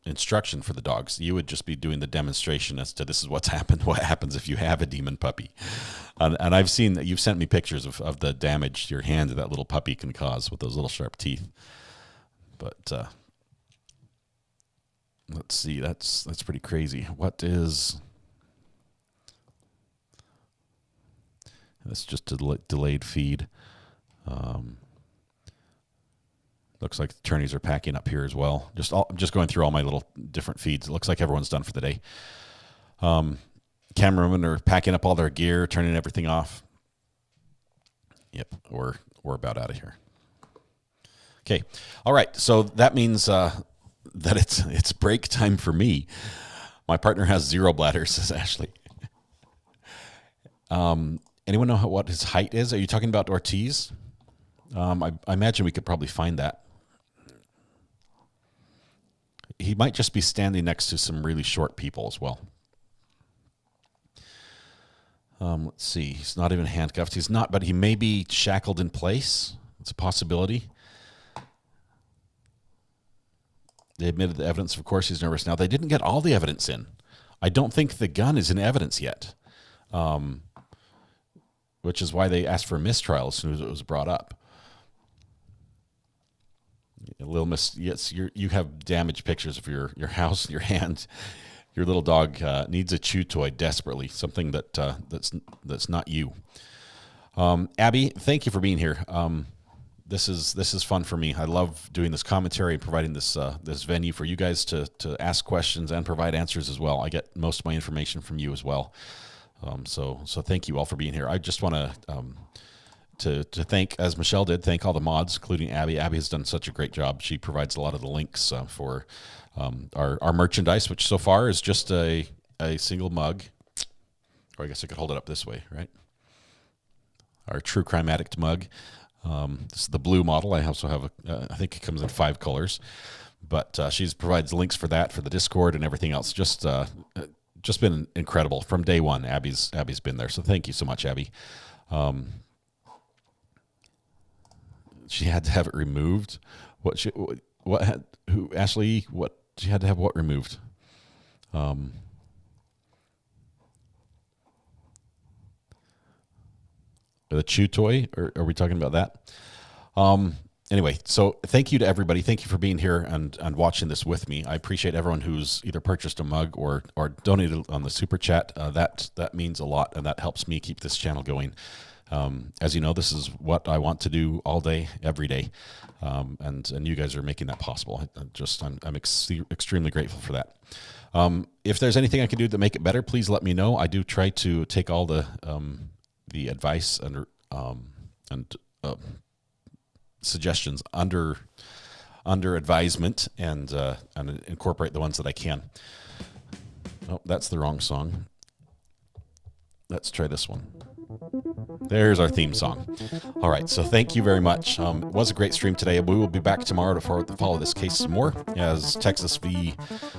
instruction for the dogs. You would just be doing the demonstration as to this is what's happened, what happens if you have a demon puppy. And I've seen that you've sent me pictures of the damage your hand that little puppy can cause with those little sharp teeth. But let's see, that's pretty crazy. What is... That's just a delayed feed. Looks like the attorneys are packing up here as well. Just going through all my little different feeds. It looks like everyone's done for the day. Cameramen are packing up all their gear, turning everything off. Yep, we're about out of here. Okay, all right. So that means that it's break time for me. My partner has 0 bladders, says Ashley. Anyone know what his height is? Are you talking about Ortiz? I imagine we could probably find that. He might just be standing next to some really short people as well. Let's see. He's not even handcuffed. He's not, but he may be shackled in place. It's a possibility. They admitted the evidence. Of course, he's nervous now. They didn't get all the evidence in. I don't think the gun is in evidence yet, which is why they asked for a mistrial as soon as it was brought up. Little Miss, yes, you have damaged pictures of your house, your hand. Your little dog needs a chew toy desperately, something that's not you. Abby, thank you for being here. This is fun for me. I love doing this commentary and providing this venue for you guys to ask questions and provide answers as well. I get most of my information from you as well. So thank you all for being here. I just want to thank, as Michelle did, thank all the mods, including Abby. Abby has done such a great job. She provides a lot of the links for our merchandise, which so far is just a single mug. Or I guess I could hold it up this way, right? Our True Crime Addict mug. This is the blue model. I also have I think it comes in 5 colors. But she provides links for that, for the Discord and everything else. Just been incredible from day one. Abby's been there. So thank you so much, Abby. She had to have it removed. Ashley, what she had to have what removed? The chew toy, or are we talking about that? Anyway, so thank you to everybody. Thank you for being here and watching this with me. I appreciate everyone who's either purchased a mug or donated on the super chat. That means a lot, and that helps me keep this channel going. As you know, this is what I want to do all day, every day, and you guys are making that possible. I'm extremely grateful for that. If there's anything I can do to make it better, please let me know. I do try to take all the advice and suggestions under advisement and incorporate the ones that I can. Oh, that's the wrong song. Let's try this one. There's our theme song. All right, so thank you very much. It was a great stream today. We will be back tomorrow to follow this case some more as Texas v.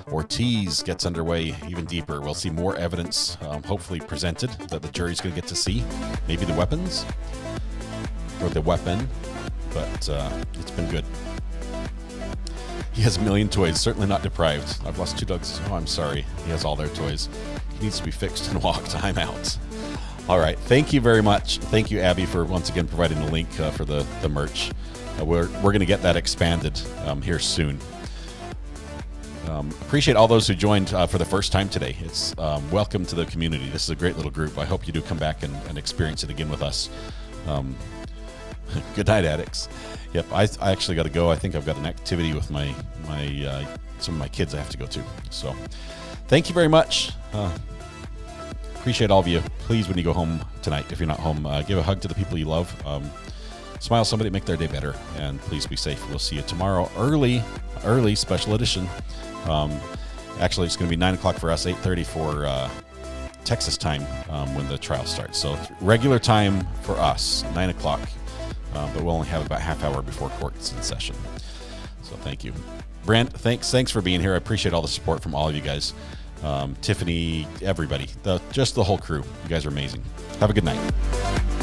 Ortiz gets underway even deeper. We'll see more evidence, hopefully presented, that the jury's going to get to see. Maybe the weapons or the weapon, but it's been good. He has a million toys, certainly not deprived. I've lost 2 dogs. Oh, I'm sorry. He has all their toys. He needs to be fixed and walked. I'm out. All right. Thank you very much. Thank you, Abby, for once again providing the link for the merch. We're going to get that expanded here soon. Appreciate all those who joined for the first time today. It's welcome to the community. This is a great little group. I hope you do come back and experience it again with us. Good night, addicts. Yep, I actually got to go. I think I've got an activity with some of my kids I have to go to. So thank you very much. Appreciate all of you. Please, when you go home tonight, if you're not home, give a hug to the people you love. smile somebody, make their day better, and please be safe. We'll see you tomorrow, early special edition. Actually, it's going to be 9 o'clock for us, 8:30 for Texas time when the trial starts. So regular time for us, 9 o'clock, but we'll only have about half hour before court's in session. So thank you. Brent, thanks for being here. I appreciate all the support from all of you guys. Tiffany, everybody, just the whole crew. You guys are amazing. Have a good night.